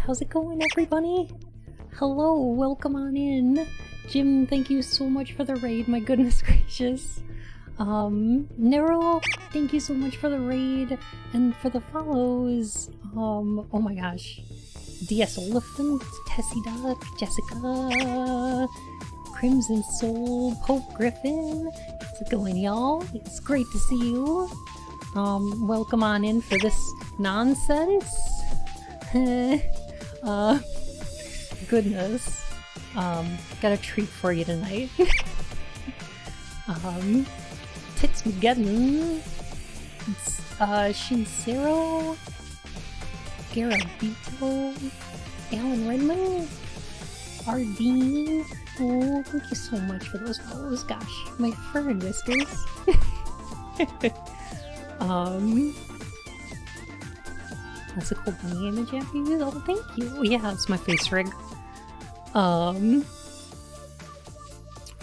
How's it going, everybody? Hello, welcome on in. Jim, thank you so much for the raid, my goodness gracious. Nero, thank you so much for the raid, and for the follows, oh my gosh. DS Oliphant, Tessie Duck, Jessica, Crimson Soul, Pope Griffin. How's it going, y'all? It's great to see you. Welcome on in for this nonsense. Goodness. Got a treat for you tonight. Tits Mageddon. Shinsero. Garabito. Alan Redmond. Ardeen. Oh, thank you so much for those follows. Gosh, my fur and whiskers. That's a cool bunny image you have to use. Oh, thank you. Yeah, it's my face rig. Oh,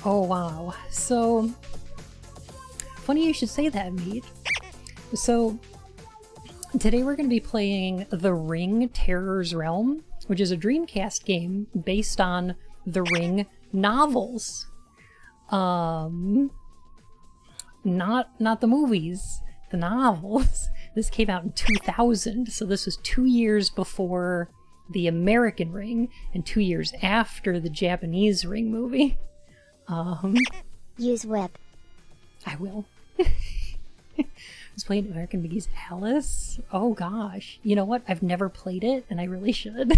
wow. So, funny you should say that, Meat. So, today we're going to be playing The Ring Terror's Realm, which is a Dreamcast game based on the Ring novels. Not the movies, the novels. This came out in 2000, so this was 2 years before the American Ring and 2 years after the Japanese Ring movie. Use whip. I will. I was playing American McGee's Alice. Oh gosh. You know what? I've never played it, and I really should.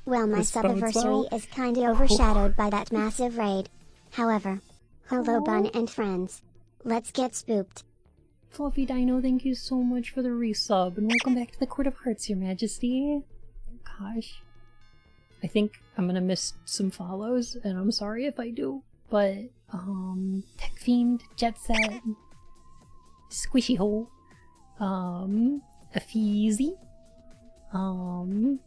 Well, my subiversary is kinda overshadowed by that massive raid. However, hello Bun and friends. Let's get spooked. Fluffy Dino, thank you so much for the resub, and welcome back to the Court of Hearts, Your Majesty. Oh gosh. I think I'm gonna miss some follows, and I'm sorry if I do, but, Tech Fiend, Jet Set, Squishy Hole, Afeezy, Hogan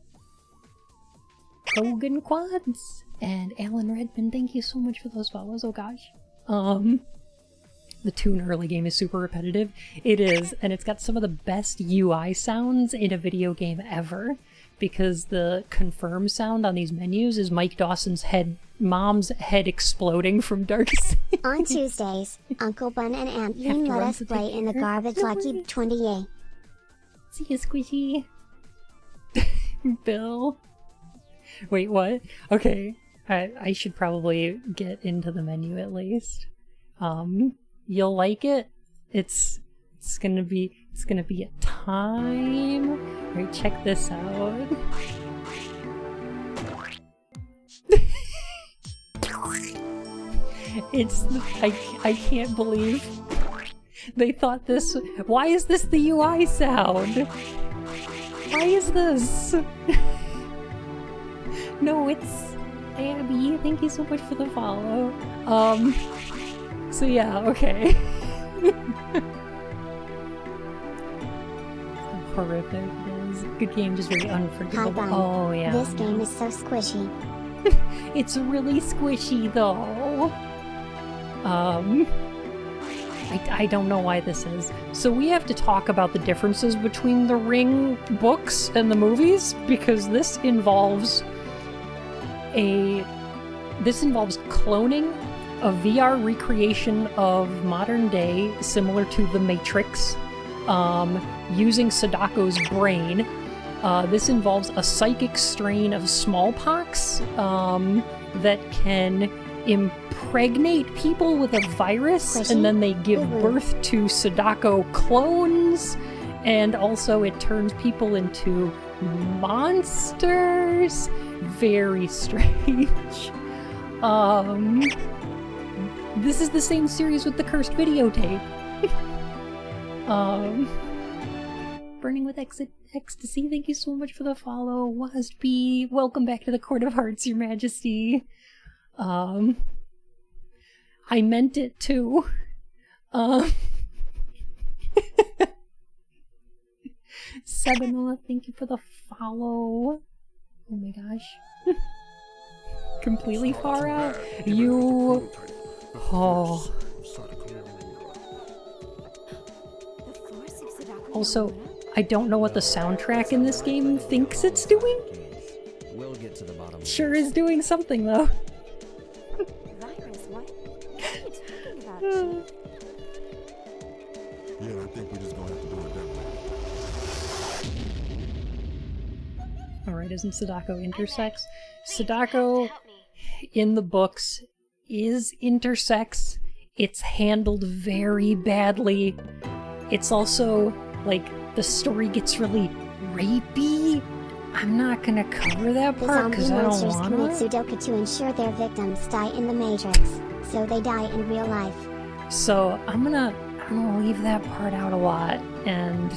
Quads, and Alan Redmond, thank you so much for those follows, oh gosh. The Toon early game is super repetitive. It is, and it's got some of the best UI sounds in a video game ever, because the confirm sound on these menus is Mike Dawson's mom's head exploding from Darkseid. On Tuesdays, Uncle Bun and Aunt Bean let us play in the garbage lucky 20A. See you, Squishy. Bill. Wait, what? Okay, I should probably get into the menu at least. You'll like it. It's gonna be a time. Alright, check this out. I can't believe they thought this. Why is this the UI sound? Why is this? No, it's Abby. Thank you so much for the follow. So yeah, okay. So horrific it is. Good game, just very unforgivable. Hi, Bun. Oh yeah. This game is so squishy. It's really squishy though. I don't know why this is. So we have to talk about the differences between the Ring books and the movies, because this involves cloning, a VR recreation of modern day, similar to The Matrix, using Sadako's brain. This involves a psychic strain of smallpox that can impregnate people with a virus, and then they give birth to Sadako clones, and also it turns people into monsters. Very strange. This is the same series with the cursed videotape. Burning with Ecstasy, thank you so much for the follow. Wasby, welcome back to the Court of Hearts, Your Majesty. I meant it too. Sebanola, thank you for the follow. Oh my gosh. Completely far out. You... Oh. Also, I don't know what the soundtrack in this game thinks it's doing. We'll get to the bottom. Sure is doing something though. Virus, what are you talking about, Chief? Yeah, I think we're just gonna have to do it that way. Alright, isn't Sadako intersex? Sadako in the books is intersex. It's handled very badly. It's also, like, the story gets really rapey. I'm not gonna cover that The part zombie because I don't monsters commit wanna. Sudoku to ensure their victims die in the Matrix, so they die in real life. So I'm gonna leave that part out a lot and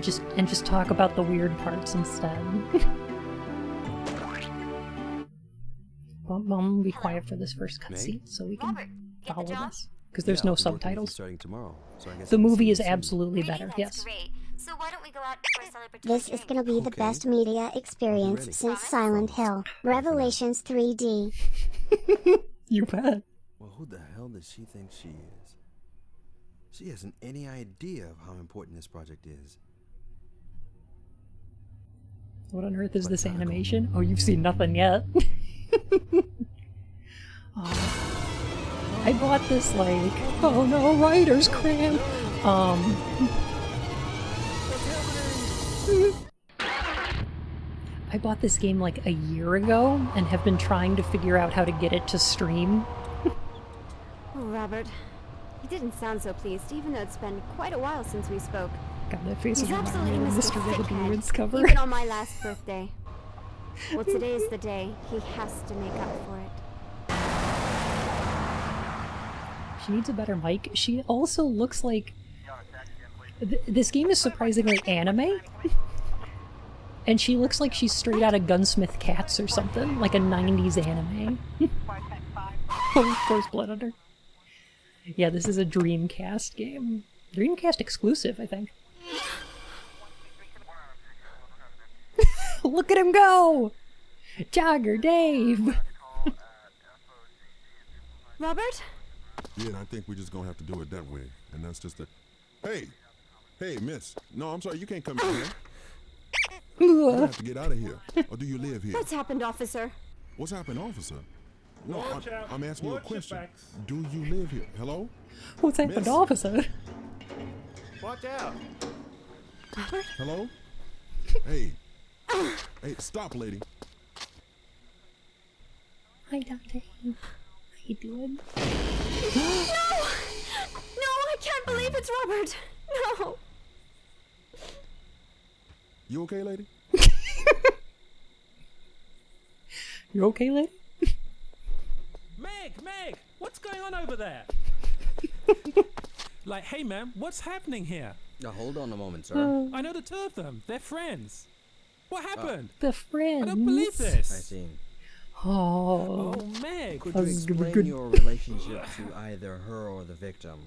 just talk about the weird parts instead. Well, I'm gonna be quiet for this first cutscene so we can Robert, get the follow job? this because there's no I'll be working with you subtitles. starting tomorrow, so I guess The I'll see movie you is soon. absolutely better. That's Yes. great. So why don't we go out for a celebratory This is gonna be the Okay. best media experience ready. since Silent Hill. Revelations 3D. You bet. Well, who the hell does she think she is? She hasn't any idea of how important this project is. What on earth is But this not a animation? Oh, you've seen nothing yet. I bought this like, oh no, writer's cramp. I bought this game like a year ago and have been trying to figure out how to get it to stream. Oh, Robert. He didn't sound so pleased, even though it's been quite a while since we spoke. God, that face He's reminded absolutely me of Mr. Mr. Red Beard's Thickhead, cover. even on my last birthday. Well, today's the day. He has to make up for it. She needs a better mic. She also looks like... this game is surprisingly anime. And she looks like she's straight out of Gunsmith Cats or something. Like a 90s anime. Oh, of course, Blood Hunter. Yeah, this is a Dreamcast game. Dreamcast exclusive, I think. Look at him go! Jogger Dave! Robert? Yeah, and I think we're just gonna have to do it that way. And that's just a... Hey! Hey, miss. No, I'm sorry, you can't come in here. You have to get out of here. Or do you live here? What's happened, officer? What's happened, officer? No, Watch out. I'm asking you a Watch your question. backs. Do you live here? Hello? What's happened, Miss. officer? Watch out. Robert? Hello? Hey. Hey, stop, lady. Hi, Dr. How you doing? No! No, I can't believe it's Robert! No! You okay, lady? You okay, lady? Meg, what's going on over there? Like, hey, man, what's happening here? Now, hold on a moment, sir. I know the two of them. They're friends. What happened? The friends. I don't believe I this. see. Oh. Oh, Meg. Could That you was gonna be explain good. your relationship to either her or the victim?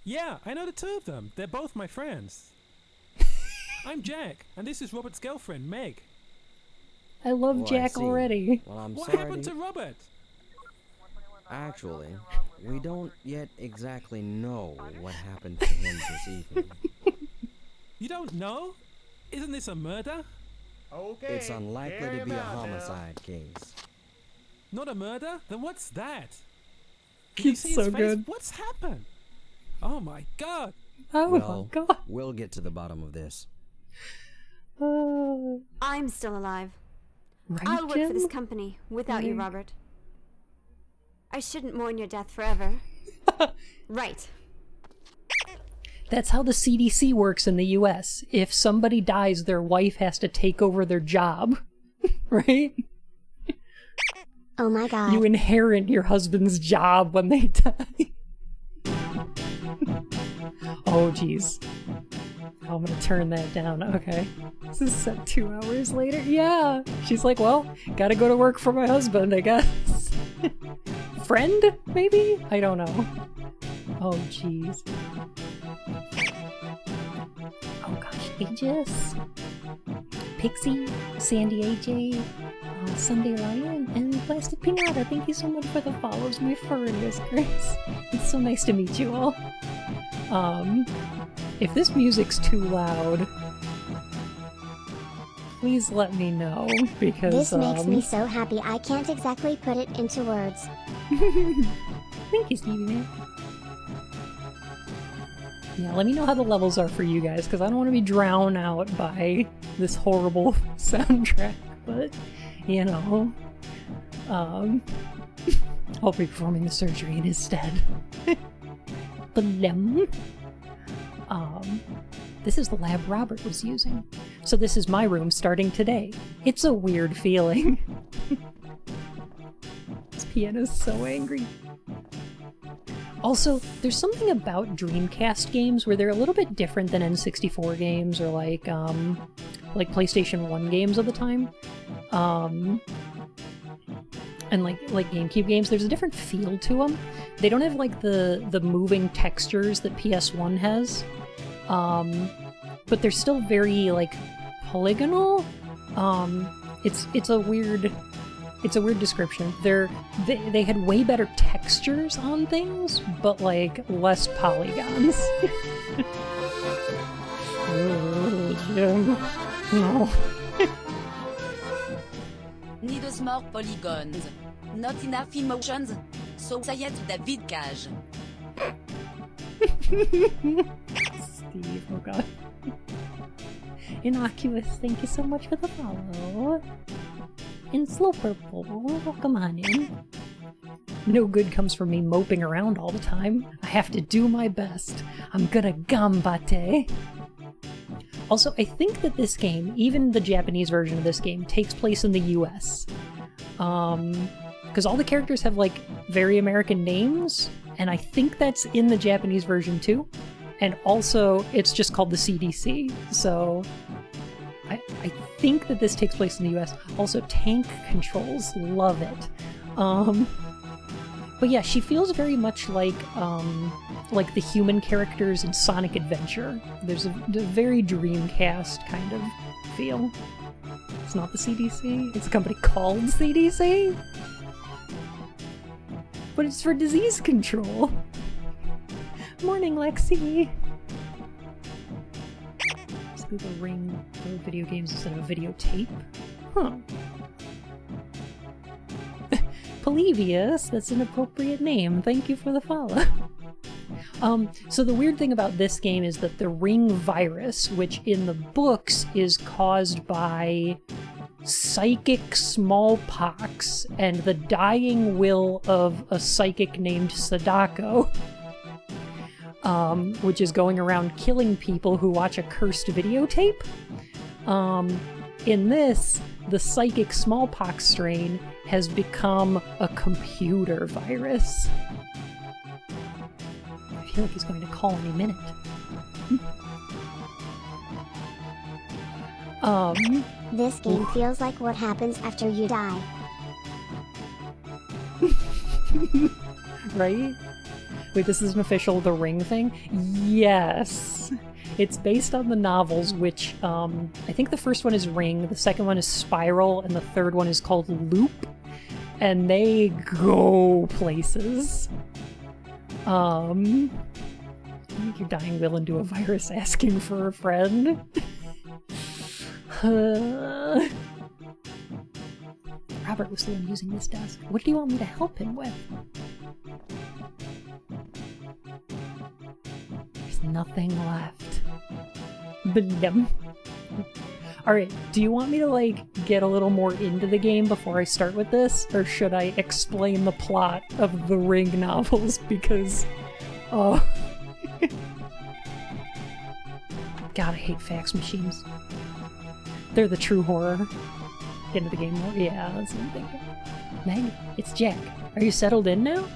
Yeah, I know the two of them. They're both my friends. I'm Jack, and this is Robert's girlfriend, Meg. I love Oh, I Jack see. already. Well, I'm What sorry. happened to Robert? Actually, we don't yet exactly know what happened to him this evening. You don't know? Isn't this a murder? Okay. It's unlikely to be a homicide case. Not a murder? Then what's that? Can you He's see so his face? good. What's happened? Oh my god. Oh Well, my god. we'll get to the bottom of this. I'm still alive. Right, I'll work for this Jim? company without you, Meg. Robert. I shouldn't mourn your death forever. Right. That's how the CDC works in the US. If somebody dies, their wife has to take over their job. Right? Oh my god. You inherit your husband's job when they die. Oh, jeez. Oh, I'm gonna turn that down. Okay. This is set 2 hours later. Yeah. She's like, well, gotta go to work for my husband, I guess. Friend, maybe? I don't know. Oh, jeez. Oh, gosh. Aegis. Pixie, Sandy AJ, Sunday Lion, and Plastic Pinata. Thank you so much for the follows, my furry whiskers. It's so nice to meet you all. If this music's too loud, please let me know, because This makes me so happy I can't exactly put it into words. Thank you, Stevie Man. Yeah, let me know how the levels are for you guys, because I don't want to be drowned out by this horrible soundtrack, but, you know, I'll be performing the surgery in his stead. This is the lab Robert was using. So this is my room starting today. It's a weird feeling. This piano's so angry. Also, there's something about Dreamcast games where they're a little bit different than N64 games or like PlayStation 1 games of the time. And like GameCube games, there's a different feel to them. They don't have like the moving textures that PS1 has. But they're still very like polygonal. It's a weird description. They had way better textures on things, but like less polygons. Oh, Jim. No. Need more polygons. Not enough emotions. So say it David Cage. Steve, oh god. Innocuous, thank you so much for the follow. In Slow Purple, welcome on in. No good comes from me moping around all the time. I have to do my best. I'm gonna gambate. Also, I think that this game, even the Japanese version of this game, takes place in the US. Because all the characters have like very American names, and I think that's in the Japanese version too. And also, it's just called the CDC, so I think that this takes place in the US. Also, tank controls, love it. But yeah, she feels very much like the human characters in Sonic Adventure. There's a very Dreamcast kind of feel. It's not the CDC, it's a company called CDC. But it's for disease control. Morning, Lexi! Let's do the Ring video games instead of a videotape. Huh. Polybius, that's an appropriate name. Thank you for the follow. So the weird thing about this game is that the Ring virus, which in the books is caused by psychic smallpox and the dying will of a psychic named Sadako, which is going around killing people who watch a cursed videotape. In this, the psychic smallpox strain has become a computer virus. I feel like he's going to call any minute. This game feels like what happens after you die. Right? Wait, this is an official The Ring thing? Yes! It's based on the novels, which, I think the first one is Ring, the second one is Spiral, and the third one is called Loop. And they go places. Make your dying will into a virus asking for a friend. Robert was the one using this desk. What do you want me to help him with? There's nothing left. Blum. Alright, do you want me to, like, get a little more into the game before I start with this? Or should I explain the plot of the Ring novels? Because, oh... God, I hate fax machines. They're the true horror. Get into the game more? Yeah, that's what I'm thinking. Meg, it's Jack. Are you settled in now?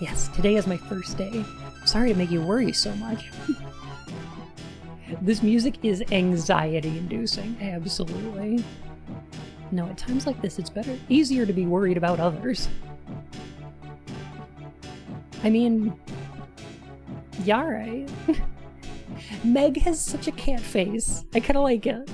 Yes, today is my first day. Sorry to make you worry so much. This music is anxiety-inducing, absolutely. No, at times like this, it's easier to be worried about others. I mean, yeah, right. Meg has such a cat face. I kind of like it.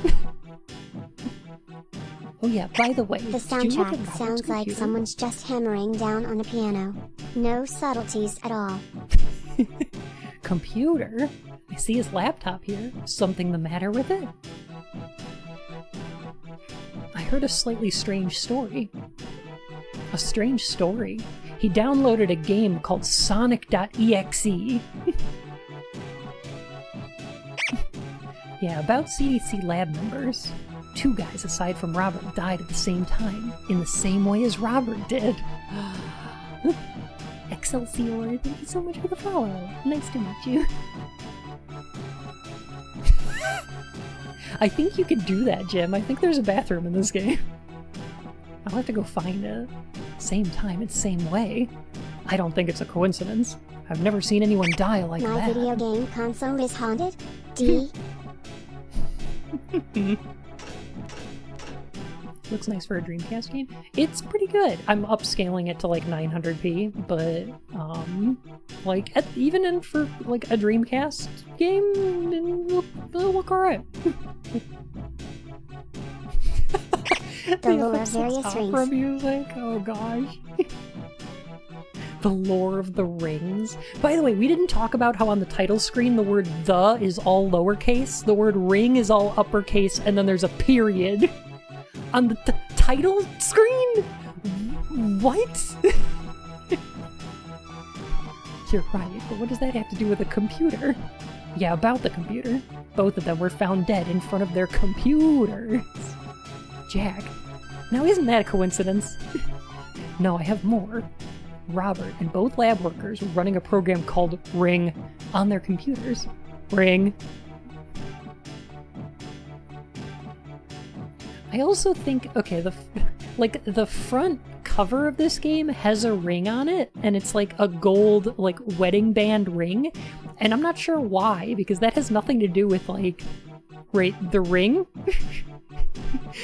Oh yeah, by the way, The soundtrack sounds like someone's just hammering down on a piano. No subtleties at all. Computer? I see his laptop here. Something the matter with it? I heard a slightly strange story. A strange story? He downloaded a game called Sonic.exe. Yeah, about CDC lab members. 2 guys aside from Robert died at the same time, in the same way as Robert did. Excelsior, thank you so much for the follow. Nice to meet you. I think you could do that, Jim. I think there's a bathroom in this game. I'll have to go find it. Same time, it's same way. I don't think it's a coincidence. I've never seen anyone die like My that. video game console is haunted? D. Looks nice for a Dreamcast game. It's pretty good. I'm upscaling it to like 900p, but like even for like a Dreamcast game, it'll look alright. The lore of various opera rings. music. Oh gosh. The lore of the rings. By the way, we didn't talk about how on the title screen the word "the" is all lowercase, the word "ring" is all uppercase, and then there's a period on the title screen? What? You're right, but what does that have to do with a computer? Yeah, about the computer. Both of them were found dead in front of their computers. Jack, now isn't that a coincidence? No, I have more. Robert and both lab workers were running a program called Ring on their computers. Ring. I also think, okay, the front cover of this game has a ring on it, and it's like a gold, like, wedding band ring, and I'm not sure why, because that has nothing to do with, like, right, the ring?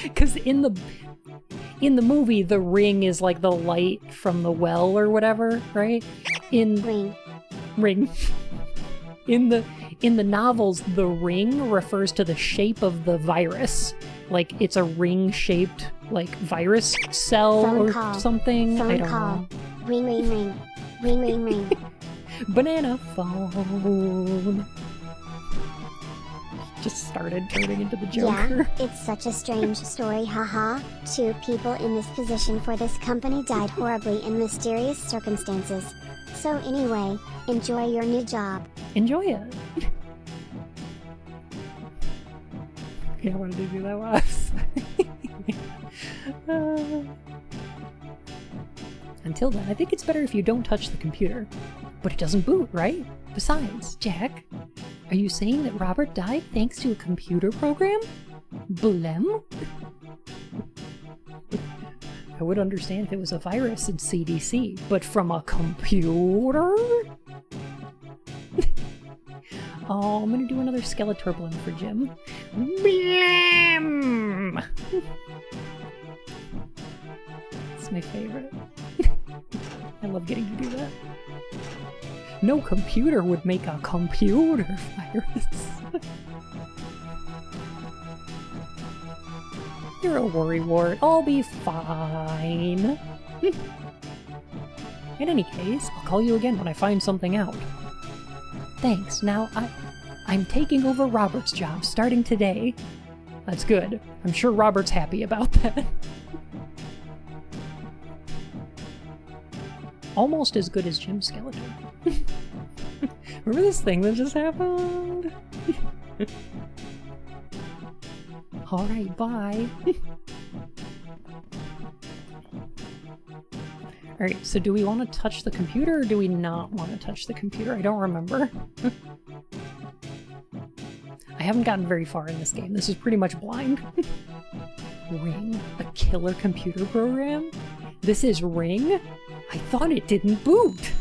Because in the movie, the ring is like the light from the well or whatever, right? Ring. In the novels, the ring refers to the shape of the virus. Like, it's a ring-shaped, like, virus cell Phone or call. something. Phone I don't call. know. Ring, ring, ring. Ring, ring, ring. Banana phone. Just started turning into the Joker. Yeah, it's such a strange story, haha. 2 people in this position for this company died horribly in mysterious circumstances. So anyway, enjoy your new job. Enjoy it. Yeah, I wanted to do that last. Until then, I think it's better if you don't touch the computer. But it doesn't boot, right? Besides, Jack, are you saying that Robert died thanks to a computer program? Blem? I would understand if it was a virus in CDC, but from a computer? Oh, I'm gonna do another Skeletor blem for Jim. Blam! It's my favorite. I love getting to do that. No computer would make a computer virus. You're a worrywart. I'll be fine. In any case, I'll call you again when I find something out. Thanks. Now, I'm taking over Robert's job starting today. That's good. I'm sure Robert's happy about that. Almost as good as Jim Skeletor. Remember this thing that just happened? Alright, bye. Alright, so do we want to touch the computer or do we not want to touch the computer? I don't remember. I haven't gotten very far in this game. This is pretty much blind. Ring? A killer computer program? This is Ring? I thought it didn't boot!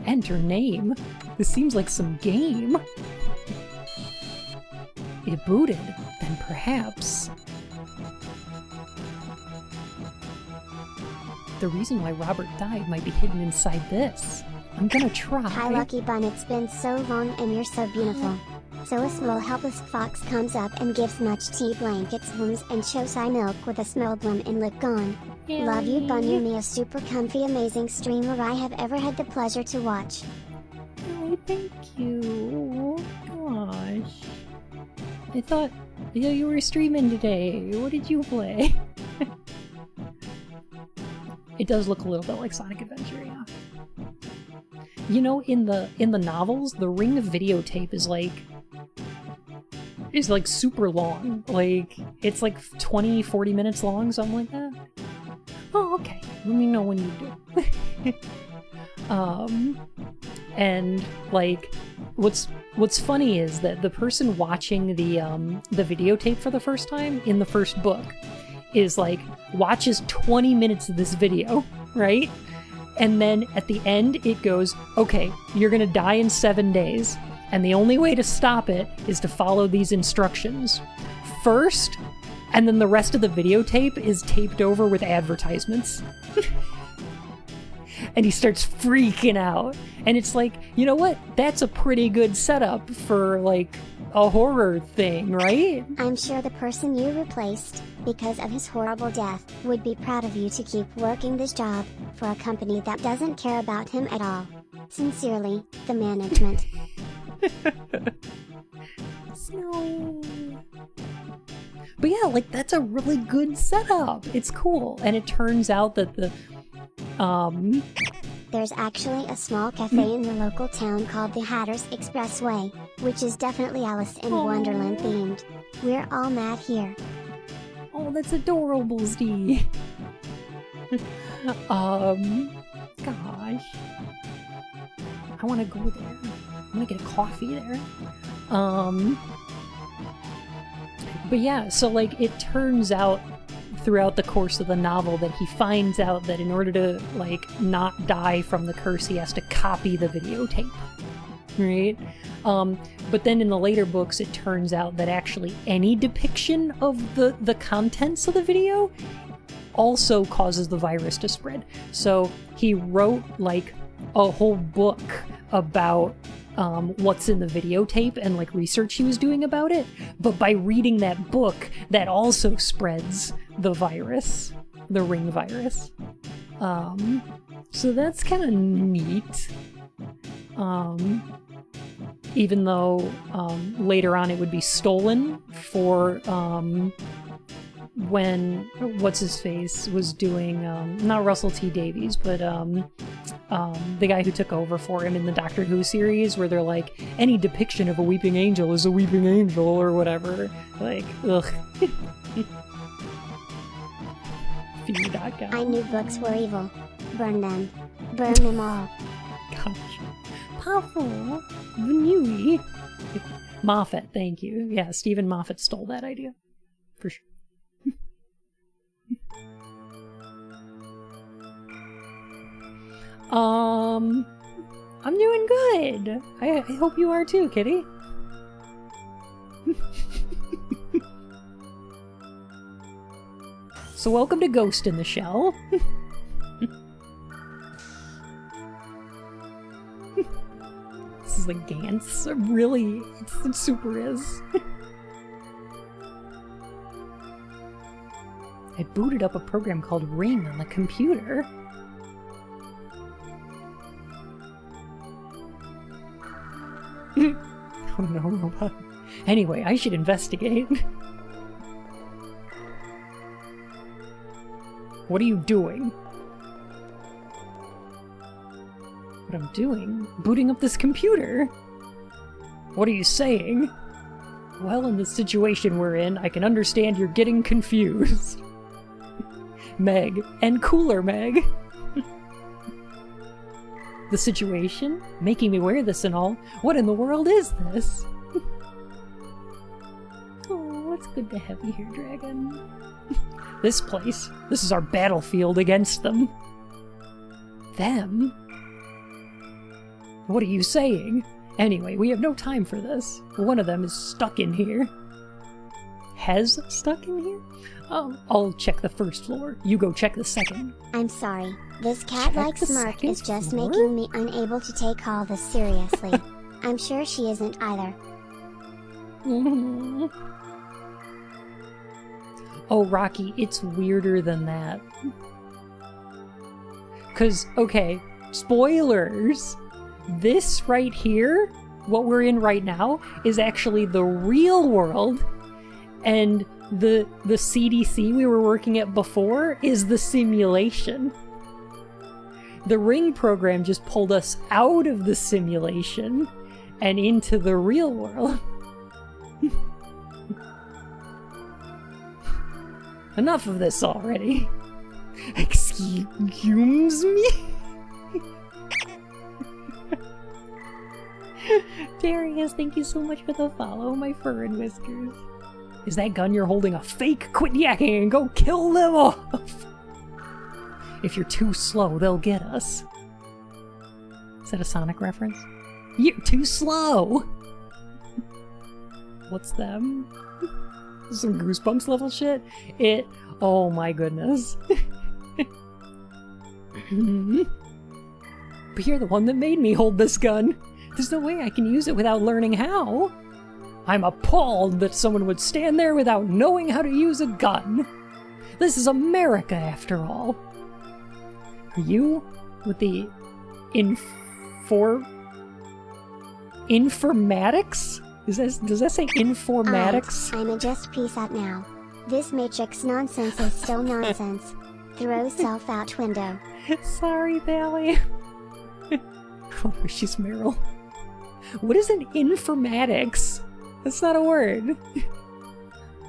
Enter name? This seems like some game. It booted. Then perhaps... the reason why Robert died might be hidden inside this. I'm gonna try. Hi Lucky Bun, it's been so long and you're so beautiful. So a small helpless fox comes up and gives much tea blankets, wombs and chosai milk with a smell bloom and lip gone. Yay. Love you Bun, you're me a super comfy amazing streamer I have ever had the pleasure to watch. Oh, thank you. Gosh. I thought you were streaming today. What did you play? It does look a little bit like Sonic Adventure, yeah. You know, in the novels, the Ring of videotape is like super long. Like, it's like 20, 40 minutes long, something like that. Oh, okay. Let me know when you do. And like, what's funny is that the person watching the videotape for the first time in the first book is like, watches 20 minutes of this video, right? And then at the end it goes, okay, you're gonna die in 7 days, and the only way to stop it is to follow these instructions first, and then the rest of the videotape is taped over with advertisements. And he starts freaking out. And it's like, you know what? That's a pretty good setup for, like, a horror thing, right? I'm sure the person you replaced, because of his horrible death, would be proud of you to keep working this job, for a company that doesn't care about him at all. Sincerely, the management. Snowy. But yeah, like, that's a really good setup. It's cool. And it turns out that the, There's actually a small cafe in the local town called the Hatters Expressway, which is definitely Alice in Wonderland themed. We're all mad here. Oh, that's adorable, Steve. Gosh. I want to go there. I want to get a coffee there. But yeah, so like, it turns out throughout the course of the novel that he finds out that in order to, like, not die from the curse, he has to copy the videotape, right? But then in the later books, it turns out that actually any depiction of the contents of the video also causes the virus to spread. So he wrote, like, a whole book about what's in the videotape and, like, research he was doing about it, but by reading that book, that also spreads the virus, the ring virus. So that's kind of neat. Even though later on it would be stolen for when what's-his-face was doing, not Russell T. Davies, but the guy who took over for him in the Doctor Who series, where they're like, any depiction of a weeping angel is a weeping angel, or whatever. Like, ugh. I knew books were evil. Burn them. Burn them all. Gosh. Papa, Vanui. Moffat, thank you. Yeah, Stephen Moffat stole that idea. For sure. I'm doing good. I hope you are too, Kitty. So welcome to Ghost in the Shell. This is like Gantz. Really, it super is. I booted up a program called Ring on the computer. Oh no, robot. Anyway, I should investigate. What are you doing? What I'm doing? Booting up this computer. What are you saying? Well, in the situation we're in, I can understand you're getting confused. Meg. And cooler Meg. The situation? Making me wear this and all? What in the world is this? Oh, it's good to have you here, Dragon. This place. This is our battlefield against them. Them? What are you saying? Anyway, we have no time for this. One of them is stuck in here. Has stuck in here? I'll check the first floor. You go check the second. I'm sorry. This cat-like smirk is just making me unable to take all this seriously. I'm sure she isn't either. Oh, Rocky, it's weirder than that. 'Cause, okay, spoilers! this right here, what we're in right now, is actually the real world, and the CDC we were working at before is the simulation. The Ring program just pulled us out of the simulation and into the real world. Enough of this already. Excuse me? Darius, thank you so much for the follow, my fur and whiskers. Is that gun you're holding a fake? Quit yakking and go kill them off! If you're too slow, they'll get us. Is that a Sonic reference? You're too slow! What's them? Some Goosebumps level shit? Oh my goodness. But you're the one that made me hold this gun. There's no way I can use it without learning how. I'm appalled that someone would stand there without knowing how to use a gun. This is America, after all. Are you with the informatics? Does that say informatics? I'm just peace out now. This Matrix nonsense is still nonsense. Throw self out window. Sorry, Valley. Oh, she's Meryl. What is an informatics? That's not a word.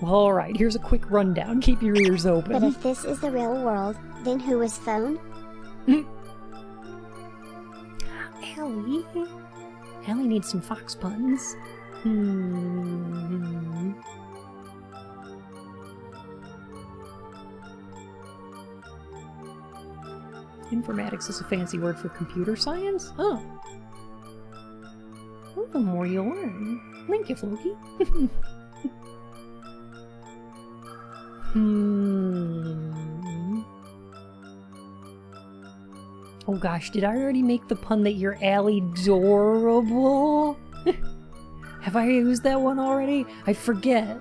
Well, alright, here's a quick rundown. Keep your ears open. But if this is the real world, then who is phone? Allie? Allie needs some fox puns. Informatics is a fancy word for computer science? Oh. Well, the more you learn. Thank you, Floki. Oh gosh, did I already make the pun that you're Allie-dorable? Have I used that one already? I forget.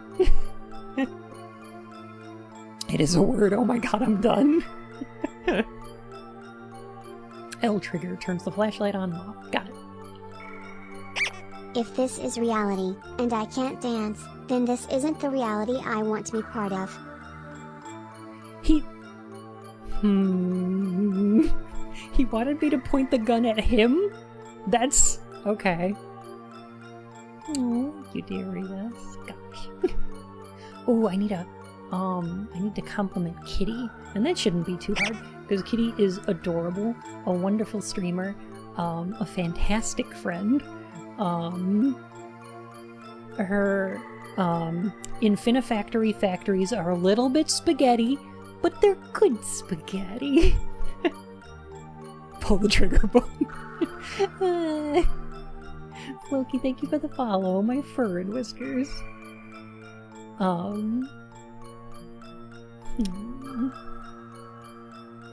It is a word. Oh my god, I'm done. L trigger turns the flashlight on and off. Got it. If this is reality, and I can't dance, then this isn't the reality I want to be part of. He wanted me to point the gun at him? That's... okay. Oh, you dearies. Gosh. Oh, I need to compliment Kitty. And that shouldn't be too hard, because Kitty is adorable, a wonderful streamer, a fantastic friend. Her Infinifactory factories are a little bit spaghetti, but they're good spaghetti. Pull the trigger button. Floki, thank you for the follow, my fur and whiskers. The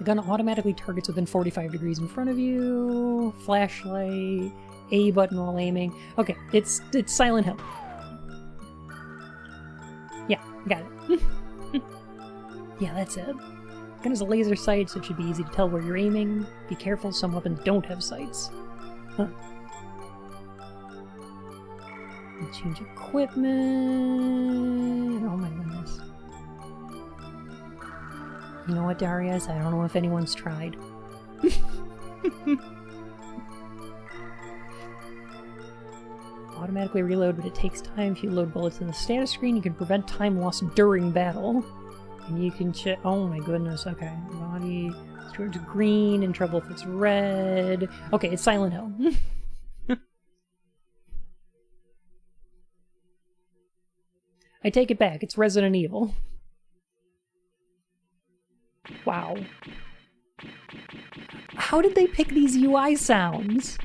gun automatically targets within 45 degrees in front of you. Flashlight. A button while aiming. Okay, it's Silent Hill. Yeah, got it. Yeah, that's it. Gun has a laser sight, so it should be easy to tell where you're aiming. Be careful, some weapons don't have sights. Huh. Change equipment. Oh my goodness. You know what, Darius? I don't know if anyone's tried. Automatically reload, but it takes time. If you load bullets in the status screen, you can prevent time lost during battle. And you can check. Oh my goodness, okay. Body towards green, in trouble if it's red. Okay, it's Silent Hill. I take it back, it's Resident Evil. Wow. How did they pick these UI sounds?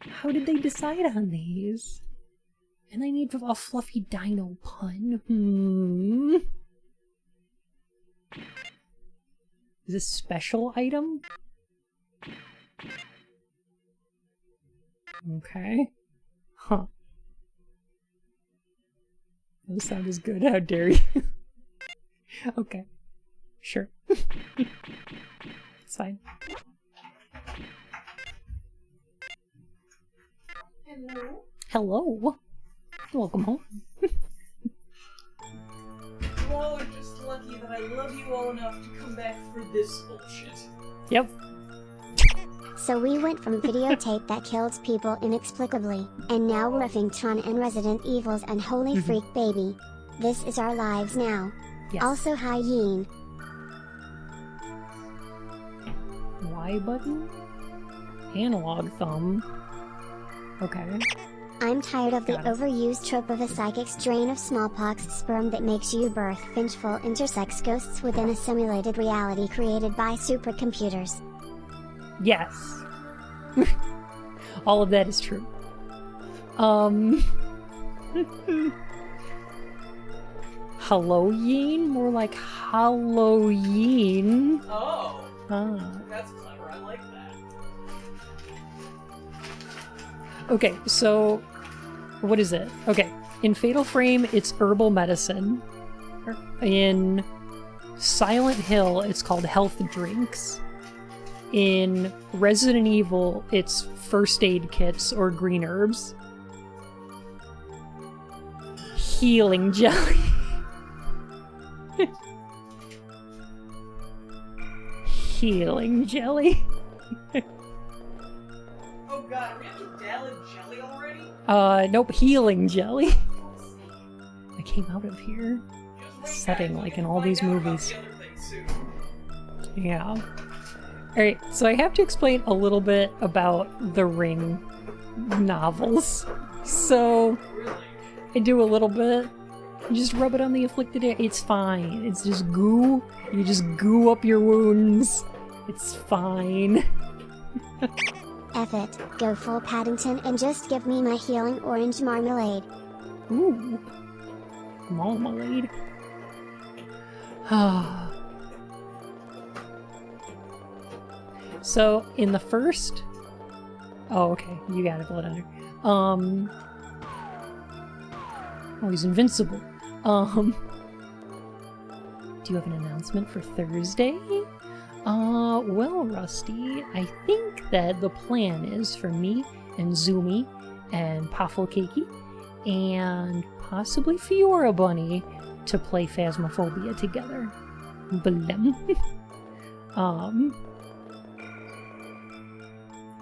How did they decide on these? And I need a fluffy dino pun. Is this a special item? Okay. Huh. No sound is good, how dare you? Okay. Sure. It's fine. Hello. Hello. Welcome home. You all are just lucky that I love you all enough to come back for this bullshit. Yep. So we went from videotape that kills people inexplicably, and now we're effing Tron and Resident Evils and holy freak baby. This is our lives now. Yes. Also hi Yeen. Y button? Analog thumb. Okay. I'm tired of the Got it. overused trope of a psychic strain of smallpox sperm that makes you birth vengeful intersex ghosts within a simulated reality created by supercomputers. Yes. All of that is true. Halloween? More like Halloween. Oh, Ah. that's clever. I like that. Okay, so what is it? Okay, in Fatal Frame, it's herbal medicine. In Silent Hill, it's called health drinks. In Resident Evil, it's first aid kits or green herbs. Healing jelly. Healing jelly. Oh god, we have to Dalid jelly already? Nope, healing jelly. I came out of here. Setting like in all these movies. Yeah. Alright, so I have to explain a little bit about the Ring novels. So, I do a little bit. You just rub it on the afflicted area. It's fine. It's just goo. You just goo up your wounds. It's fine. F it, go full Paddington and just give me my healing orange marmalade. Ooh. Marmalade. So, in the first... Oh, okay. You got it, Blood Under. Oh, he's invincible. Do you have an announcement for Thursday? Well, Rusty, I think that the plan is for me and Zumi and Pufflecakey and possibly Fiora Bunny to play Phasmophobia together. Blem.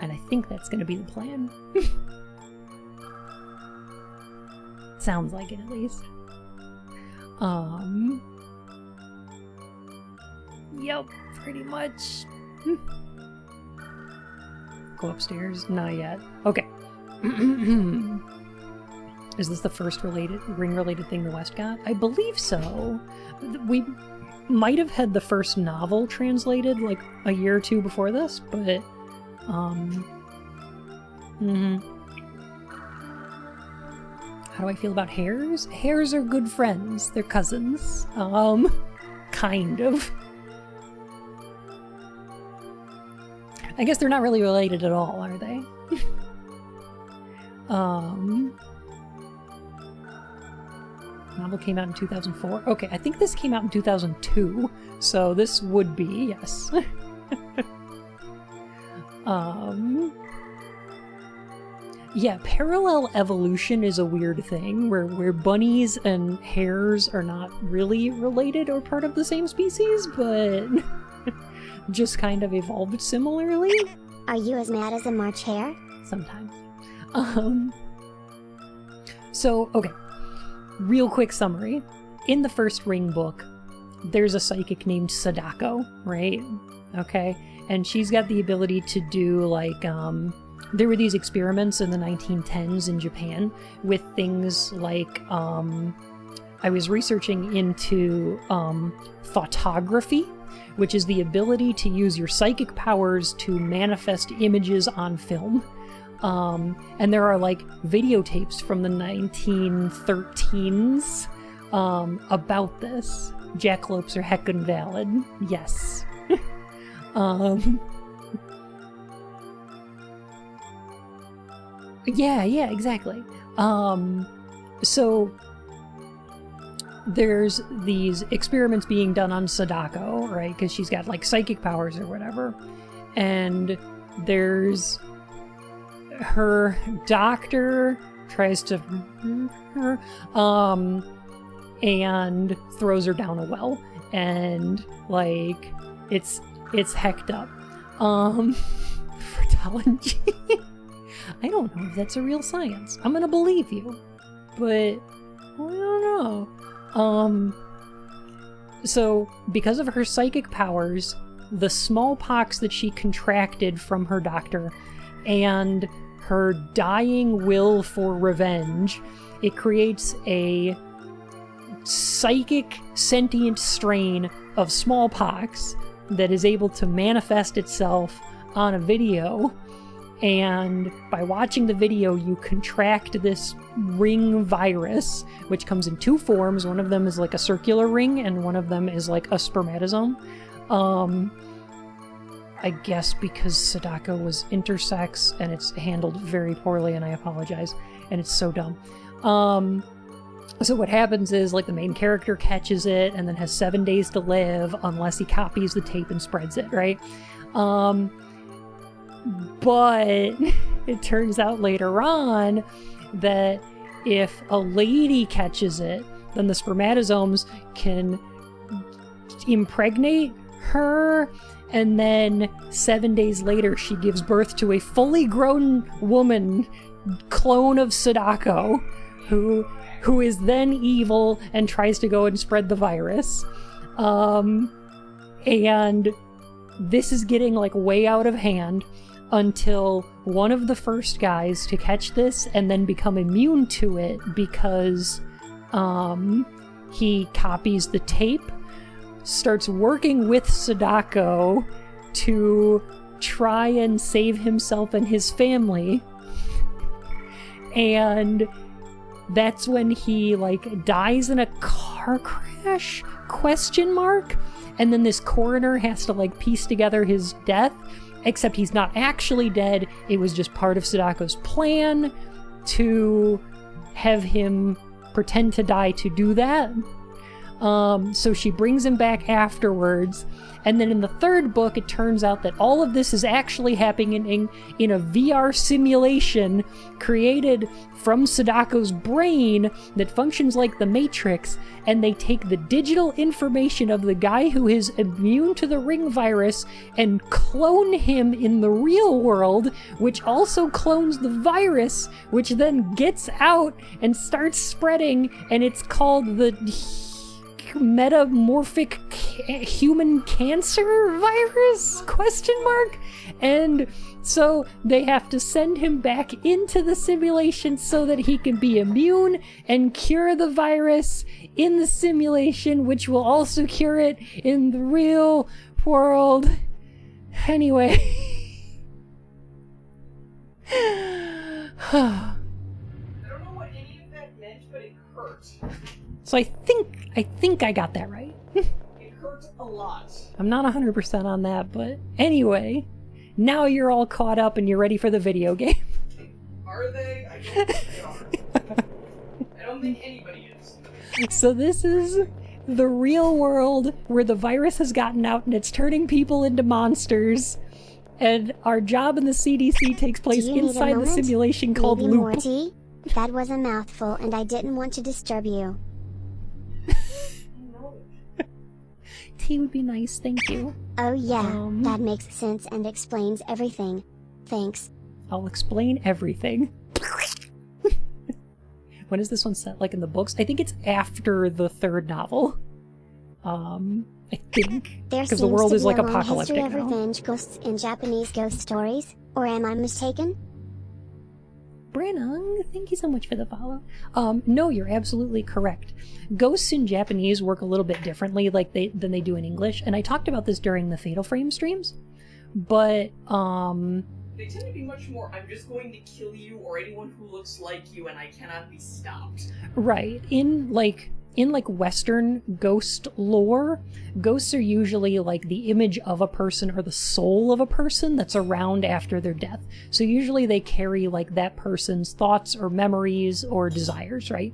And I think that's gonna be the plan. Sounds like it, at least. Yep, pretty much. Go upstairs? Not yet. Okay. Is this the first ring-related thing the West got? I believe so. We might have had the first novel translated, like, a year or two before this, but... How do I feel about hares? Hares are good friends. They're cousins. Kind of. I guess they're not really related at all, are they? Novel came out in 2004. Okay, I think this came out in 2002, so this would be, yes. Yeah, parallel evolution is a weird thing, where bunnies and hares are not really related or part of the same species, but just kind of evolved similarly. Are you as mad as a March hare? Sometimes. So, okay. Real quick summary. In the first Ring book, there's a psychic named Sadako, right? Okay. And she's got the ability to do, like, there were these experiments in the 1910s in Japan with things like, I was researching into photography, which is the ability to use your psychic powers to manifest images on film. And there are, like, videotapes from the 1913s about this. Jackalopes are heckin' valid. Yes. Yeah, exactly. So there's these experiments being done on Sadako, right? Because she's got, like, psychic powers or whatever. And there's her doctor tries to her, and throws her down a well, and like it's hecked up. Fruitology. I don't know if that's a real science. I'm gonna believe you, but I don't know. So because of her psychic powers, the smallpox that she contracted from her doctor, and her dying will for revenge, it creates a psychic sentient strain of smallpox that is able to manifest itself on a video. And by watching the video, you contract this ring virus, which comes in two forms. One of them is like a circular ring, and one of them is like a spermatosome. I guess because Sadako was intersex, and it's handled very poorly, and I apologize, and it's so dumb. So what happens is, like, the main character catches it, and then has 7 days to live, unless he copies the tape and spreads it, right? But it turns out later on that if a lady catches it, then the spermatozomes can impregnate her, and then 7 days later she gives birth to a fully grown woman clone of Sadako, who is then evil and tries to go and spread the virus. And this is getting like way out of hand until one of the first guys to catch this and then become immune to it because he copies the tape, starts working with Sadako to try and save himself and his family. And that's when he like dies in a car crash ? And then this coroner has to like piece together his death, except he's not actually dead. It was just part of Sadako's plan to have him pretend to die to do that. So she brings him back afterwards. And then in the third book, it turns out that all of this is actually happening in a VR simulation created from Sadako's brain that functions like the Matrix, and they take the digital information of the guy who is immune to the ring virus and clone him in the real world, which also clones the virus, which then gets out and starts spreading, and it's called the metamorphic human cancer virus ? And so they have to send him back into the simulation so that he can be immune and cure the virus in the simulation, which will also cure it in the real world. Anyway. I don't know what any of that meant, but it hurt. So I think I got that right. It hurt a lot. I'm not 100% on that, but anyway, now you're all caught up and you're ready for the video game. Are they? I don't think they are. I don't think anybody is. So this is the real world where the virus has gotten out and it's turning people into monsters. And our job in the CDC takes place inside the simulation called Maybe Loop. more tea? That was a mouthful and I didn't want to disturb you. Tea would be nice, thank you. Oh yeah, that makes sense and explains everything. Thanks. I'll explain everything. When is this one set? Like in the books? I think it's after the third novel. I think. There because seems the world to is be like a long apocalyptic history of now. revenge ghosts in Japanese ghost stories, or am I mistaken? Branung, thank you so much for the follow. No, you're absolutely correct. Ghosts in Japanese work a little bit differently than they do in English, and I talked about this during the Fatal Frame streams, but they tend to be much more, I'm just going to kill you or anyone who looks like you and I cannot be stopped. right, in Western ghost lore, ghosts are usually like the image of a person or the soul of a person that's around after their death. So usually they carry like that person's thoughts or memories or desires, right?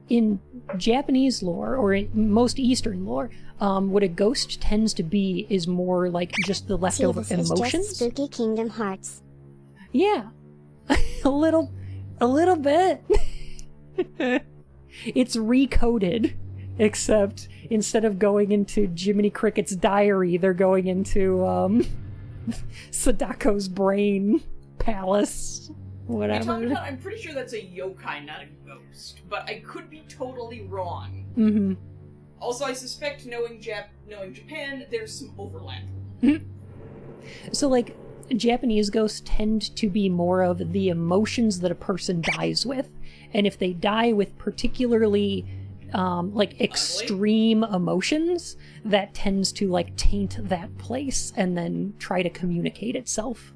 In Japanese lore, or in most Eastern lore, what a ghost tends to be is more like just the leftover See, this emotions. is just spooky Kingdom Hearts. Yeah. a little bit. It's recoded, except instead of going into Jiminy Cricket's diary, they're going into Sadako's brain palace. Whatever. I'm pretty sure that's a yokai, not a ghost, but I could be totally wrong. Mm-hmm. Also, I suspect, knowing Japan, there's some overlap. So, like, Japanese ghosts tend to be more of the emotions that a person dies with. And if they die with particularly, like, extreme emotions, that tends to, like, taint that place and then try to communicate itself.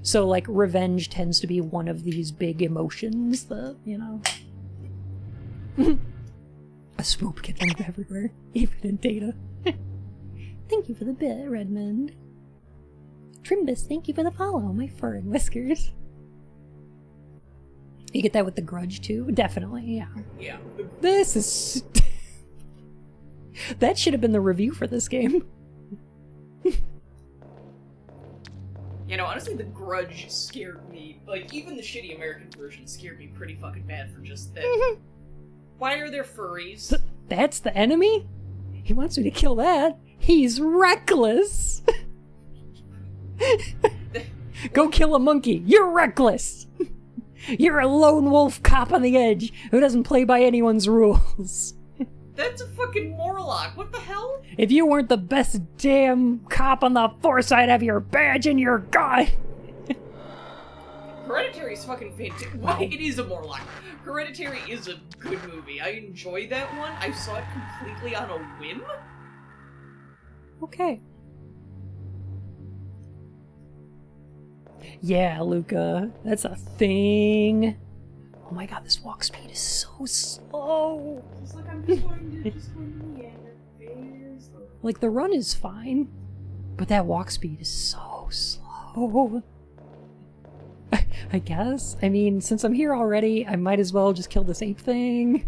So, like, revenge tends to be one of these big emotions that, you know... A swoop can live everywhere, even in data. Thank you for the bit, Redmond. Trimbus, thank you for the follow, my fur and whiskers. You get that with The Grudge, too? Definitely, yeah. Yeah. This is... That should have been the review for this game. You know, honestly, The Grudge scared me. Like, even the shitty American version scared me pretty fucking bad for just that. Why are there furries? That's the enemy? He wants me to kill that. He's reckless. Go kill a monkey. You're reckless. You're a lone wolf cop on the edge who doesn't play by anyone's rules. That's a fucking Morlock. What the hell? If you weren't the best damn cop on the force, I'd have your badge and your gun. Hereditary is fucking fantastic. Why? It is a Morlock. Hereditary is a good movie. I enjoy that one. I saw it completely on a whim. Okay. Yeah, Luca, that's a thing. Oh my god, this walk speed is so slow. Just like I'm just going to the end. Very slow. Like, the run is fine, but that walk speed is so slow. I guess. I mean, since I'm here already, I might as well just kill this ape thing.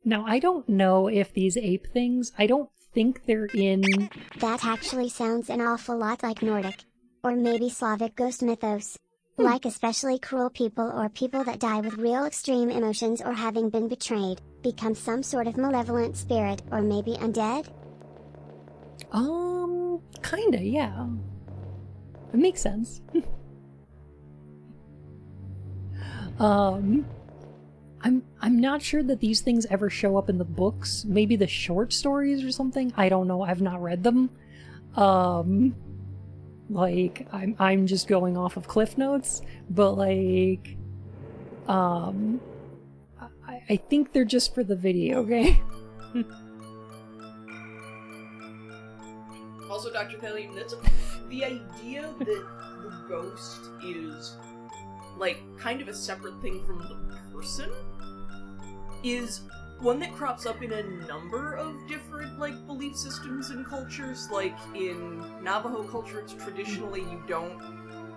Now, I don't know if these ape things, I don't think they're in... That actually sounds an awful lot like Nordic, or maybe Slavic ghost mythos. Like especially cruel people or people that die with real extreme emotions or having been betrayed, become some sort of malevolent spirit or maybe undead? Kinda, yeah. It makes sense. I'm not sure that these things ever show up in the books. Maybe the short stories or something. I don't know. I've not read them. Like, I'm just going off of Cliff Notes, but like, I think they're just for the video game. Also, Dr. Pellion, the idea that the ghost is, like, kind of a separate thing from the person is one that crops up in a number of different, like, belief systems and cultures. Like, in Navajo culture, it's traditionally you don't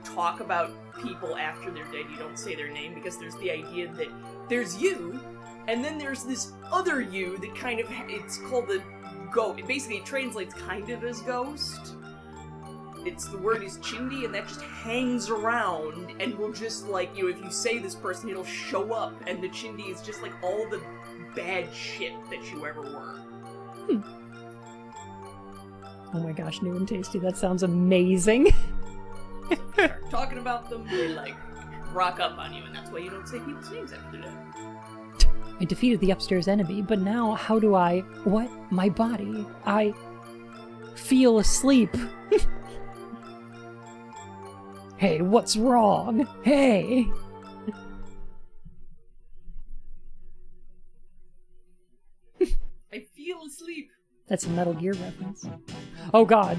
talk about people after they're dead, you don't say their name, because there's the idea that there's you, and then there's this other you that kind of, it's called the it basically translates kind of as ghost. The word is chindi, and that just hangs around, and will just, like, you know, if you say this person, it'll show up, and the chindi is just, like, all the bad shit that you ever were. Oh my gosh, new and tasty, that sounds amazing. So if you start talking about them, they, like, rock up on you, and that's why you don't say people's names after them. I defeated the upstairs enemy, but now how do I... What? My body. I... feel asleep. Hey, what's wrong? Hey! I feel asleep. That's a Metal Gear reference. Oh god.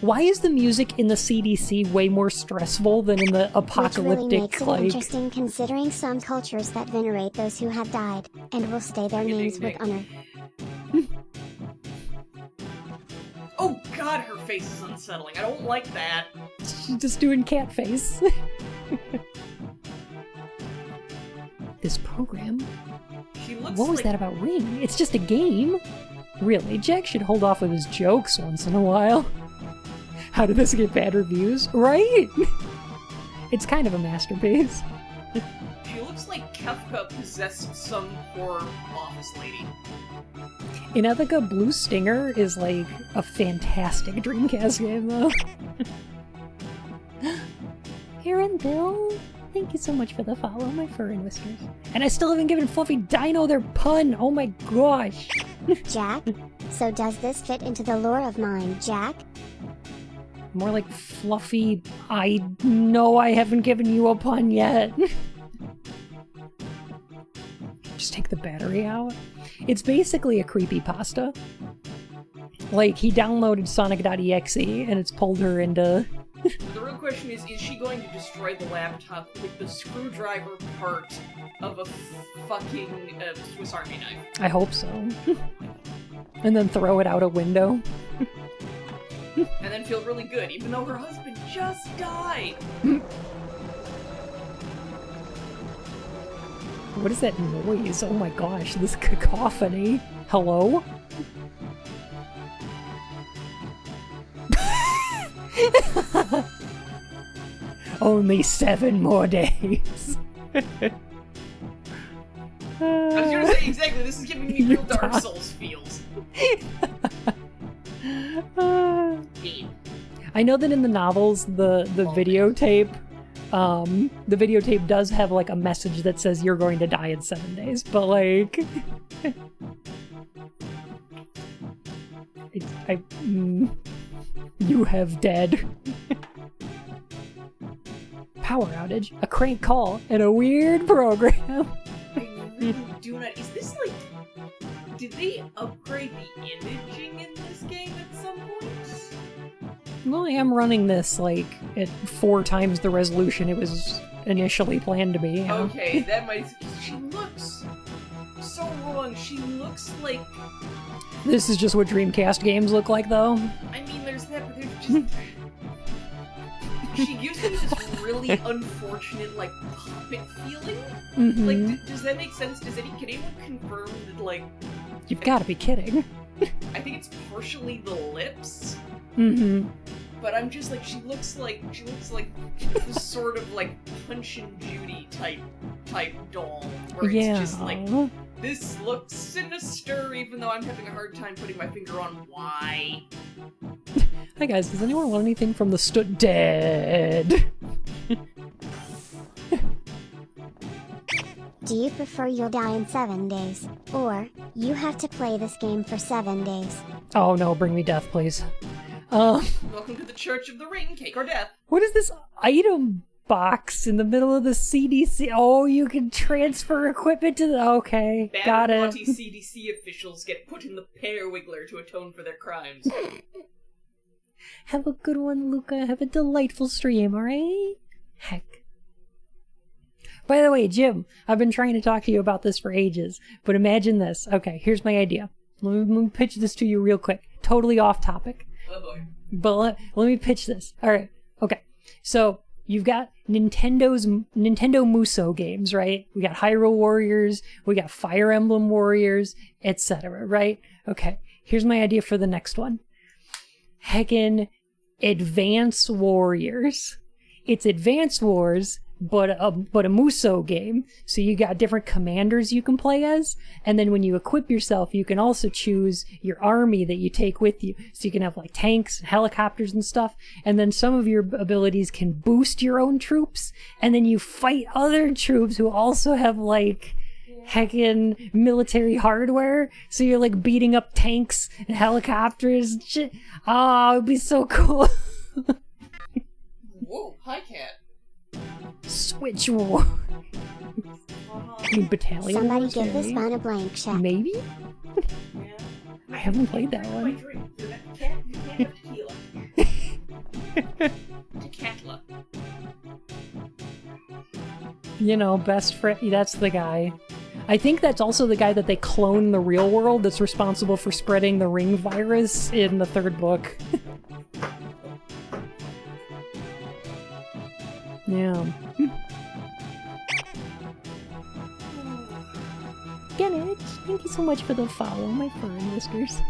Why is the music in the CDC way more stressful than in the apocalyptic, which really makes like... it interesting considering some cultures that venerate those who have died, and will stay their names with honor. Oh god, her face is unsettling. I don't like that. She's just doing cat face. This program? She looks What was like... that about Ring? It's just a game. Really, Jack should hold off with his jokes once in a while. How did this get bad reviews? Right? It's kind of a masterpiece. She looks like Kefka possessed some poor office lady. In Ethica, Blue Stinger is like a fantastic Dreamcast game, though. Aaron Bill, thank you so much for the follow, my fur and whiskers. And I still haven't given Fluffy Dino their pun. Oh my gosh. Jack? So does this fit into the lore of mine, Jack? More like Fluffy. I know I haven't given you a pun yet. Just take the battery out. It's basically a creepypasta. Like, he downloaded Sonic.exe and it's pulled her into... The real question is she going to destroy the laptop with the screwdriver part of a fucking Swiss Army knife? I hope so. And then throw it out a window. And then feel really good, even though her husband just died! What is that noise? Oh my gosh, this cacophony. Hello? Only 7 more days. I was gonna say, exactly, this is giving me real Dark Souls feels. I know that in the novels, the videotape does have like a message that says you're going to die in 7 days, but like... you have dead. Power outage, a crank call, and a weird program. I really do not... Is this like... Did they upgrade the imaging in this game at some point? Well, I am running this, like, at 4 times the resolution it was initially planned to be. Okay, that might... She looks so wrong. She looks like... This is just what Dreamcast games look like, though. I mean, there's that, but there's just... She gives me this really unfortunate, like, puppet feeling. Mm-hmm. Like, does that make sense? Can anyone confirm that, like... You've gotta be kidding. I think it's partially the lips. Mm-hmm. But I'm just like, she looks like this sort of like Punch and Judy type doll. Where it's just like, this looks sinister, even though I'm having a hard time putting my finger on why. Hi guys, does anyone want anything from the dead? Do you prefer you'll die in 7 days, or you have to play this game for 7 days? Oh no, bring me death, please. Welcome to the Church of the Ring, cake or death. What is this item box in the middle of the CDC? Oh, you can transfer equipment to the... Okay, Bad got it. naughty CDC officials get put in the pear wiggler to atone for their crimes. Have a good one, Luca. Have a delightful stream, alright? Heck. By the way, Jim, I've been trying to talk to you about this for ages, but imagine this. Okay, here's my idea. Let me pitch this to you real quick. Totally off topic. Oh boy. But let me pitch this. Alright, okay. So, you've got Nintendo Muso games, right? We got Hyrule Warriors, we got Fire Emblem Warriors, etc., right? Okay, here's my idea for the next one. Heckin' Advance Warriors. It's Advance Wars, but a Muso game. So you got different commanders you can play as, and then when you equip yourself, you can also choose your army that you take with you. So you can have like tanks and helicopters and stuff, and then some of your abilities can boost your own troops, and then you fight other troops who also have like heckin' military hardware, so you're like beating up tanks and helicopters and shit. Oh, it'd be so cool. Whoa, hi cat. Switch War. I mean, Battalion Somebody Wars, give this maybe? one a blank check. Maybe? Yeah. I haven't played that My one. drink. Cat, you can't have tequila. Tequila. You know, best friend. That's the guy. I think that's also the guy that they clone in the real world that's responsible for spreading the ring virus in the 3rd book. Yeah. Gennett, thank you so much for the follow, my fur and whiskers. ...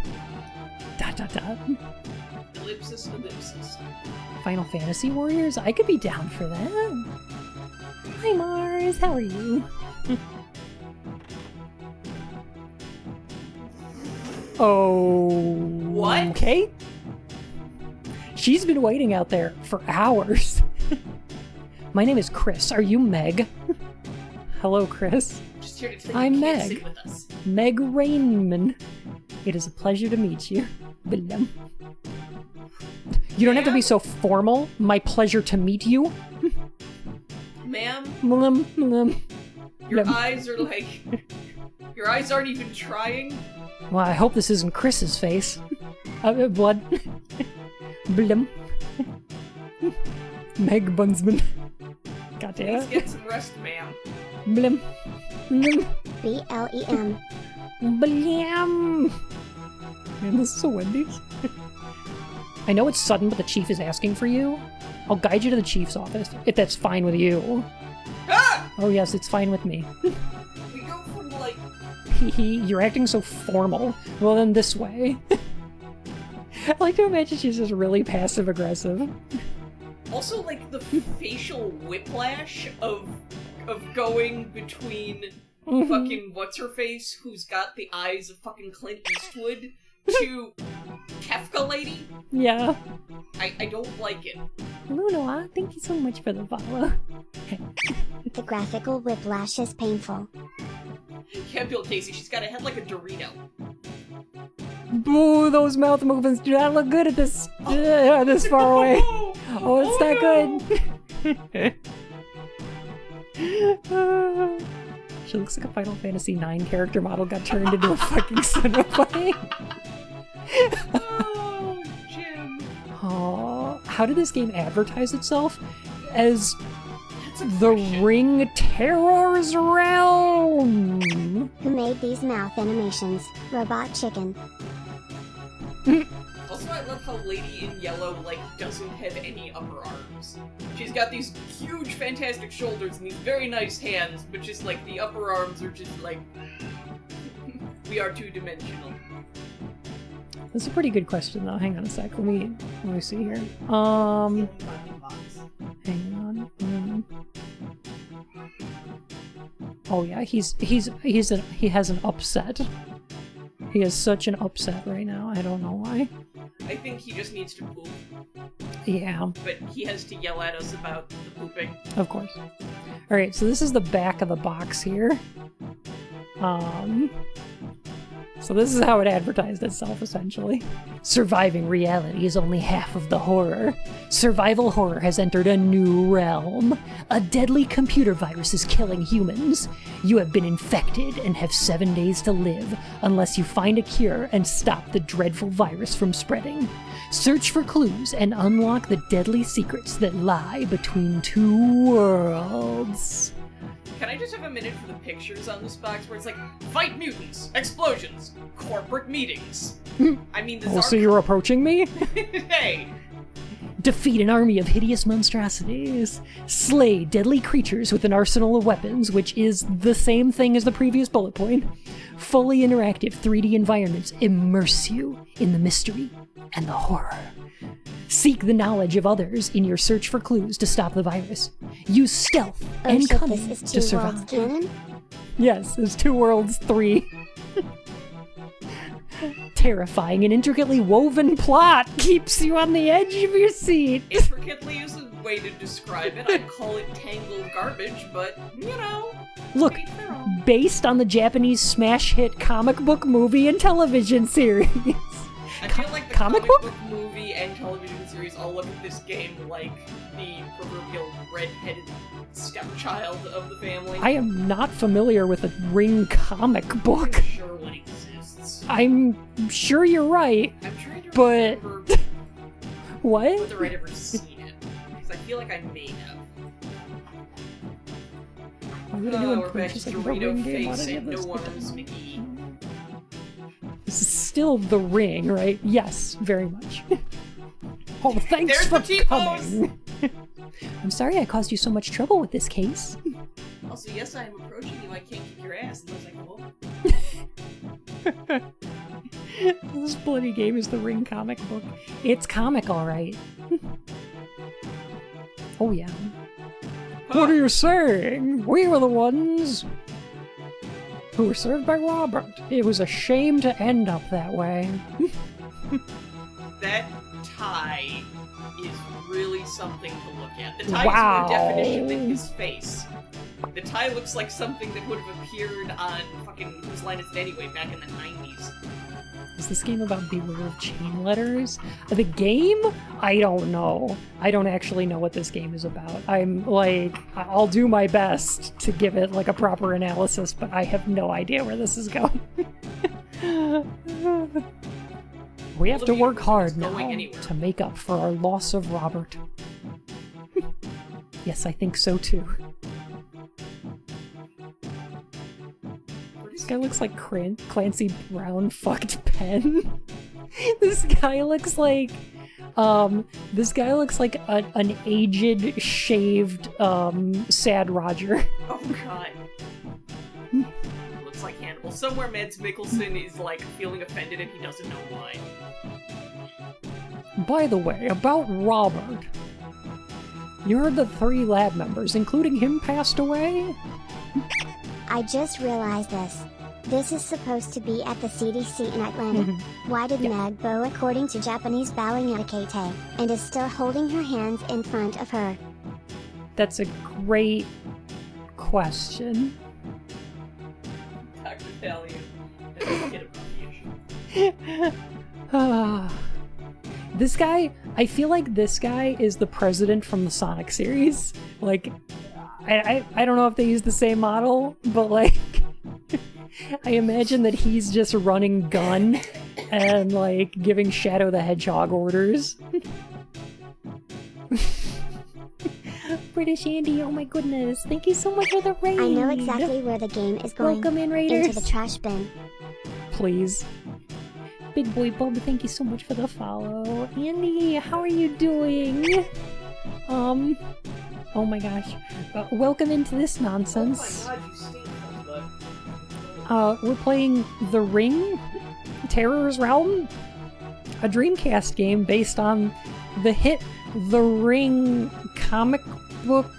Ellipsis, ellipsis. Final Fantasy Warriors? I could be down for that. Hi Mars, how are you? Oh. What? Okay. She's been waiting out there for hours. My name is Chris. Are you Meg? Hello, Chris. Just here to tell I'm you can't Meg. sit with us. Meg Rainman. It is a pleasure to meet you. Blum. You don't have to be so formal. My pleasure to meet you. Ma'am, Blum, blum. your Blum. eyes are like... Your eyes aren't even trying. Well, I hope this isn't Chris's face. Blood. Blum. Meg Bunsman. God damn Please it. get some rest, ma'am. Blum. Blum. BLEM. Blum. Man, this is so Wendy's. I know it's sudden, but the chief is asking for you. I'll guide you to the chief's office, if that's fine with you. Ah! Oh yes, it's fine with me. We go from, like... You're acting so formal. Well then this way. I like to imagine she's just really passive-aggressive. Also, like, the facial whiplash of going between fucking what's-her-face, who's got the eyes of fucking Clint Eastwood, to Kefka lady. Yeah. I don't like it. Lunoa, thank you so much for the follow. The graphical whiplash is painful. Can't build Casey, she's got a head like a Dorito. Boo, those mouth movements do not look good at this far away. Oh, it's not good. She looks like a Final Fantasy IX character model got turned into a fucking Cenobite. Oh, Jim. Oh, how did this game advertise itself? As That's a the question. Ring Terror's Realm. Who made these mouth animations? Robot Chicken. Also, I love how Lady in Yellow, like, doesn't have any upper arms. She's got these huge, fantastic shoulders and these very nice hands, but just, like, the upper arms are just, like... we are two-dimensional. That's a pretty good question, though. Hang on a sec. Let me see here. Hang on. Oh yeah, he has an upset. He has such an upset right now. I don't know why. I think he just needs to poop, Yeah, but he has to yell at us about the pooping. of course. All right, so this is the back of the box here. So this is how it advertised itself, essentially. Surviving reality is only half of the horror. Survival horror has entered a new realm. A deadly computer virus is killing humans. You have been infected and have 7 days to live unless you find a cure and stop the dreadful virus from spreading. Search for clues and unlock the deadly secrets that lie between two worlds. Can I just have a minute for the pictures on this box where it's like, fight mutants, explosions, corporate meetings? I mean, this Oh, so you're approaching me? Hey! Defeat an army of hideous monstrosities. Slay deadly creatures with an arsenal of weapons, which is the same thing as the previous bullet point. Fully interactive 3D environments immerse you in the mystery and the horror. Seek the knowledge of others in your search for clues to stop the virus. Use stealth Oh and shit, cunning this is to Two Worlds survive. canon? Yes, it's Two Worlds 3. Terrifying and intricately woven plot keeps you on the edge of your seat. Intricately is a way to describe it. I'd call it tangled garbage, but, you know. Look, to each their own. based on the Japanese smash hit comic book movie and television series. I feel like the comic comic book? book movie and television series all look at this game like the proverbial red-headed stepchild of the family. I am not familiar with a Ring comic book. I'm sure one exists. I'm sure you're right. I'm trying to But- remember What? whether I'd ever seen it, because I feel like I may have. I'm gonna do We're back to just like a Ring Dorito game. Why face don't I and get no this? arms McGee. This is still the Ring, right? Yes, very much. Oh, thanks There's for the T-pose! coming. I'm sorry I caused you so much trouble with this case. Also, So yes, I am approaching you. I can't kick your ass unless I come over. This bloody game is the Ring comic book. It's comic, alright. Oh yeah. What are you saying? We were the ones who were served by Robert. It was a shame to end up that way. That tie is really something to look at. The tie Wow. is more definition than his face. The tie looks like something that would have appeared on fucking Whose Line Is It Anyway back in the 90s. Is this game about Beware of Chain Letters? The game? I don't know. I don't actually know what this game is about. I'm like, I'll do my best to give it like a proper analysis, but I have no idea where this is going. We have to work hard now to make up for our loss of Robert. Yes, I think so too. This guy looks like Clancy Brown fucked Penn. This guy looks like an aged, shaved, Sad Roger. Oh god. Looks like Hannibal. Somewhere Mads Mikkelsen is like feeling offended and he doesn't know why. By the way, about Robert. You heard the 3 lab members, including him, passed away? I just realized this. This is supposed to be at the CDC in Atlanta. Why did Meg bow according to Japanese bowing etiquette and is still holding her hands in front of her? That's a great question. Dr. Valiant doesn't get a This guy, I feel like this guy is the president from the Sonic series. Like, I don't know if they use the same model, but like, I imagine that he's just running gun and like giving Shadow the Hedgehog orders. British Andy, oh my goodness, thank you so much for the raid. I know exactly where the game is going. Welcome in, Raiders. Into the trash bin. Please. Big Boy Bob, thank you so much for the follow. Andy, how are you doing? Oh my gosh. Welcome into this nonsense. Oh my god, you stink, bud. We're playing The Ring, Terror's Realm, a Dreamcast game based on the hit The Ring comic book,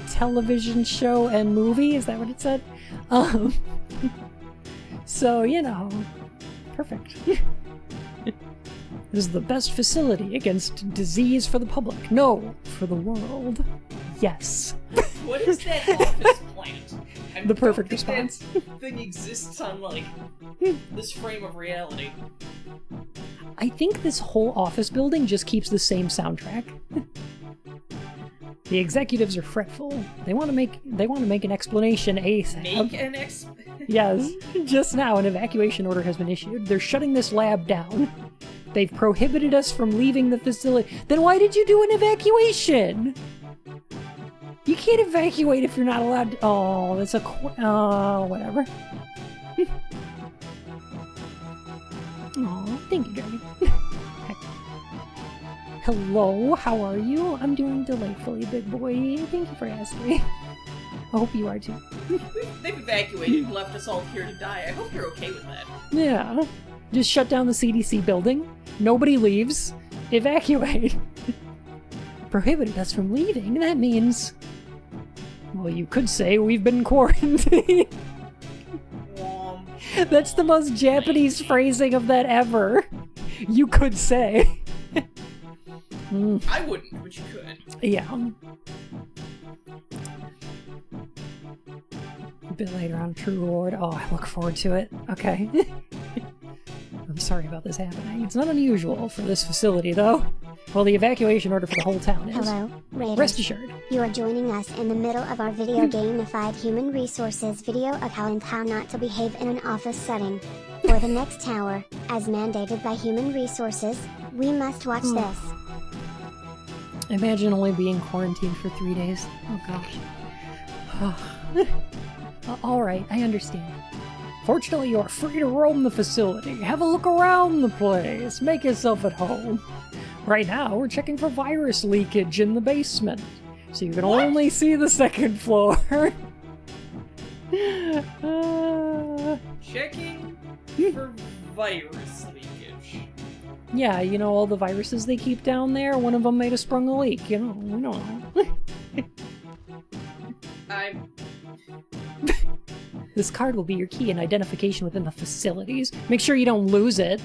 television show, and movie. Is that what it said? So, you know, perfect. This is the best facility against disease for the public. No, for the world. Yes. What is that office plant? The perfect response. That thing exists on, like, this frame of reality. I think this whole office building just keeps the same soundtrack. The executives are fretful. They want to make an explanation ASAP. Make an Yes, just now an evacuation order has been issued. They're shutting this lab down. They've prohibited us from leaving the facility. Then why did you do an evacuation? You can't evacuate if you're not allowed to. Oh, that's a. Whatever. Oh, thank you, Dragon. Hello, how are you? I'm doing delightfully, big boy. Thank you for asking. I hope you are too. They've evacuated and left us all here to die. I hope you're okay with that. Yeah. Just shut down the CDC building. Nobody leaves. Evacuate. Prohibited us from leaving. That means... Well, you could say we've been quarantined. That's the most Japanese phrasing of that ever. You could say. I wouldn't, but you could. Yeah. A bit later on True Reward. Oh, I look forward to it. Okay. I'm sorry about this happening. It's not unusual for this facility, though. Well, the evacuation order for the whole town is. Hello, Raiders. Rest assured. You are joining us in the middle of our video gamified human resources video of how and how not to behave in an office setting. For the next hour, as mandated by human resources, we must watch this. Imagine only being quarantined for 3 days. Oh gosh. Alright, I understand. Fortunately, you are free to roam the facility. Have a look around the place. Make yourself at home. Right now, we're checking for virus leakage in the basement. So you can only see the second floor. Checking for virus leakage. Yeah, you know, all the viruses they keep down there, one of them might have sprung a leak, you know, we don't know. This card will be your key and identification within the facilities. Make sure you don't lose it.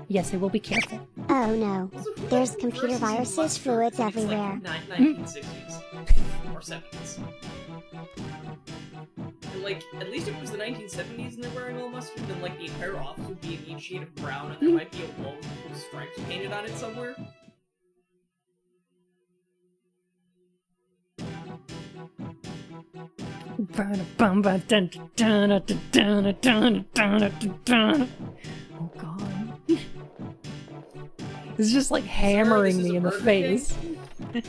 Yes, I will be careful. Oh no. There's computer viruses, fluids everywhere. Like 1960s. Or 70s. And like, at least if it was the 1970s and they're wearing all mustard, then like the entire office would be in each shade of brown and there might be a wall with stripes painted on it somewhere. Oh god. It's just like hammering me in the face. It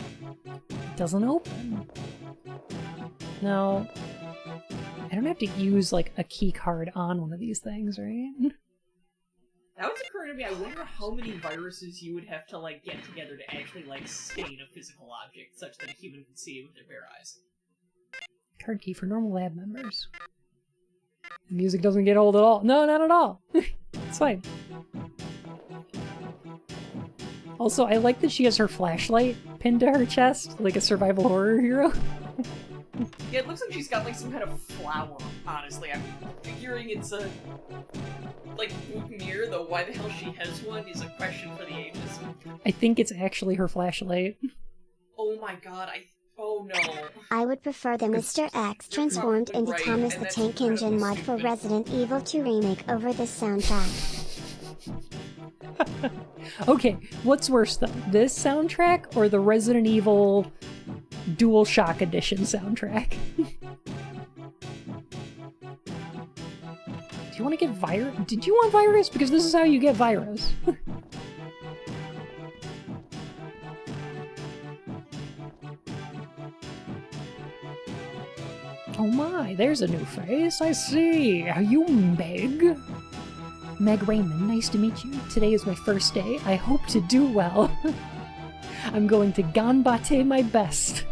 doesn't open. No. I don't have to use like a key card on one of these things, right? That was occurring to me. I wonder how many viruses you would have to like get together to actually like stain a physical object such that a human could see it with their bare eyes. Card key for normal lab members. The music doesn't get old at all. No, not at all. It's fine. Also, I like that she has her flashlight pinned to her chest, like a survival horror hero. Yeah, it looks like she's got like some kind of flower, honestly. I'm figuring it's a like boutonniere, though why the hell she has one is a question for the ages. I think it's actually her flashlight. Oh my god, oh no. I would prefer the Mr. X transformed into right, Thomas and the that's Tank Engine incredibly mod for stupid. Resident Evil 2 Remake over this soundtrack. Okay, what's worse though? This soundtrack or the Resident Evil DualShock Edition soundtrack? Do you want to get virus? Did you want virus? Because this is how you get virus. Oh my, there's a new face. I see. Are you Meg? Meg Raymond, nice to meet you. Today is my first day. I hope to do well. I'm going to ganbate my best.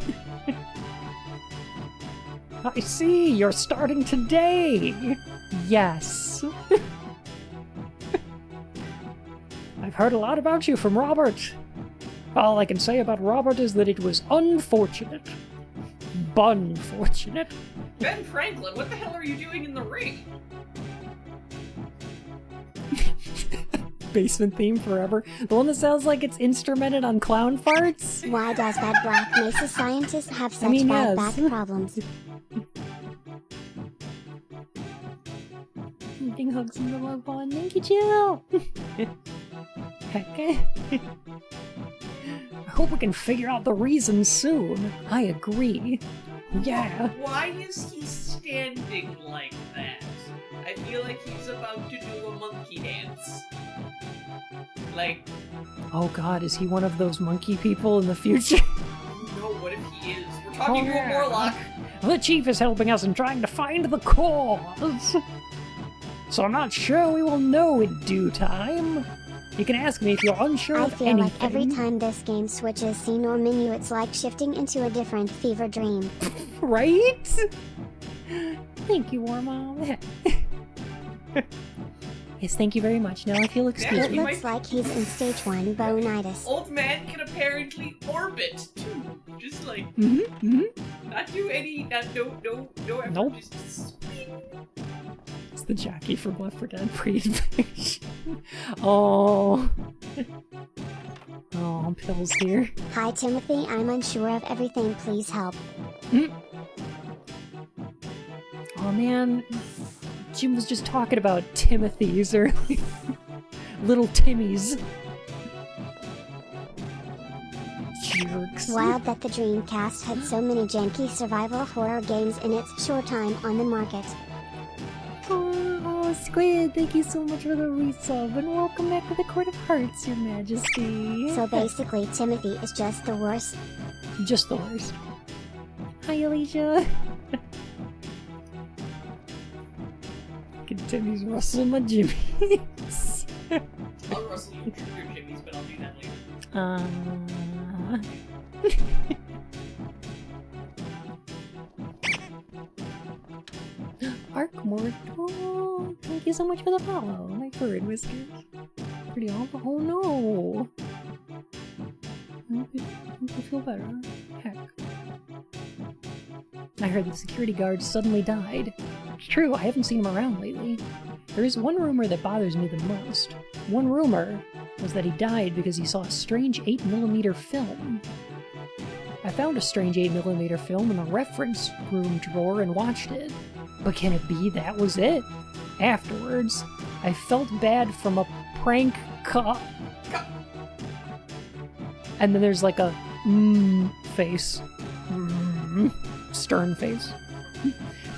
I see, you're starting today. Yes. I've heard a lot about you from Robert. All I can say about Robert is that it was unfortunate. Bunfortunate. Ben Franklin, what the hell are you doing in the ring? Basement theme forever. The one that sounds like it's instrumented on clown farts? Why does that Black Mesa scientist have such bad yes. back problems? Giving hugs in the love one. Thank you, Jill! Heck. I hope we can figure out the reason soon. I agree. Yeah. Why is he standing like that? I feel like he's about to do a monkey dance. Like... Oh god, is he one of those monkey people in the future? No, what if he is? We're talking to a Morlock. The chief is helping us in trying to find the cause. So I'm not sure we will know in due time. You can ask me if you're unsure I of feel anything. like every time this game switches scene or menu, it's like shifting into a different fever dream. Right? Thank you, War Mom. Yes, thank you very much. Now I feel excused. It looks like he's in stage 1 bonitis. Old man can apparently orbit too. Just like not do any, no effort. Nope. Just spin. It's the jockey from Left 4 Dead pre-invasion. Oh. Oh, Pill's here. Hi Timothy, I'm unsure of everything, please help. Oh man, Jim was just talking about Timothy's earlier. Little Timmy's. Jerks. Wild that the Dreamcast had so many janky survival horror games in its short time on the market. Oh, Squid, thank you so much for the resub, and welcome back to the Court of Hearts, Your Majesty. So basically, Timothy is just the worst. Just the worst. Hi, Alicia. Timmy's rustle my jimmies. I'll rustle your jimmies, but I'll do that later. Arkmore. Oh, thank you so much for the follow. My fur and whiskers. Pretty awful. Oh no! I hope you feel better. Heck. I heard the security guard suddenly died. It's true, I haven't seen him around lately. There is one rumor that bothers me the most. One rumor was that he died because he saw a strange 8mm film. I found a strange 8mm film in the reference room drawer and watched it. But can it be that was it? Afterwards, I felt bad from a prank call. And then there's like a face. Stern face.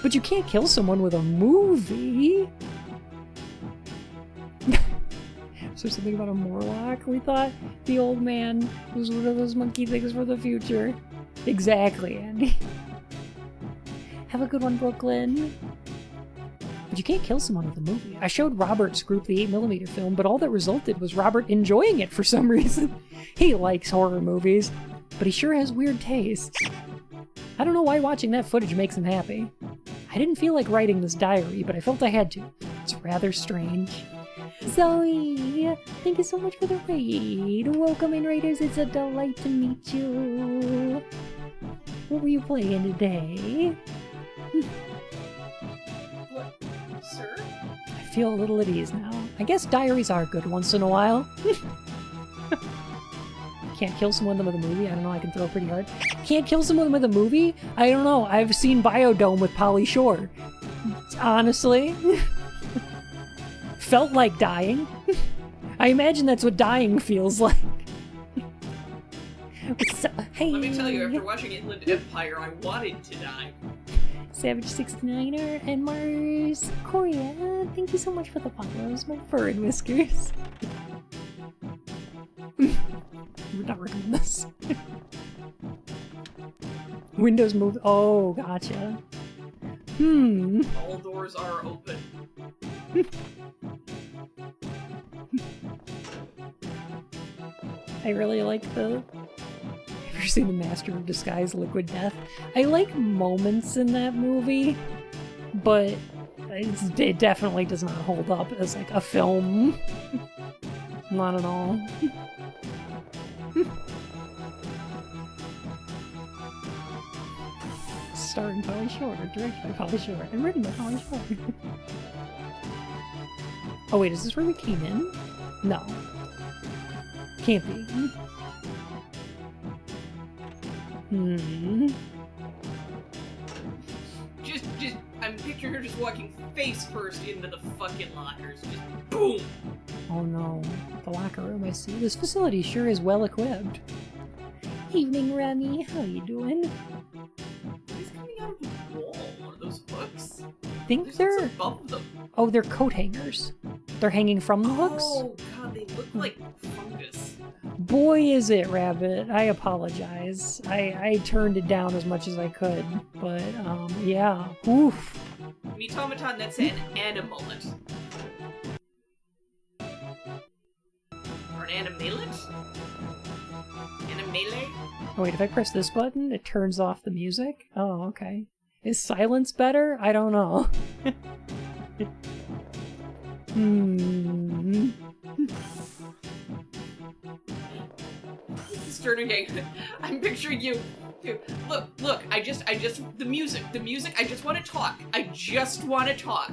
But you can't kill someone with a movie. So something about a Morlock? We thought the old man was one of those monkey things for the future. Exactly, Andy. Have a good one, Brooklyn. But you can't kill someone with a movie. I showed Robert's group the 8mm film, but all that resulted was Robert enjoying it for some reason. He likes horror movies, but he sure has weird tastes. I don't know why watching that footage makes him happy. I didn't feel like writing this diary, but I felt I had to. It's rather strange. Zoe, thank you so much for the raid. Welcome in, Raiders. It's a delight to meet you. What were you playing today? What, sir? I feel a little at ease now. I guess diaries are good once in a while. Can't kill someone with a movie? I don't know, I can throw pretty hard. Can't kill someone with a movie? I don't know, I've seen Biodome with Pauly Shore. Honestly. Felt like dying. I imagine that's what dying feels like. So, hey. Let me tell you, after watching Inland Empire, I wanted to die. Savage 69er and Mars Korea, thank you so much for the follows, my fur and whiskers. Would not recommend this. Windows move. Oh, gotcha. All doors are open. I really like the... Have you seen the Master of Disguise Liquid Death? I like moments in that movie, but it definitely does not hold up as like a film. Not at all. Starring Pauly Shore, directed by Pauly Shore, and written by Pauly Shore. Oh wait, is this where we came in? No. Can't be. Just, I'm picturing her just walking face first into the fucking lockers. Just boom! Oh no, the locker room, I see. This facility sure is well equipped. Evening, Remy. How you doing? What is coming out of the wall? One of those hooks? I think There's they're... above them. Oh, they're coat hangers. They're hanging from the hooks? Oh god, they look like fungus. Boy, is it, Rabbit. I apologize. I turned it down as much as I could. But, yeah. Oof. Metomaton, that's an animalet. Or an animalet? Animele? Oh wait, if I press this button, it turns off the music? Oh, okay. Is silence better? I don't know. Sterling, I'm picturing you. Look, I just, the music, I just want to talk. I just want to talk.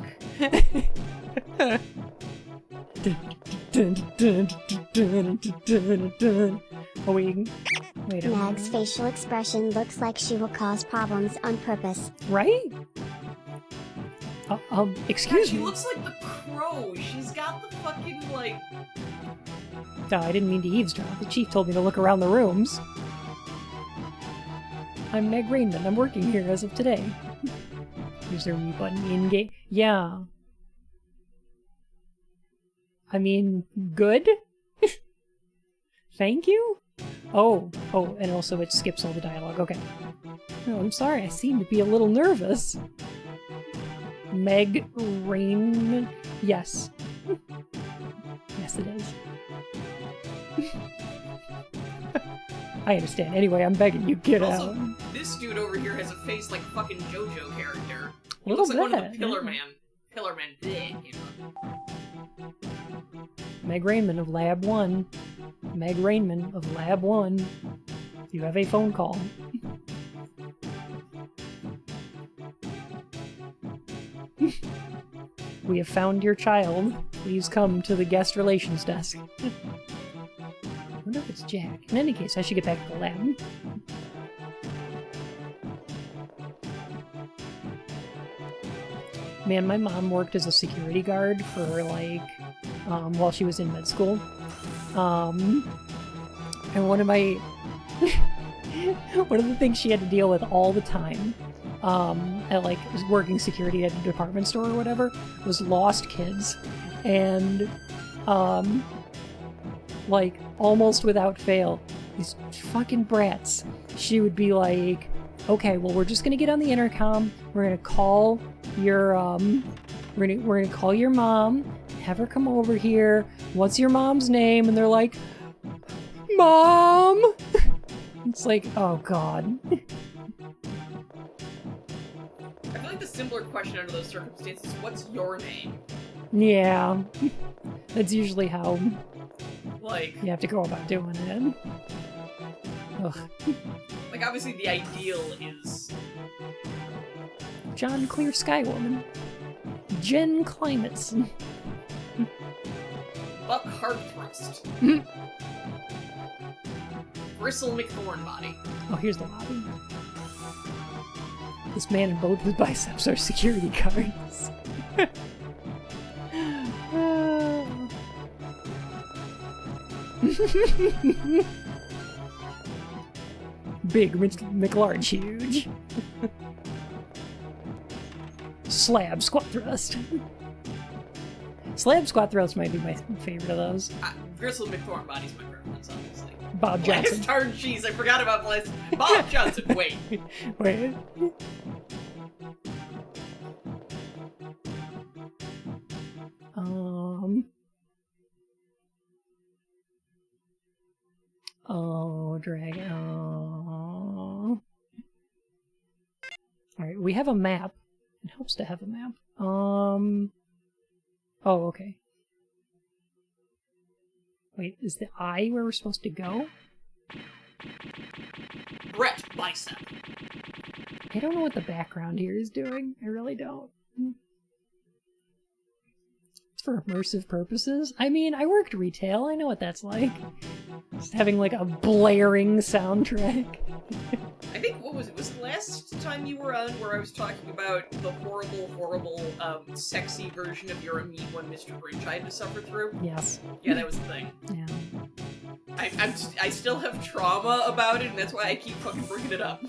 Oh, wait a minute. Mag's facial expression looks like she will cause problems on purpose. Right? Excuse She me. looks like the Crow. She's got the fucking, like... No, I didn't mean to eavesdrop. The chief told me to look around the rooms. I'm Meg Rainman. I'm working here as of today. Use their mute button in-game. Yeah. I mean, good? Thank you? Oh, and also it skips all the dialogue. Okay. No, I'm sorry. I seem to be a little nervous. Meg Rainman. Yes. Yes, it is. I understand. Anyway, I'm begging you, get Also, out. this dude over here has a face like fucking JoJo character. He looks like Little one of the bit, Pillar yeah. Man. Pillar Man. Bleh, you know. Meg Rainman of Lab 1. Meg Rainman of Lab 1. You have a phone call. We have found your child. Please come to the guest relations desk. I wonder if it's Jack. In any case, I should get back to the lab. Man, my mom worked as a security guard for, like, while she was in med school. And one of my... one of the things she had to deal with all the time, at, like, working security at a department store or whatever, was lost kids. And, like, almost without fail, these fucking brats, she would be like, okay, well, we're just gonna get on the intercom, we're gonna call your, we're gonna call your mom, have her come over here, what's your mom's name? And they're like, Mom! It's like, oh god. I feel like the simpler question under those circumstances is, what's your name? Yeah. That's usually how Like, you have to go about doing it. Ugh. like obviously the ideal is... John Clear Sky Woman. Jen Climates. Buck Hardthrust. Bristle McThornbody. Oh, here's the lobby. This man and both his biceps are security guards. Big McLarge huge. Slab squat thrust. Slab squat thrust might be my favorite of those. Bristle McThornbody's my preference, obviously. Bob Johnson. Blast Hard Cheese, I forgot about Blast. Bob Johnson, wait. Wait. Oh, dragon. Oh. Alright, we have a map. It helps to have a map. Oh, okay. Wait, is the eye where we're supposed to go? Brett Bicep. I don't know what the background here is doing. I really don't. It's for immersive purposes. I mean, I worked retail. I know what that's like. Just having like a blaring soundtrack. I think, what was it? Was the last time you were on where I was talking about the horrible, horrible, sexy version of your Amiibo and Mr. Grinch I had to suffer through? Yes. Yeah, that was the thing. Yeah. I still have trauma about it, and that's why I keep fucking bringing it up.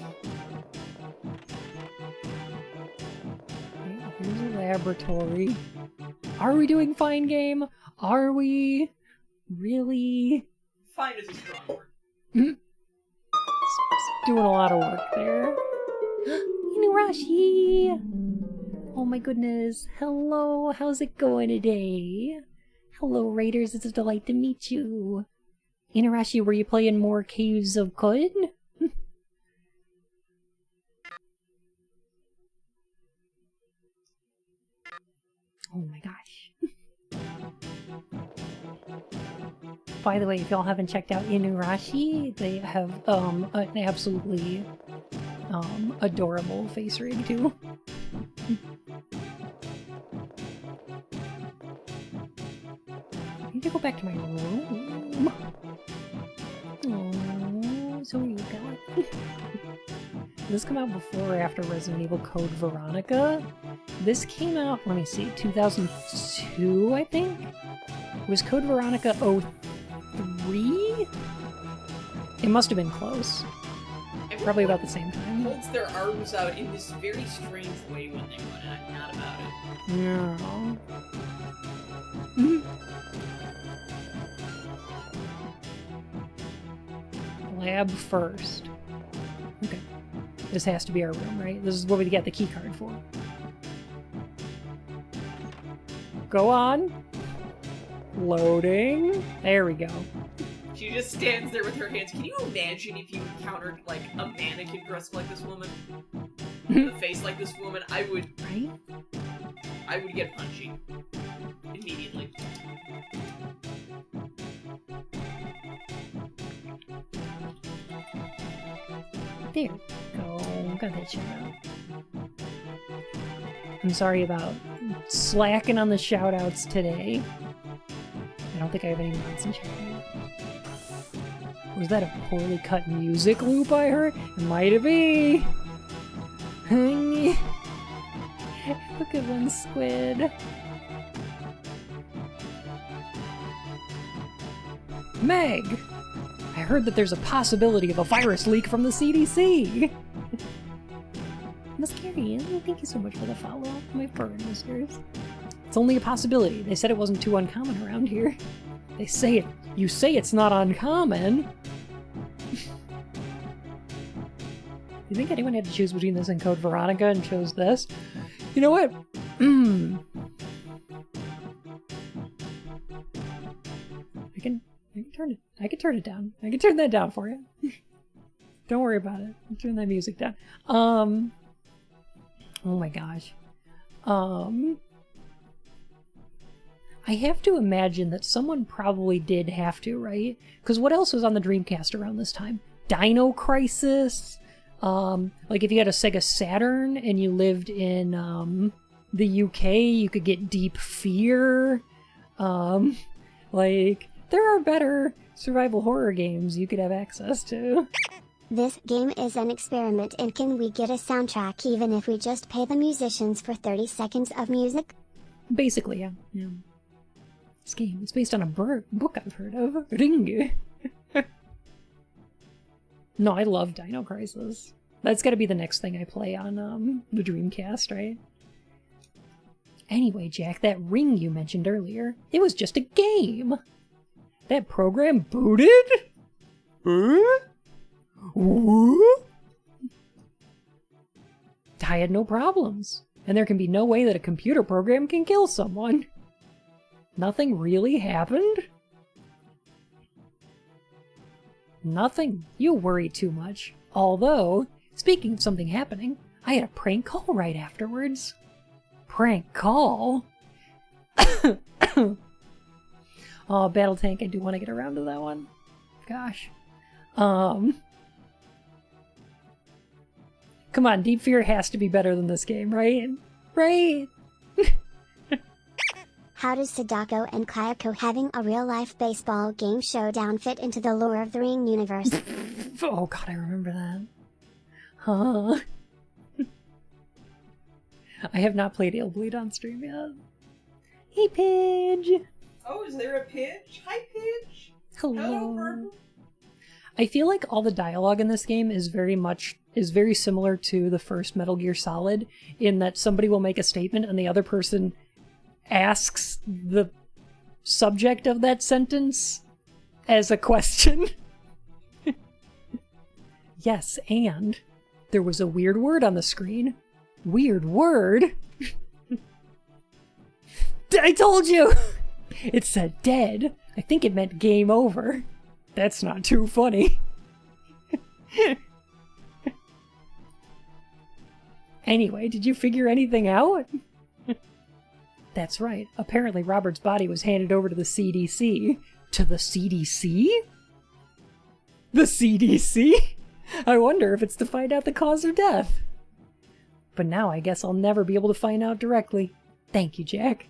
Here's a laboratory. Are we doing fine game? Are we? Really? Fine is a strong word. Doing a lot of work there. Inurashi! Oh my goodness. Hello, how's it going today? Hello, Raiders, it's a delight to meet you. Inurashi, were you playing more Caves of Cud? Oh my gosh. By the way, if y'all haven't checked out Inurashi, they have an absolutely adorable face rig too. I need to go back to my room. Oh, so you got. Did this come out before or after Resident Evil Code Veronica? This came out, let me see, 2002, I think? Was Code Veronica 03? It must have been close. Probably about the same time. Holds their arms out in this very strange way when they run, and I'm not about it. No. Lab first. Okay. This has to be our room, right? This is what we get the key card for. Go on. Loading. There we go. She just stands there with her hands. Can you imagine if you encountered, like, a mannequin dressed like this woman? with a face like this woman, I would get punchy immediately. There. Go. Got that shit out. I'm sorry about slacking on the shoutouts today. I don't think I have any mods in chat yet. Was that a poorly cut music loop I heard? It might have been. Look at one squid. Meg! I heard that there's a possibility of a virus leak from the CDC! Muscarian, thank you so much for the follow, my foreign listeners. It's only a possibility. They said it wasn't too uncommon around here. They say it. You say it's not uncommon. You think anyone had to choose between this and Code Veronica and chose this? You know what? I can turn it down. I can turn that down for you. Don't worry about it. I'll turn that music down. Oh my gosh. I have to imagine that someone probably did have to, right? Because what else was on the Dreamcast around this time? Dino Crisis. Like if you had a Sega Saturn and you lived in the UK, you could get Deep Fear. Like there are better survival horror games you could have access to. This game is an experiment, and can we get a soundtrack even if we just pay the musicians for 30 seconds of music? Basically, yeah. This game is based on a book I've heard of. RingUwU. No, I love Dino Crisis. That's gotta be the next thing I play on the Dreamcast, right? Anyway, Jack, that Ring you mentioned earlier, it was just a game! That program booted? I had no problems. And there can be no way that a computer program can kill someone. Nothing really happened? Nothing. You worry too much. Although, speaking of something happening, I had a prank call right afterwards. Prank call? Oh, Battle Tank, I do want to get around to that one. Gosh. Come on, Deep Fear has to be better than this game, right? Right? How does Sadako and Kayako having a real-life baseball game showdown fit into the lore of the Ring universe? Oh god, I remember that. Huh. I have not played Illbleed on stream yet. Hey, Pidge! Oh, is there a Pidge? Hi, Pidge! Hello. Bird. I feel like all the dialogue in this game is very similar to the first Metal Gear Solid, in that somebody will make a statement and the other person asks the subject of that sentence as a question. Yes, and there was a weird word on the screen. Weird word? I told you! It said dead. I think it meant game over. That's not too funny. Anyway, did you figure anything out? That's right. Apparently Robert's body was handed over to the CDC. To the CDC? The CDC? I wonder if it's to find out the cause of death. But now I guess I'll never be able to find out directly. Thank you, Jack.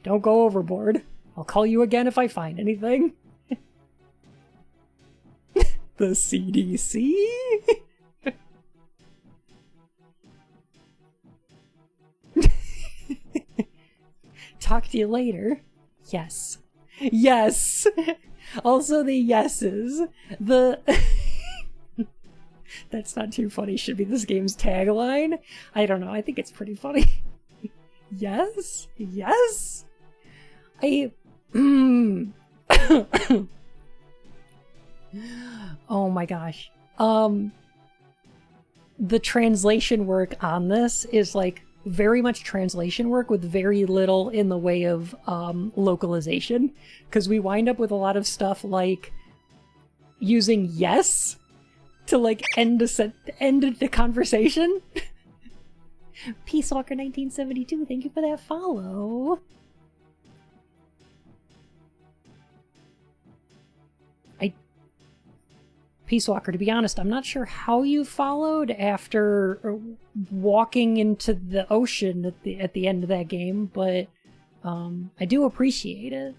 Don't go overboard. I'll call you again if I find anything. The CDC? Talk to you later. Yes. Yes! Also the yeses. The... That's not too funny. Should be this game's tagline. I don't know. I think it's pretty funny. Yes? Yes? Oh my gosh. The translation work on this is like very much translation work with very little in the way of localization, because we wind up with a lot of stuff like using yes to like end the conversation. Peace Walker 1972, thank you for that follow. Peace Walker, to be honest, I'm not sure how you followed after walking into the ocean at the end of that game, but I do appreciate it.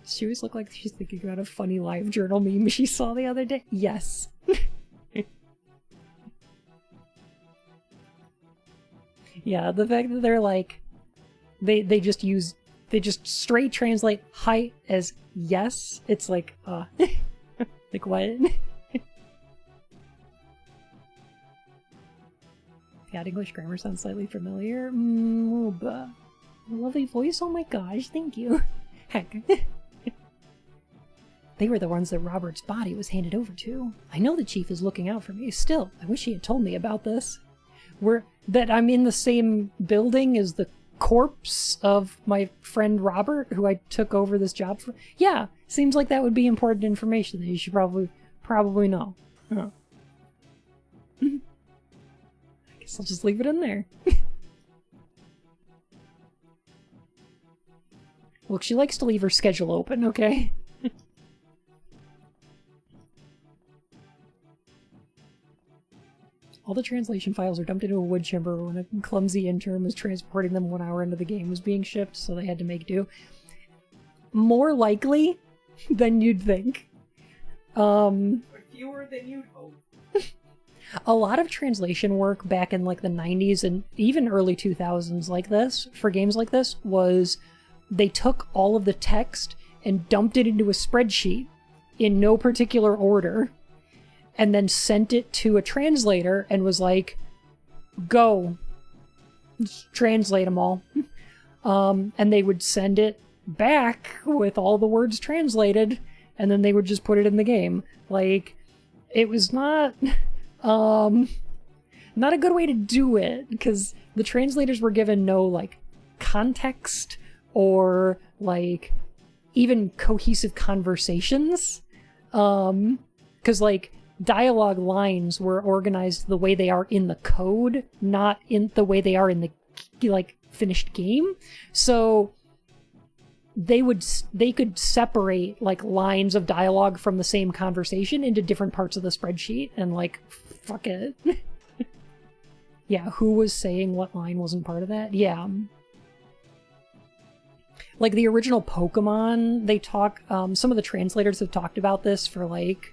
She always looked like she's thinking about a funny live journal meme she saw the other day. Yes. Yeah, the fact that they're like, they just straight translate height as yes. It's like, like what? Yeah, English grammar sounds slightly familiar. Lovely voice, oh my gosh, thank you. Heck. They were the ones that Robert's body was handed over to. I know the chief is looking out for me. Still, I wish he had told me about this. That I'm in the same building as the corpse of my friend Robert, who I took over this job for. Yeah, seems like that would be important information that you should probably know. Oh. I guess I'll just leave it in there. Look, she likes to leave her schedule open, okay? All the translation files are dumped into a wood chipper when a clumsy intern was transporting them 1 hour into the game was being shipped, so they had to make do. More likely than you'd think. But fewer than you'd hope. A lot of translation work back in like the 90s and even early 2000s like this, for games like this, was they took all of the text and dumped it into a spreadsheet in no particular order, and then sent it to a translator and was like, go, just translate them all. And they would send it back with all the words translated, and then they would just put it in the game. Like, it was not a good way to do it, because the translators were given no, like, context or, like, even cohesive conversations. Because, like, dialogue lines were organized the way they are in the code, not in the way they are in the, like, finished game. So they could separate, like, lines of dialogue from the same conversation into different parts of the spreadsheet, and, like, fuck it. Yeah, who was saying what line wasn't part of that? Yeah. Like, the original Pokemon, they talk, some of the translators have talked about this for, like,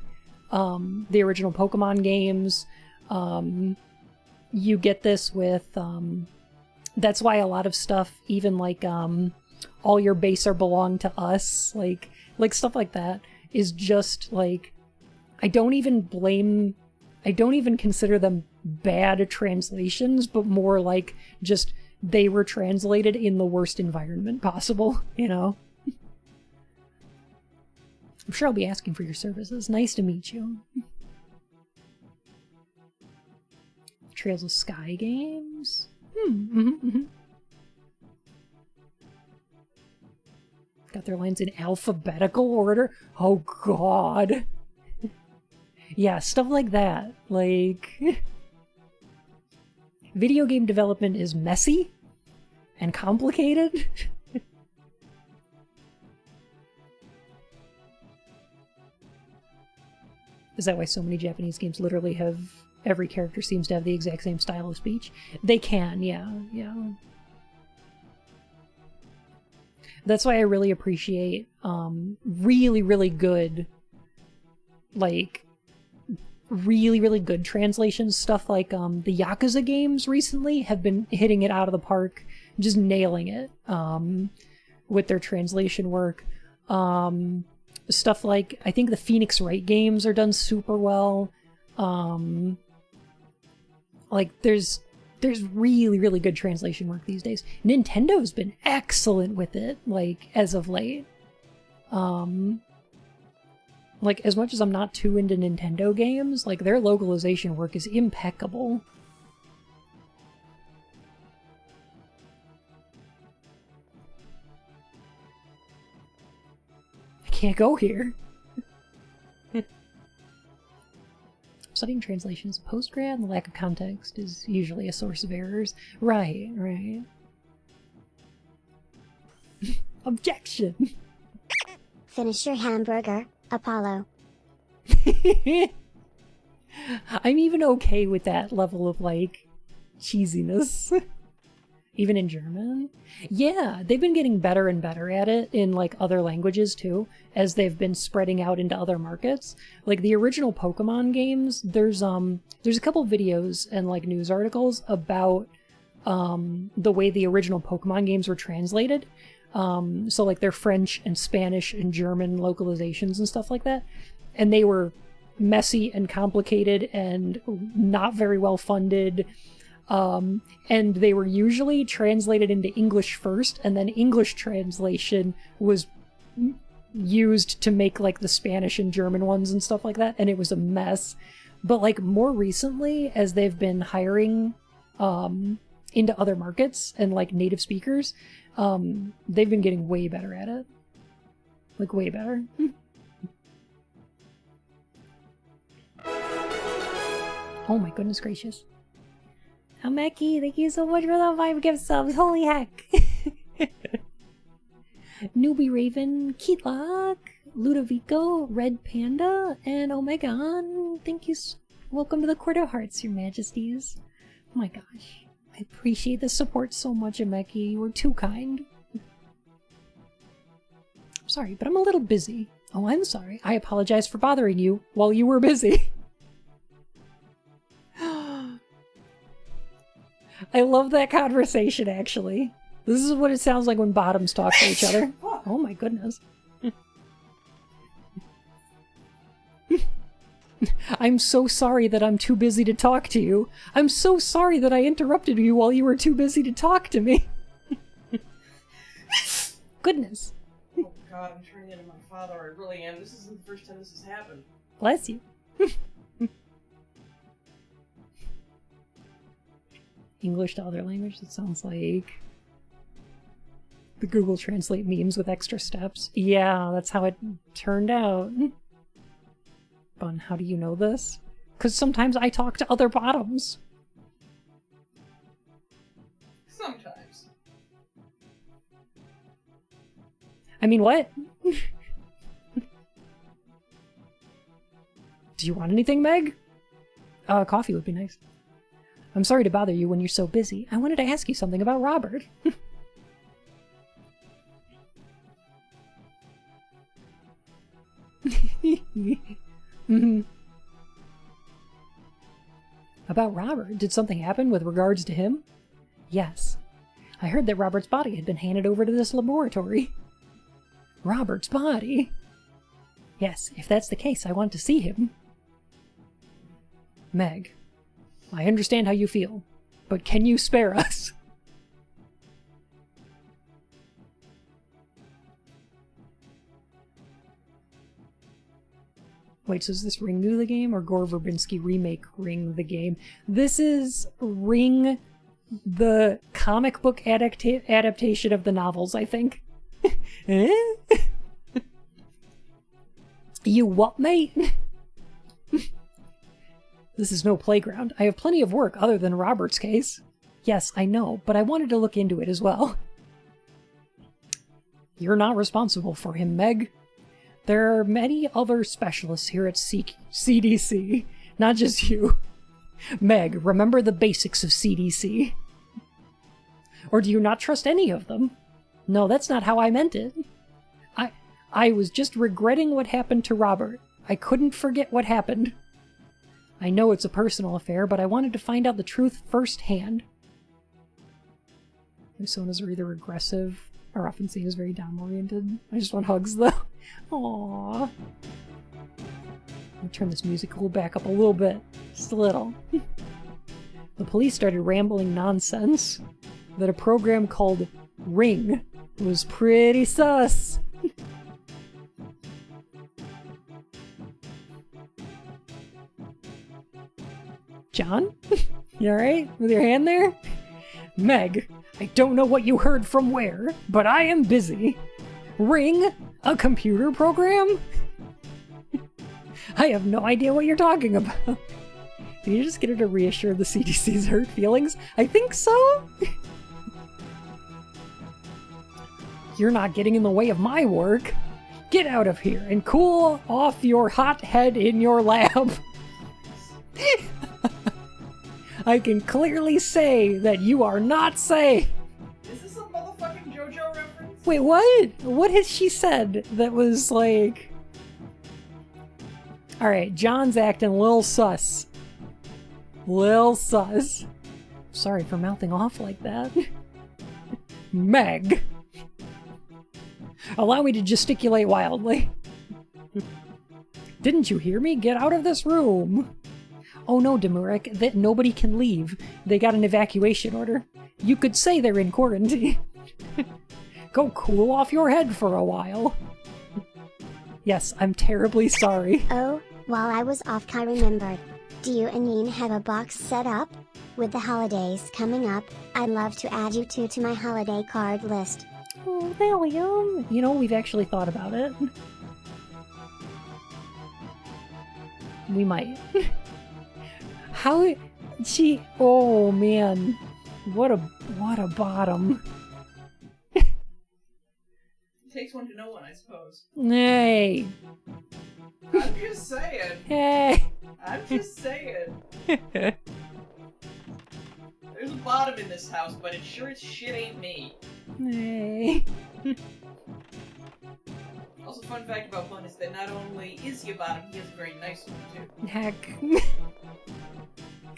the original Pokemon games. You get this with, that's why a lot of stuff, even like, all your base are belong to us, like stuff like that, is just, like, I don't even consider them bad translations, but more like, just, they were translated in the worst environment possible, you know? I'm sure I'll be asking for your services. Nice to meet you. Trails of Sky games? Got their lines in alphabetical order? Oh god. Yeah, stuff like that. Like, video game development is messy and complicated. Is that why so many Japanese games literally have every character seems to have the exact same style of speech? They can, yeah. That's why I really appreciate really, really good, like, really, really good translations. Stuff like the Yakuza games recently have been hitting it out of the park, just nailing it with their translation work. Stuff like, I think the Phoenix Wright games are done super well. Like, there's really, really good translation work these days. Nintendo's been excellent with it, like, as of late. Like, as much as I'm not too into Nintendo games, like, their localization work is impeccable. Can't go here. Studying translation is a postgrad, and the lack of context is usually a source of errors. Right, right. Objection! Finish your hamburger, Apollo. I'm even okay with that level of, like, cheesiness. Even in German. Yeah, they've been getting better and better at it in, like, other languages, too, as they've been spreading out into other markets. Like, the original Pokemon games, there's a couple videos and, like, news articles about, the way the original Pokemon games were translated. So, like, their French and Spanish and German localizations and stuff like that. And they were messy and complicated and not very well funded. And they were usually translated into English first, and then English translation was used to make, like, the Spanish and German ones and stuff like that, and it was a mess. But, like, more recently, as they've been hiring into other markets and, like, native speakers, they've been getting way better at it. Like, way better. Oh my goodness gracious. Ameki, thank you so much for the 5 gift subs. Holy heck. Newbie Raven, Keatlock, Ludovico, Red Panda, and Omegon. Thank you. Welcome to the Court of Hearts, Your Majesties. Oh my gosh. I appreciate the support so much, Ameki. You were too kind. I'm sorry, but I'm a little busy. Oh, I'm sorry. I apologize for bothering you while you were busy. I love that conversation, actually. This is what it sounds like when bottoms talk to each other. Oh my goodness. I'm so sorry that I'm too busy to talk to you. I'm so sorry that I interrupted you while you were too busy to talk to me. Goodness. Oh god, I'm turning into my father. I really am. This isn't the first time this has happened. Bless you. English to other language, it sounds like the Google Translate memes with extra steps. Yeah, that's how it turned out. Bun, how do you know this? Because sometimes I talk to other bottoms. Sometimes. I mean, what? Do you want anything, Meg? Coffee would be nice. I'm sorry to bother you when you're so busy. I wanted to ask you something about Robert. About Robert? Did something happen with regards to him? Yes. I heard that Robert's body had been handed over to this laboratory. Robert's body? Yes, if that's the case, I want to see him. Meg, I understand how you feel, but can you spare us? Wait, so is this RingUwU the game or Gore Verbinski remake Ring the game? This is Ring, the comic book adaptation of the novels, I think. Eh? You what, mate? This is no playground. I have plenty of work other than Robert's case. Yes, I know, but I wanted to look into it as well. You're not responsible for him, Meg. There are many other specialists here at CDC, not just you. Meg, remember the basics of CDC. Or do you not trust any of them? No, that's not how I meant it. I was just regretting what happened to Robert. I couldn't forget what happened. I know it's a personal affair, but I wanted to find out the truth firsthand. Personas are either aggressive or often seen as very dom-oriented. I just want hugs, though. Aww. I'm gonna turn this music back up a little bit. Just a little. The police started rambling nonsense that a program called Ring was pretty sus. John? You alright? With your hand there? Meg, I don't know what you heard from where, but I am busy. Ring? A computer program? I have no idea what you're talking about. Did you just get her to reassure the CDC's hurt feelings? I think so? You're not getting in the way of my work. Get out of here and cool off your hot head in your lab. I can clearly say that you are not safe. Is this a motherfucking JoJo reference? Wait, what? What has she said that was like... Alright, John's acting lil sus. Lil sus. Sorry for mouthing off like that. Meg. Allow me to gesticulate wildly. Didn't you hear me? Get out of this room. Oh no, Demurik, that nobody can leave. They got an evacuation order. You could say they're in quarantine. Go cool off your head for a while. Yes, I'm terribly sorry. Oh, while I was off, I remembered. Do you and Yin have a box set up? With the holidays coming up, I'd love to add you two to my holiday card list. Oh, William. You know, we've actually thought about it. We might. How she... Oh, man. What a bottom. It takes one to know one, I suppose. Hey. I'm just saying. Hey. I'm just saying. There's a bottom in this house, but it sure as shit ain't me. Hey. Also, fun fact about Bun is that not only is he a bottom, he has a very nice one, too. Heck.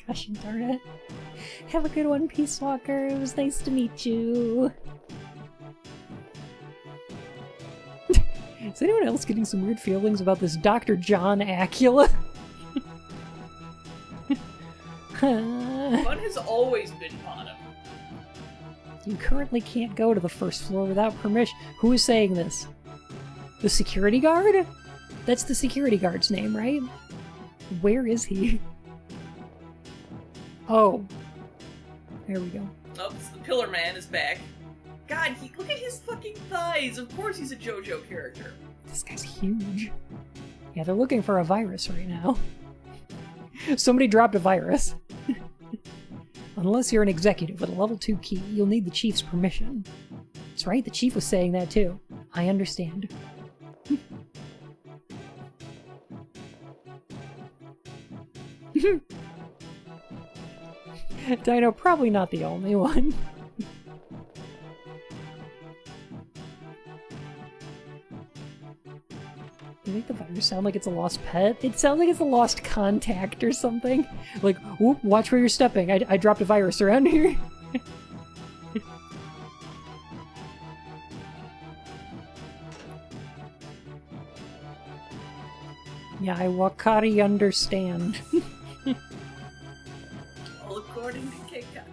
Gosh darn it. Have a good one, Peace Walker. It was nice to meet you. Is anyone else getting some weird feelings about this Dr. John Acula? Bun has always been bottom. You currently can't go to the first floor without permission. Who is saying this? The security guard? That's the security guard's name, right? Where is he? Oh. There we go. Oh, the Pillar Man is back. God, look at his fucking thighs! Of course he's a JoJo character. This guy's huge. Yeah, they're looking for a virus right now. Somebody dropped a virus. Unless you're an executive with a level 2 key, you'll need the chief's permission. That's right, the chief was saying that too. I understand. Dino, probably not the only one. You make the virus sound like it's a lost pet? It sounds like it's a lost contact or something. Like, whoop, watch where you're stepping. I dropped a virus around here. Yeah, I Wakari understand. All according to Keika.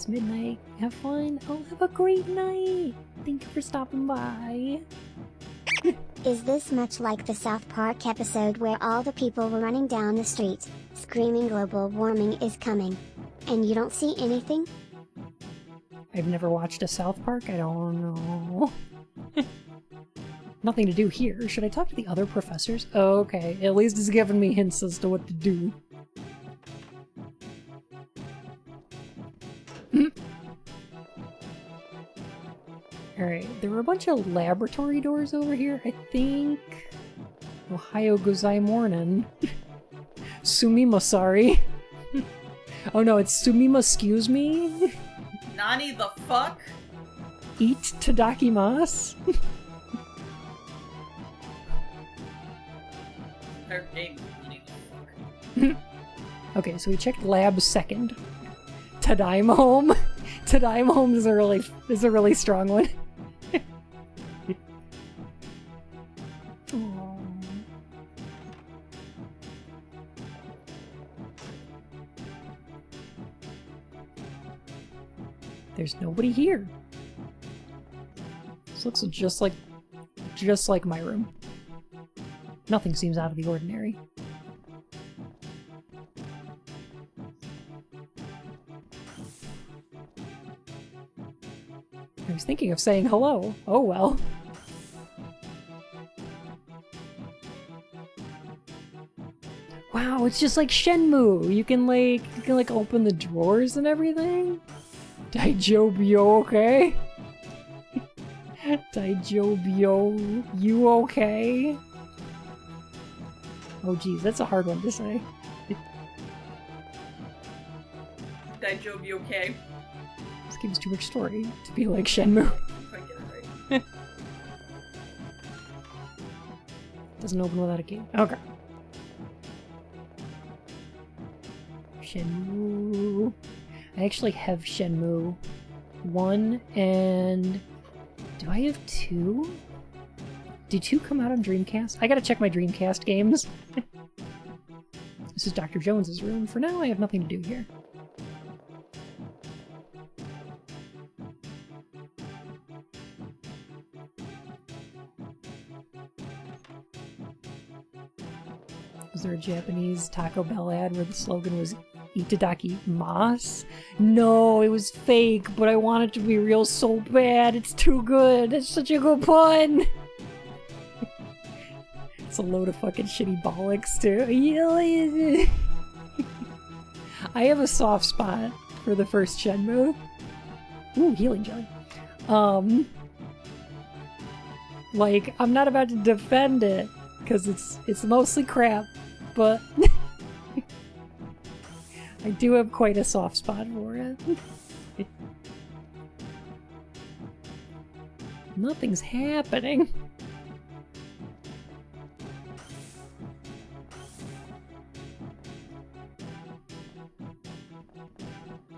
midnight. Have fun. Oh, have a great night. Thank you for stopping by. Is this much like the South Park episode where all the people were running down the streets, screaming global warming is coming, and you don't see anything? I've never watched a South Park. I don't know. Nothing to do here. Should I talk to the other professors? Oh, okay. At least it's giving me hints as to what to do. Alright, there were a bunch of laboratory doors over here, I think. Ohio Gozai Mornin. Sumima, sorry. Oh no, it's Sumima, excuse me. Nani the fuck? Eat tadakimasu. Her name is Nani the fuck. Okay, so we checked lab second. Tadaima home. Tadaima home is a really strong one. There's nobody here. This looks just like my room. Nothing seems out of the ordinary. I was thinking of saying hello. Oh well. Wow, Oh, it's just like Shenmue. You can like open the drawers and everything. Daijobyo, okay? Daijobyo, you okay? Oh geez, that's a hard one to say. Daijobi okay. This game's too much story to be like Shenmue. If I get it right. Doesn't open without a key. Okay. Shenmue. I actually have Shenmue 1 and... Do I have 2? Did 2 come out on Dreamcast? I gotta check my Dreamcast games. This is Dr. Jones's room. For now, I have nothing to do here. Was there a Japanese Taco Bell ad where the slogan was Itadaki Mas? No, it was fake, but I want it to be real so bad. It's too good. It's such a good pun. It's a load of fucking shitty bollocks, too. I have a soft spot for the first Shenmue. Ooh, healing jelly. Like, I'm not about to defend it, because it's mostly crap, but I do have quite a soft spot for it. Nothing's happening.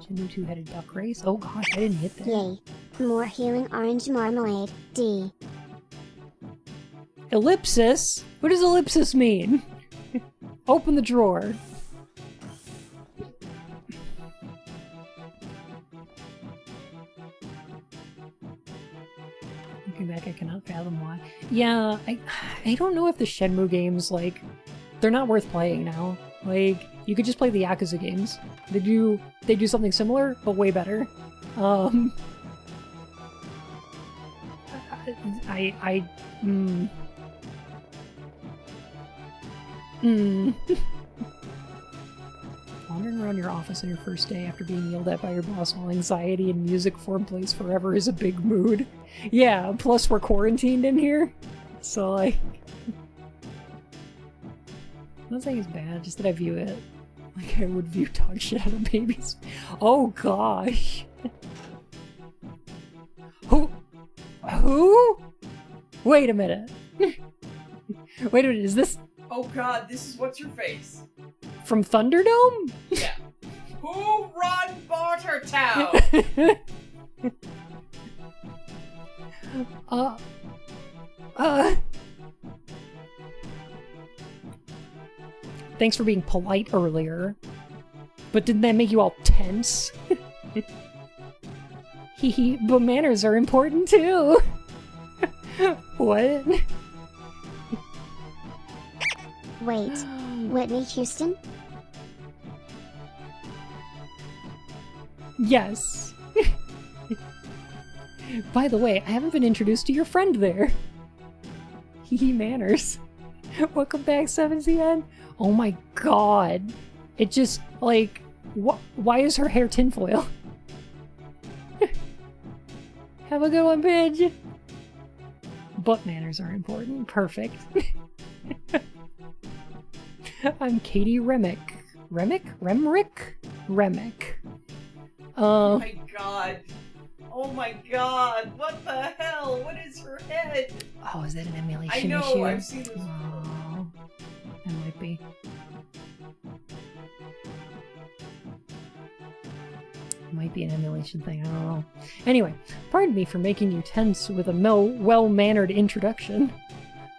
Shenmue 2 had a duck race? Oh gosh, I didn't hit that. Yay. More healing orange marmalade. D. Ellipsis? What does ellipsis mean? Open the drawer. Looking back, I cannot fathom why. Yeah, I don't know if the Shenmue games, like, they're not worth playing now. Like, you could just play the Yakuza games. They do something similar, but way better. Wandering around your office on your first day after being yelled at by your boss while anxiety and music form plays forever is a big mood. Yeah, plus we're quarantined in here, so like... I'm not saying it's bad, just that I view it like I would view dog shit out of babies. Oh gosh! Who? Wait a minute. Wait a minute, is this... Oh god, this is what's your face. From Thunderdome? Yeah. Who run Bartertown? Thanks for being polite earlier. But didn't that make you all tense? Hee, but manners are important too. What? Wait. Whitney Houston? Yes. By the way, I haven't been introduced to your friend there. Hee manners. Welcome back, 7CN. Oh my god. It just, like, why is her hair tinfoil? Have a good one, Pidge. Butt manners are important. Perfect. I'm Katie Remick. Remick? Oh my god. Oh my god. What the hell? What is her head? Oh, is that an emulation I know, issue? I've seen this. Oh, that might be. Might be an emulation thing, I don't know. Anyway, pardon me for making you tense with a well-mannered introduction.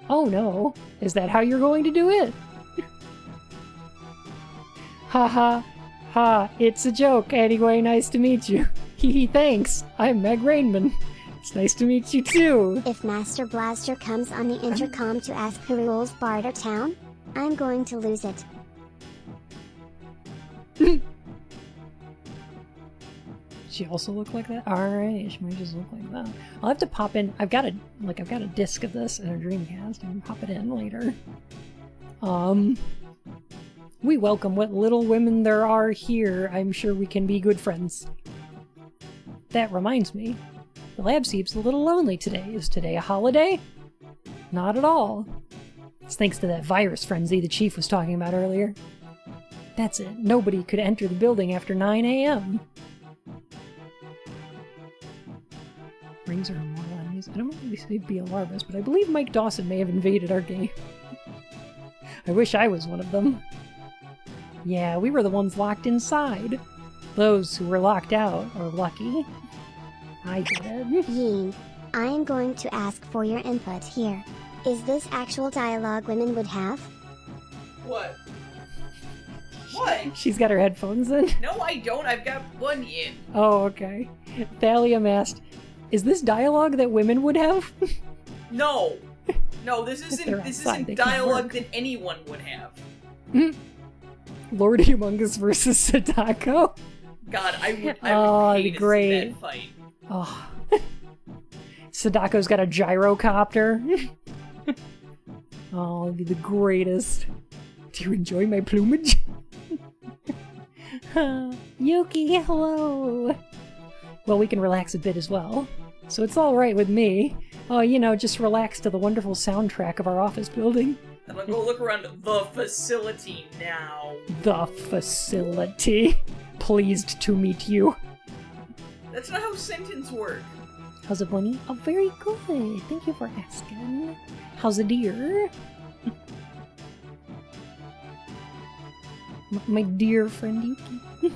Oh no, is that how you're going to do it? Ha ha, ha, it's a joke. Anyway, nice to meet you. Hee thanks. I'm Meg Rainman. It's nice to meet you too. If Master Blaster comes on the intercom to ask who rules Bartertown, I'm going to lose it. She also look like that? Alright, she might just look like that. I'll have to pop in. I've got a disc of this and a Dreamcast. I can pop it in later. We welcome what little women there are here. I'm sure we can be good friends. That reminds me. The lab seems a little lonely today. Is today a holiday? Not at all. It's thanks to that virus frenzy the chief was talking about earlier. That's it. Nobody could enter the building after 9 a.m. Rings are immortal enemies. I don't know if they'd be alarmist, but I believe Mike Dawson may have invaded our game. I wish I was one of them. Yeah, we were the ones locked inside. Those who were locked out are lucky. I did. Yeen, I am going to ask for your input here. Is this actual dialogue women would have? What? What? She's got her headphones in. No, I don't. I've got one in. Oh, okay. Thallium asked, is this dialogue that women would have? No. No, this isn't dialogue that anyone would have. Lord Humongous versus Sadako. God, I would pay to see that fight. Oh. Sadako's got a gyrocopter. Oh, it'd be the greatest. Do you enjoy my plumage? Yuki, hello! Well, we can relax a bit as well. So it's alright with me. Oh, you know, just relax to the wonderful soundtrack of our office building. I'm gonna go look around the facility now. The facility. Pleased to meet you. That's not how sentences work. How's it, Bunny? Oh, very good. Thank you for asking. How's it, dear? My dear friend Yuki.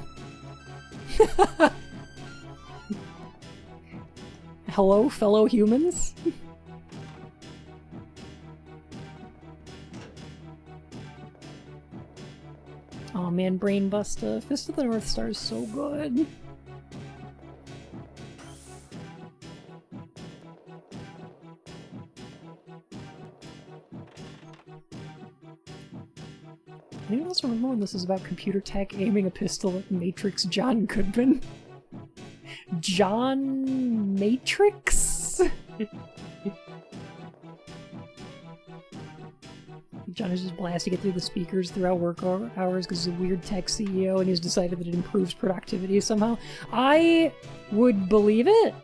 Hello, fellow humans? Oh man, Brain Buster. Fist of the North Star is so good. Anyone else remember when this is about computer tech aiming a pistol at Matrix John Goodman? John Matrix? John is just blasting it through the speakers throughout work hours because he's a weird tech CEO and he's decided that it improves productivity somehow. I would believe it.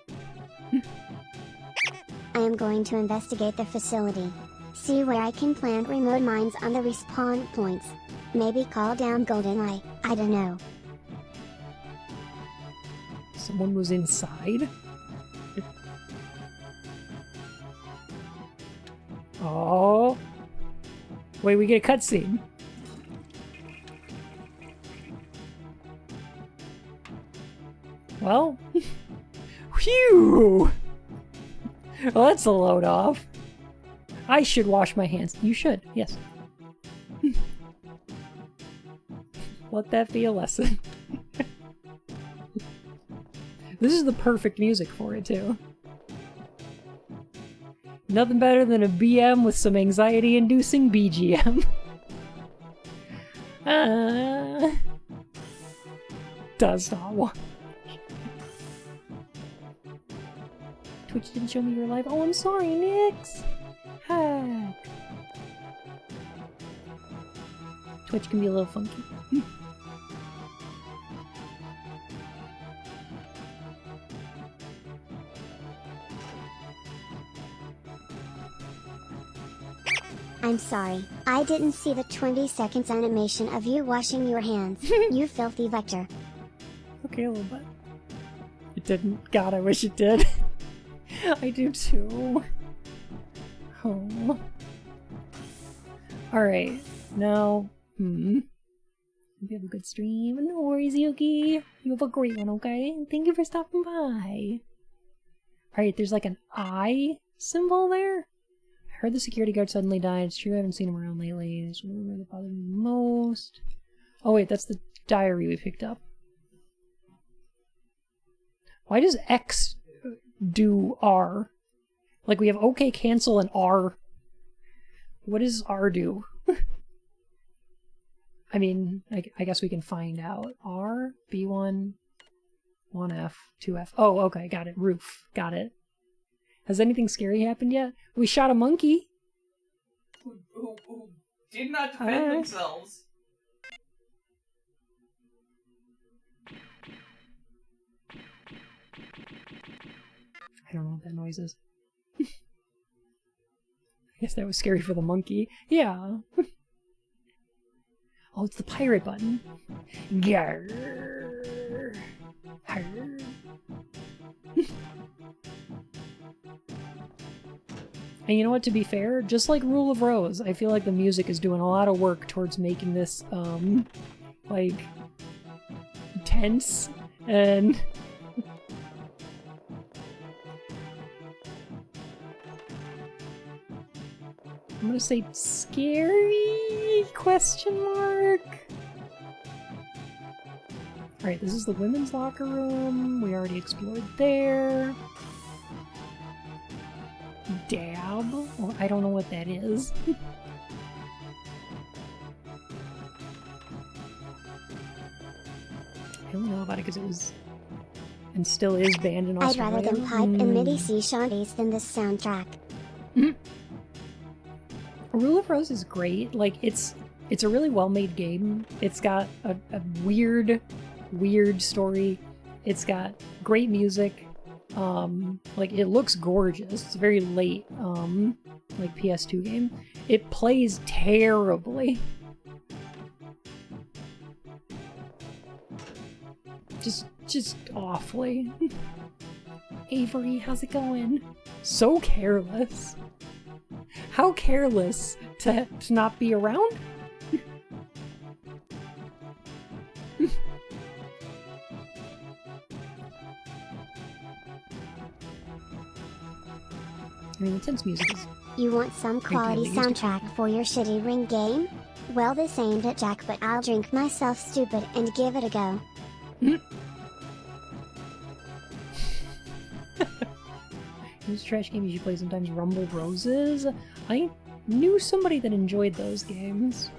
I am going to investigate the facility. See where I can plant remote mines on the respawn points. Maybe call down GoldenEye, I don't know. Someone was inside? Oh. Wait, we get a cutscene. Well. Phew! Well, that's a load off. I should wash my hands. You should, yes. Let that be a lesson. This is the perfect music for it, too. Nothing better than a BM with some anxiety-inducing BGM. Does not want. Twitch didn't show me your live. Oh, I'm sorry, Nix. Hi. Twitch can be a little funky. I'm sorry, I didn't see the 20 seconds animation of you washing your hands, you filthy vector. Okay, a little bit. It didn't. God, I wish it did. I do too. Oh. Alright, now, you have a good stream. No worries, Yuki. You have a great one, okay? Thank you for stopping by. Alright, there's like an eye symbol there. I heard the security guard suddenly died. It's true, I haven't seen him around lately. It's really that bothered me most. Oh wait, that's the diary we picked up. Why does X do R? Like we have OK, cancel, and R. What does R do? I mean, I guess we can find out. R, B1, 1F, 2F. Oh, okay, got it. Roof. Got it. Has anything scary happened yet? We shot a monkey. Who did not defend themselves. don't know what that noise is. I guess that was scary for the monkey. Yeah. Oh, it's the pirate button. Yarr. Arr. And you know what, to be fair, just like Rule of Rose, I feel like the music is doing a lot of work towards making this, like, tense, and... I'm gonna say scary? Question mark? Alright, this is the women's locker room. We already explored there. Dab? Well, I don't know what that is. I only know about it because it was and still is banned in I'd Australia. rather them pipe and MIDI sea shanties than this soundtrack. Rule of Rose is great. Like, it's a really well-made game. It's got a weird story. It's got great music. Like, it looks gorgeous. It's a very late, like, PS2 game. It plays terribly. Just awfully. Avery, how's it going? So careless. How careless to not be around? I mean, the tense music is... You want some quality soundtrack for your shitty Ring game? Well, this ain't it, Jack, but I'll drink myself stupid and give it a go. Those trash games you play sometimes, Rumble Roses. I knew somebody that enjoyed those games.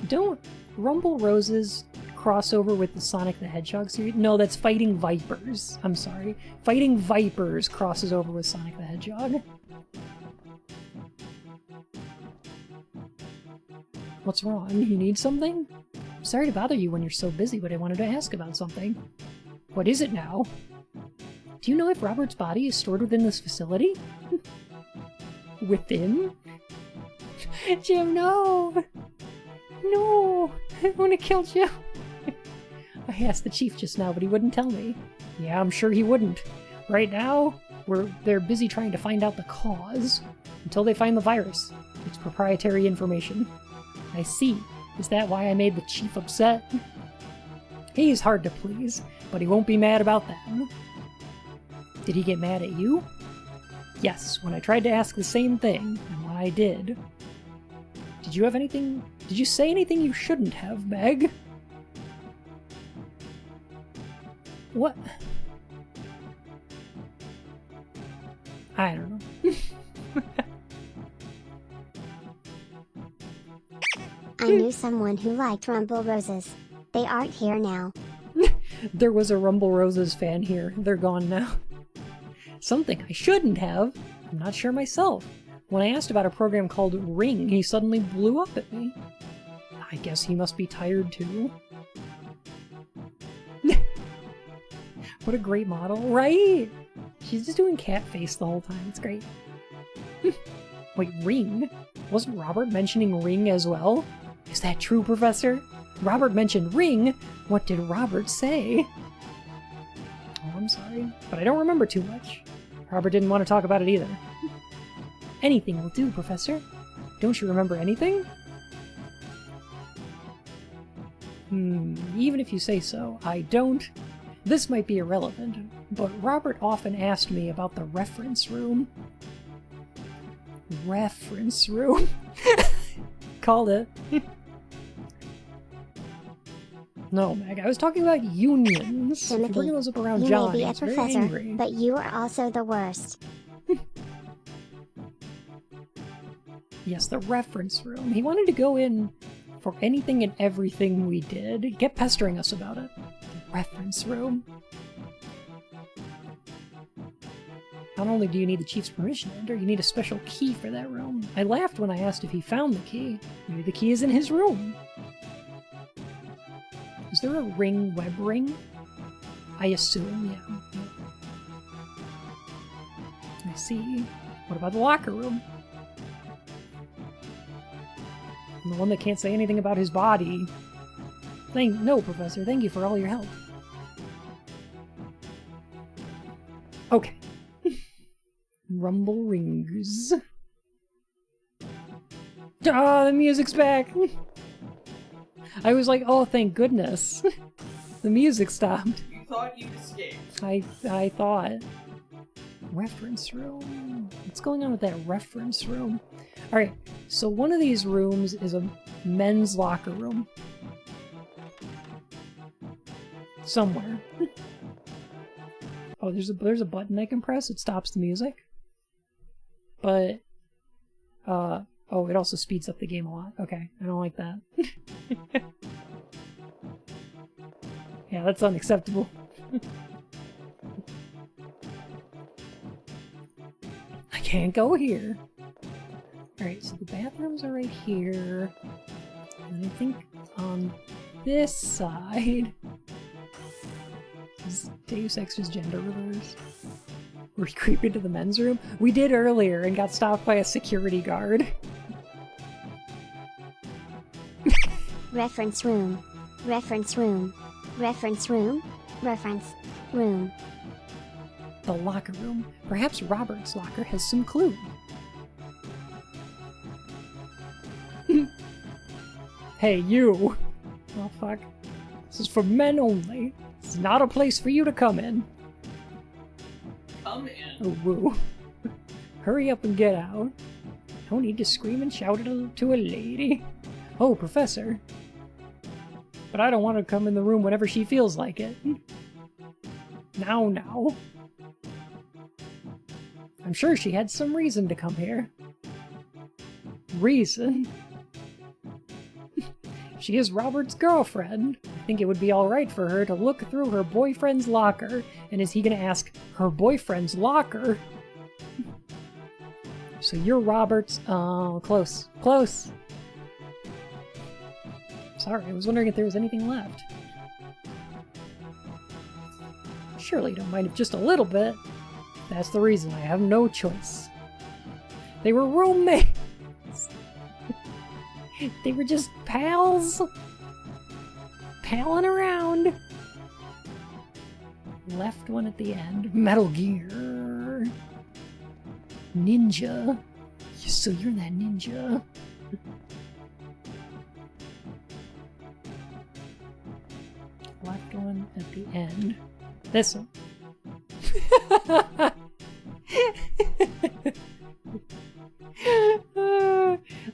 Don't Rumble Roses cross over with the Sonic the Hedgehog series? No, that's Fighting Vipers. I'm sorry. Fighting Vipers crosses over with Sonic the Hedgehog. What's wrong? You need something? I'm sorry to bother you when you're so busy, but I wanted to ask about something. What is it now? Do you know if Robert's body is stored within this facility? Within? Jim, no! No! I want to kill Jim! I asked the chief just now, but he wouldn't tell me. Yeah, I'm sure he wouldn't. Right now, they're busy trying to find out the cause. Until they find the virus. It's proprietary information. I see. Is that why I made the chief upset? He's hard to please, but he won't be mad about that. Did he get mad at you? Yes, when I tried to ask the same thing, and when I did. Did you say anything you shouldn't have, Meg? What? I don't know. I knew someone who liked Rumble Roses. They aren't here now. There was a Rumble Roses fan here. They're gone now. Something I shouldn't have. I'm not sure myself. When I asked about a program called Ring, he suddenly blew up at me. I guess he must be tired too. What a great model, right? She's just doing cat face the whole time. It's great. Wait, Ring? Wasn't Robert mentioning Ring as well? Is that true, Professor? Robert mentioned Ring. What did Robert say? Oh, I'm sorry, but I don't remember too much. Robert didn't want to talk about it either. Anything will do, Professor. Don't you remember anything? Even if you say so, I don't. This might be irrelevant, but Robert often asked me about the reference room. Reference room? Called it. No, Meg, I was talking about unions. Timothy, bringing those up around you John, may be a he's very professor, angry. but you are also the worst. Yes, the reference room. He wanted to go in for anything and everything we did. He kept pestering us about it. The reference room. Not only do you need the chief's permission to enter, you need a special key for that room. I laughed when I asked if he found the key. Maybe the key is in his room. Is there a ring web ring? I assume, yeah. see. What about the locker room? And the one that can't say anything about his body. No, Professor, thank you for all your help. Okay. Rumble rings. Ah, the music's back! I was like, oh, thank goodness. The music stopped. You thought you'd escaped. I thought. Reference room. What's going on with that reference room? Alright, so one of these rooms is a men's locker room. Somewhere. Oh, there's a button I can press. It stops the music. But, oh, it also speeds up the game a lot. Okay, I don't like that. Yeah, that's unacceptable. I can't go here. Alright, so the bathrooms are right here. And I think on this side is Deus Ex's gender reverse. We creep into the men's room? We did earlier and got stopped by a security guard. Reference room. Reference room. Reference room. Reference room. The locker room. Perhaps Robert's locker has some clue. Hey, you! Oh, fuck. This is for men only. It's not a place for you to come in. Come in. Oh, woo. Hurry up and get out. No need to scream and shout to a lady. Oh, Professor. But I don't want to come in the room whenever she feels like it. Now. I'm sure she had some reason to come here. Reason? She is Robert's girlfriend. I think it would be alright for her to look through her boyfriend's locker. And is he gonna ask her boyfriend's locker? So you're Robert's... Oh, close. Close! Sorry, I was wondering if there was anything left. Surely you don't mind if just a little bit. That's the reason I have no choice. They were roommates! They were just pals! Palling around! Left one at the end. Metal Gear! Ninja! So you're that ninja. Left one at the end. This one.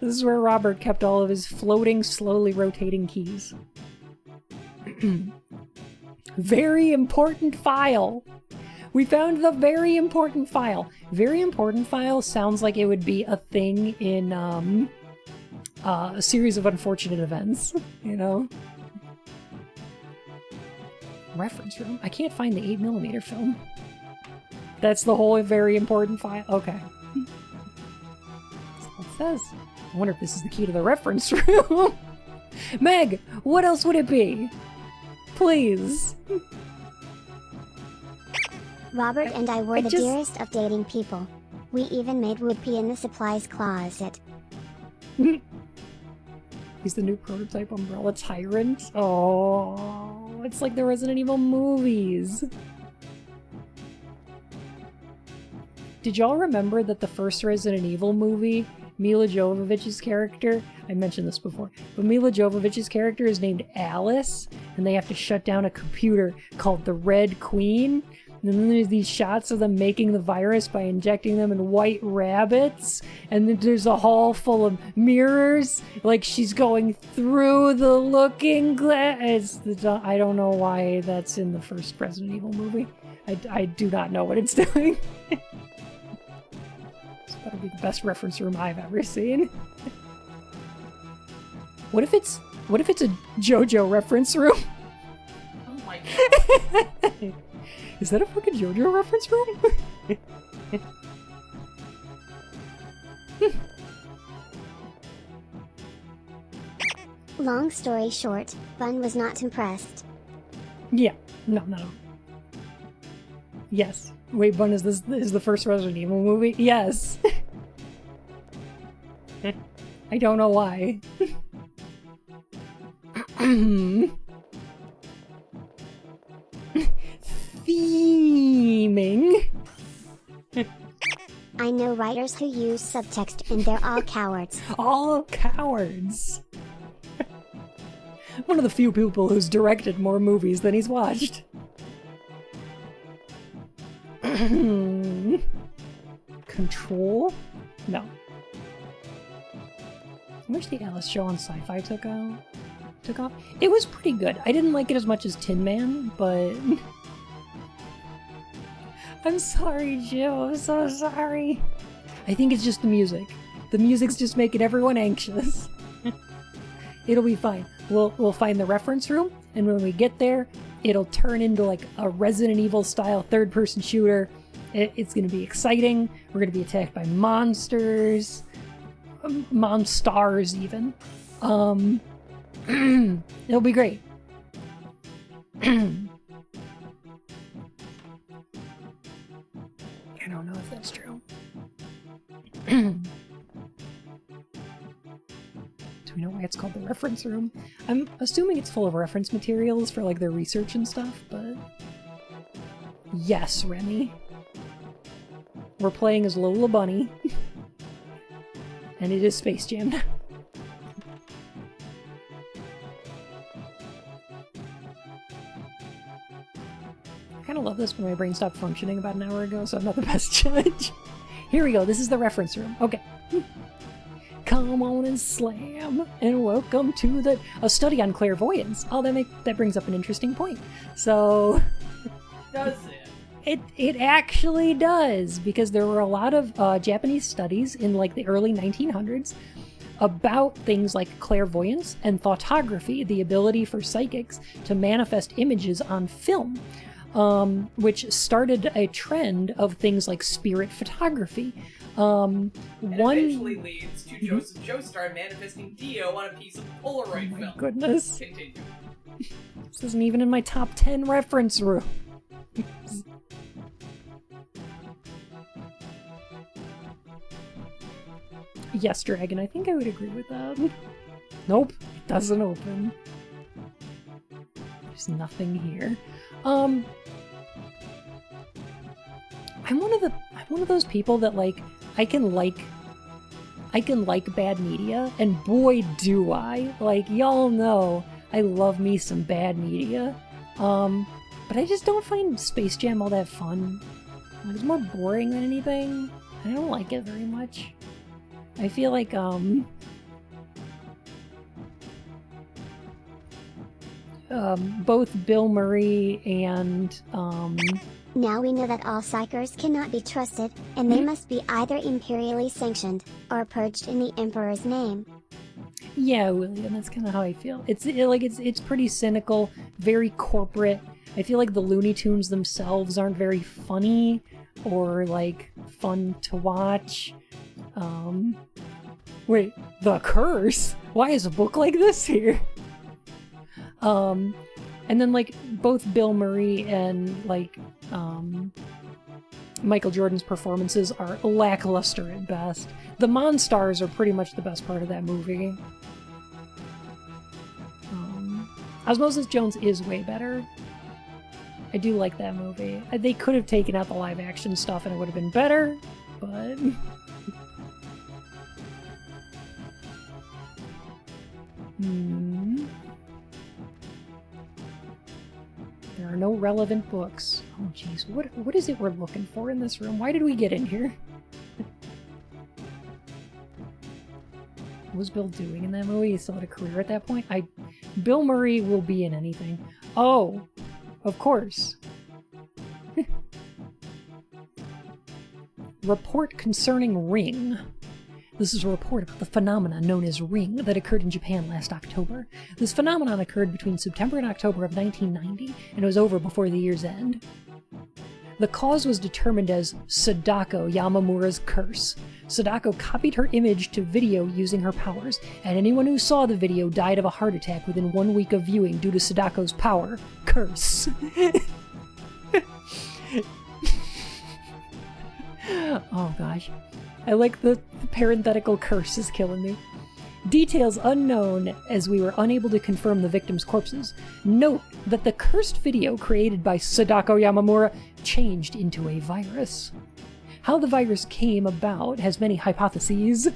This is where Robert kept all of his floating, slowly rotating keys. Very important file! We found the very important file. Very important file sounds like it would be a thing in a series of unfortunate events, you know? Reference room? I can't find the 8mm film. That's the whole very important file? Okay. That's what it says. I wonder if this is the key to the reference room. Meg, what else would it be? Please. Robert and I were the dearest of dating people. We even made whoopee in the supplies closet. He's the new prototype Umbrella Tyrant. Oh, it's like the Resident Evil movies. Did y'all remember that the first Resident Evil movie, Mila Jovovich's character, I mentioned this before, but Mila Jovovich's character is named Alice, and they have to shut down a computer called the Red Queen. And then there's these shots of them making the virus by injecting them in white rabbits. And then there's a hall full of mirrors. Like she's going through the looking glass. I don't know why that's in the first Resident Evil movie. I do not know what it's doing. This better be the best reference room I've ever seen. What if it's a JoJo reference room? Oh my god. Is that a fucking JoJo reference room? Long story short, Bun was not impressed. Yeah. No. Yes. Wait, Bun, is the first Resident Evil movie? Yes. I don't know why. Theming. I know writers who use subtext and they're all cowards. All cowards. One of the few people who's directed more movies than he's watched. Control? No. I wish the Alice show on Sci-Fi took off. It was pretty good. I didn't like it as much as Tin Man, but... I'm sorry, Jim. I'm so sorry. I think it's just the music. The music's just making everyone anxious. It'll be fine. We'll find the reference room, and when we get there, it'll turn into like a Resident Evil style third-person shooter. It's gonna be exciting. We're gonna be attacked by monsters, monstars even. It'll be great. I don't know if that's true. Do we know why it's called the reference room? I'm assuming it's full of reference materials for like their research and stuff, but... Yes, Remy. We're playing as Lola Bunny. And it is Space Jam now. I kind of love this when my brain stopped functioning about an hour ago, so I'm not the best judge. Here we go, this is the reference room. Okay. Come on and slam, and welcome to a study on clairvoyance. Oh, that brings up an interesting point. So... Does it? It actually does, because there were a lot of Japanese studies in like the early 1900s about things like clairvoyance and thoughtography, the ability for psychics to manifest images on film, which started a trend of things like spirit photography. And eventually leads to Joseph Joestar manifesting Dio on a piece of Polaroid film. My goodness. Continue. This isn't even in my top 10 reference room. Yes, Dragon, I think I would agree with that. Nope, it doesn't open. There's nothing here. I'm one of those people that like I can like bad media, and boy do I. Like, y'all know I love me some bad media. But I just don't find Space Jam all that fun. Like, it's more boring than anything. I don't like it very much. I feel like, both Bill Murray and, Now we know that all psychers cannot be trusted, and they must be either imperially sanctioned, or purged in the Emperor's name. Yeah, William, that's kind of how I feel. It's pretty cynical, very corporate. I feel like the Looney Tunes themselves aren't very funny, or, like, fun to watch. Wait, The Curse? Why is a book like this here? And then, like, both Bill Murray and, like, Michael Jordan's performances are lackluster at best. The Monstars are pretty much the best part of that movie. Osmosis Jones is way better. I do like that movie. They could have taken out the live action stuff and it would have been better, but... There are no relevant books. Oh jeez, what is it we're looking for in this room? Why did we get in here? What was Bill doing in that movie? He still had a career at that point? Bill Murray will be in anything. Oh, of course. Report concerning Ring. This is a report about the phenomenon known as Ring that occurred in Japan last October. This phenomenon occurred between September and October of 1990, and was over before the year's end. The cause was determined as Sadako Yamamura's curse. Sadako copied her image to video using her powers, and anyone who saw the video died of a heart attack within 1 week of viewing due to Sadako's power. Curse. Oh gosh. I like the parenthetical curse is killing me. Details unknown as we were unable to confirm the victims' corpses. Note that the cursed video created by Sadako Yamamura changed into a virus. How the virus came about has many hypotheses,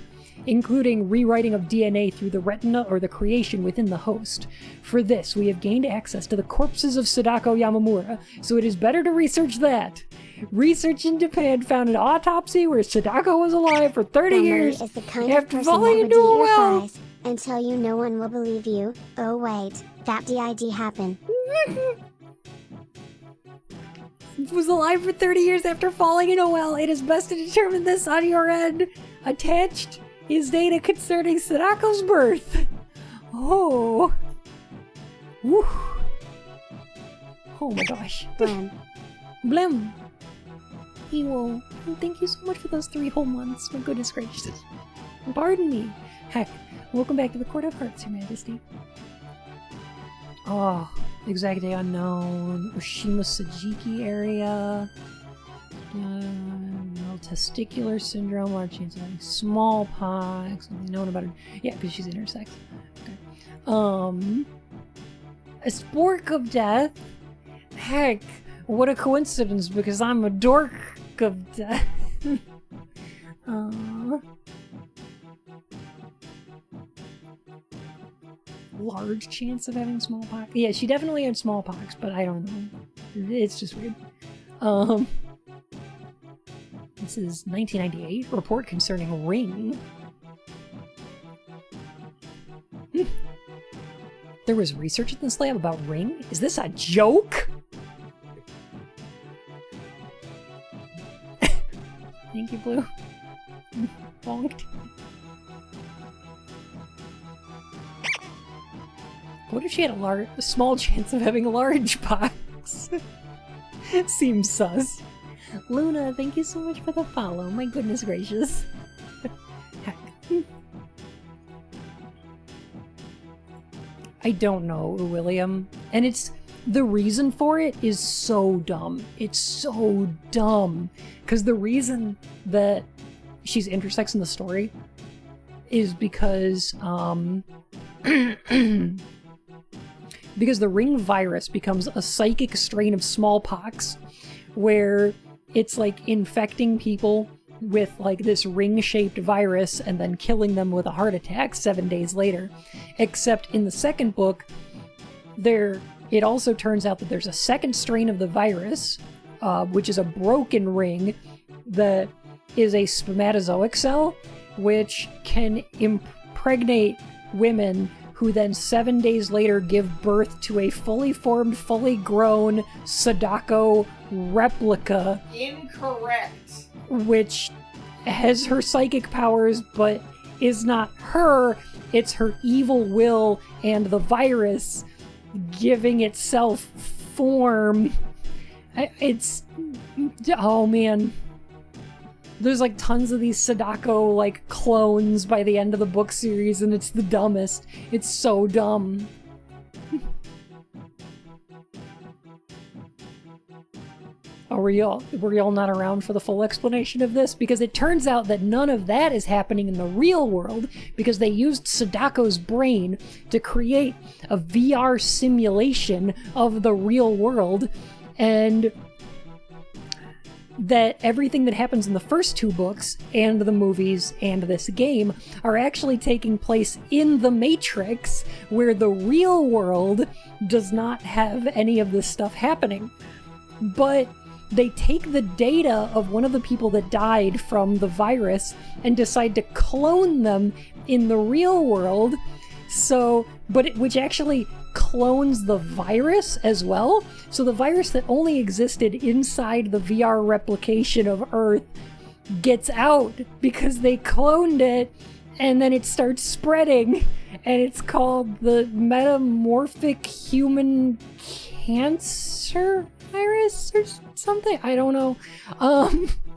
including rewriting of DNA through the retina or the creation within the host. For this, we have gained access to the corpses of Sadako Yamamura, so it is better to research that. Research in Japan found an autopsy where Sadako was alive for 30 years is the kind of after person falling that would into eat a your well. fries and tell you no one will believe you. Oh wait, that did happen. Was alive for 30 years after falling in a well. It is best to determine this on your end. Attached is data concerning Sadako's birth. Oh. Woo. Oh my gosh. Blam. Blim. Ewo. Thank you so much for those 3 whole months. My goodness gracious. Pardon me. Heck. Welcome back to the Court of Hearts, Your Majesty. Oh. Exact day unknown. Oshima Sajiki area. No, testicular syndrome, large chance of having smallpox. Only known about it. Yeah, because she's intersex. Okay. A spork of death. Heck, what a coincidence! Because I'm a dork of death. Large chance of having smallpox. Yeah, she definitely had smallpox, but I don't know. It's just weird. This is 1998. Report concerning Ring. There was research in this lab about Ring? Is this a joke? Thank you, Blue. Bonked. What if she had a small chance of having a large pox? Seems sus. Luna, thank you so much for the follow. My goodness gracious. Heck. I don't know, William. And the reason for it is so dumb. It's so dumb. Because the reason that she's intersex in the story is because, because the Ring virus becomes a psychic strain of smallpox where it's like infecting people with like this ring-shaped virus and then killing them with a heart attack 7 days later. Except in the second book, it also turns out that there's a second strain of the virus, which is a broken ring that is a spermatozoic cell, which can impregnate women who then 7 days later give birth to a fully formed, fully grown Sadako replica. Incorrect. Which has her psychic powers, but is not her. It's her evil will and the virus giving itself form. It's... oh man. There's like tons of these Sadako like clones by the end of the book series, and it's the dumbest. It's so dumb. Were y'all not around for the full explanation of this? Because it turns out that none of that is happening in the real world, because they used Sadako's brain to create a VR simulation of the real world, and that everything that happens in the first 2 books, and the movies, and this game, are actually taking place in the Matrix, where the real world does not have any of this stuff happening. But they take the data of one of the people that died from the virus and decide to clone them in the real world, which actually clones the virus as well. So the virus that only existed inside the VR replication of Earth gets out because they cloned it, and then it starts spreading, and it's called the metamorphic human cancer virus or something. I don't know.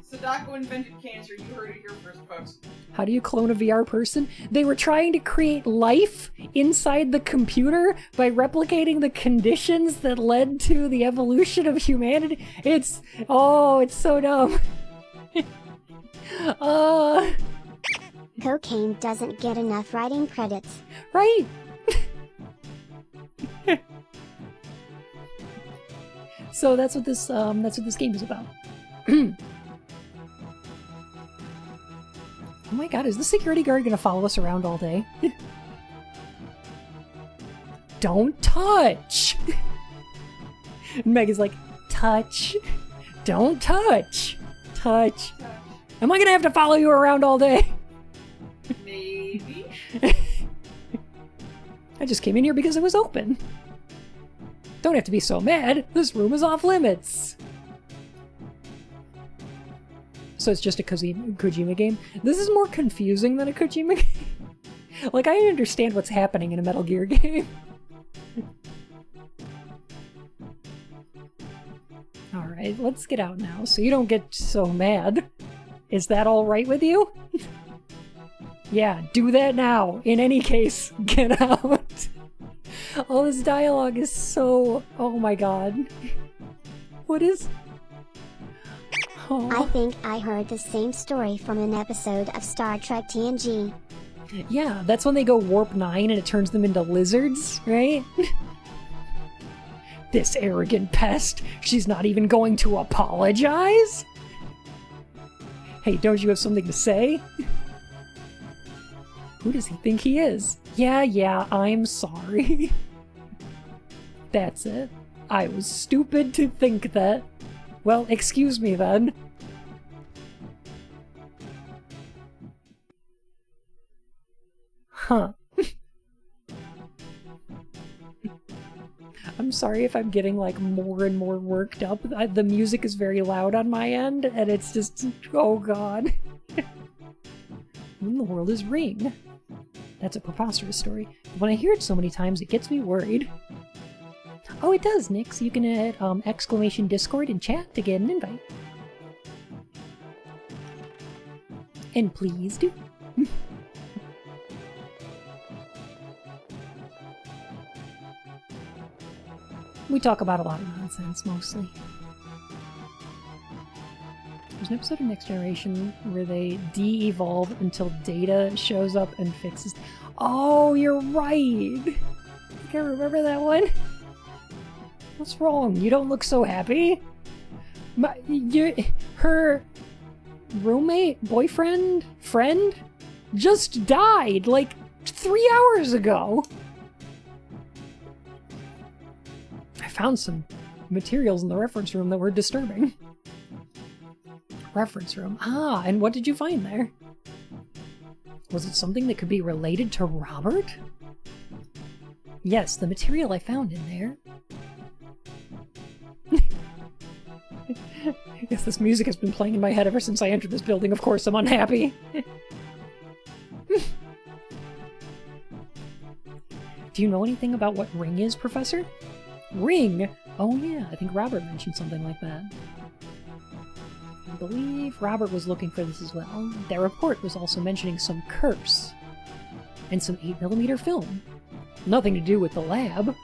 Sadako invented cancer. You heard it here first, folks. How do you clone a VR person? They were trying to create life inside the computer by replicating the conditions that led to the evolution of humanity. It's so dumb. Cocaine doesn't get enough writing credits. Right? So that's what this game is about. Oh my god, is the security guard gonna follow us around all day? Don't touch! And Meg is like, touch. Don't touch. Touch. Am I gonna have to follow you around all day? Maybe. I just came in here because it was open. Don't have to be so mad. This room is off limits. So it's just a Kojima game? This is more confusing than a Kojima game. Like, I understand what's happening in a Metal Gear game. Alright, let's get out now so you don't get so mad. Is that alright with you? Yeah, do that now. In any case, get out. All this dialogue is so... Oh my god. What is... Oh. I think I heard the same story from an episode of Star Trek TNG. Yeah, that's when they go warp 9 and it turns them into lizards, right? This arrogant pest, she's not even going to apologize? Hey, don't you have something to say? Who does he think he is? Yeah, I'm sorry. That's it. I was stupid to think that. Well, excuse me then. Huh. I'm sorry if I'm getting, like, more and more worked up. The music is very loud on my end, and it's just... Oh god. Who in the world is Ring? That's a preposterous story. When I hear it so many times, it gets me worried. Oh, it does, Nix. You can hit exclamation Discord and chat to get an invite. And please do. We talk about a lot of nonsense, mostly. There's an episode of Next Generation where they de-evolve until Data shows up and fixes... Oh, you're right! I can't remember that one. What's wrong? You don't look so happy? Her roommate, boyfriend, friend just died like 3 hours ago. I found some materials in the reference room that were disturbing. Reference room. Ah, and what did you find there? Was it something that could be related to Robert? Yes, the material I found in there. Yes, this music has been playing in my head ever since I entered this building. Of course, I'm unhappy. Do you know anything about what Ring is, Professor? Ring? Oh yeah, I think Robert mentioned something like that. I believe Robert was looking for this as well. That report was also mentioning some curse. And some 8mm film. Nothing to do with the lab.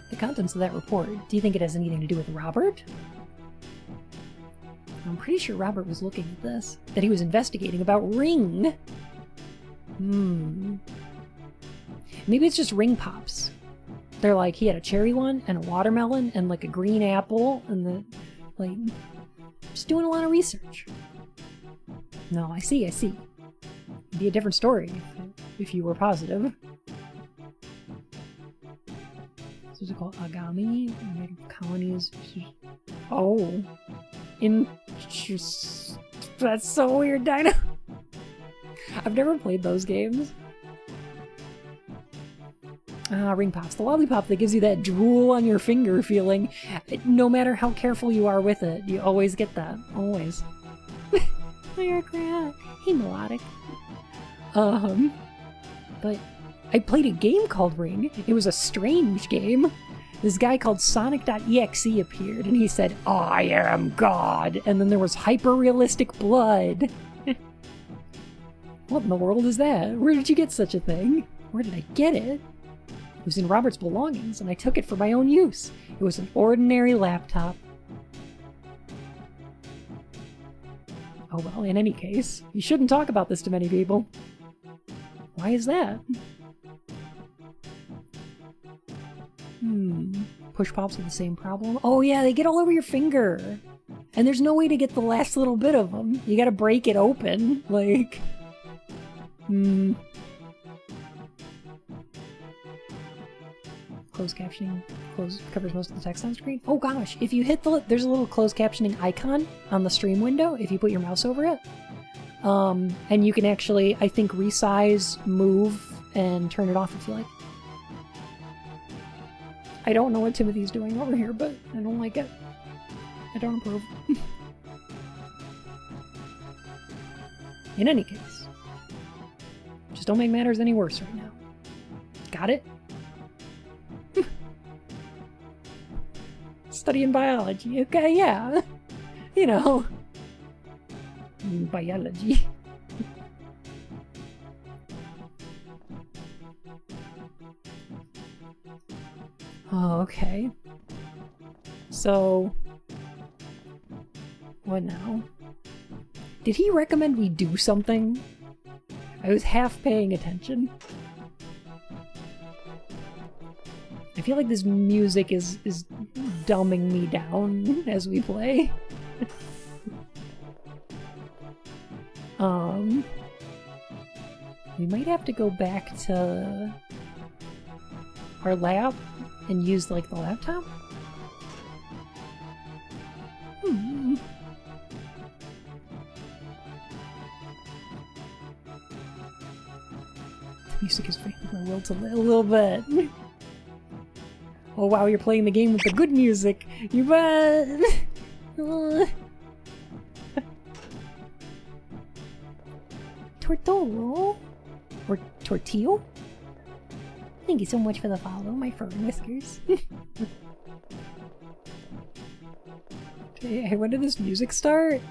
The contents of that report, do you think it has anything to do with Robert? I'm pretty sure Robert was looking at this. That he was investigating about Ring. Maybe it's just Ring Pops. They're like, he had a cherry one, and a watermelon, and like a green apple, and the, like, just doing a lot of research. No, I see. It'd be a different story if you were positive. So is it called Agami? Colonies. Oh. That's so weird, Dinah. I've never played those games. Ring Pops. The lollipop that gives you that drool on your finger feeling. No matter how careful you are with it, you always get that. Always. You're a crap. Hey, Melodic. But I played a game called Ring. It was a strange game. This guy called Sonic.exe appeared, and he said, "I am God," and then there was hyper-realistic blood. What in the world is that? Where did you get such a thing? Where did I get it? It was in Robert's belongings, and I took it for my own use. It was an ordinary laptop. Oh well, in any case, you shouldn't talk about this to many people. Why is that? Push pops have the same problem. Oh yeah, they get all over your finger. And there's no way to get the last little bit of them. You gotta break it open. Like... Closed captioning covers most of the text on screen. Oh gosh, if you hit there's a little closed captioning icon on the stream window if you put your mouse over it. And you can actually, I think, resize, move, and turn it off if you like. I don't know what Timothy's doing over here, but I don't like it. I don't approve. In any case, just don't make matters any worse right now. Got it? Studying biology, okay, yeah. You know. Biology. Oh, okay. So... what now? Did he recommend we do something? I was half paying attention. I feel like this music is dumbing me down as we play. We might have to go back to our lab and use, like, the laptop? The music is breaking my will to a little bit. Oh wow, you're playing the game with the good music! You bet! Tortolo? Or Tortillo? Thank you so much for the follow, my fur and whiskers. Hey, when did this music start?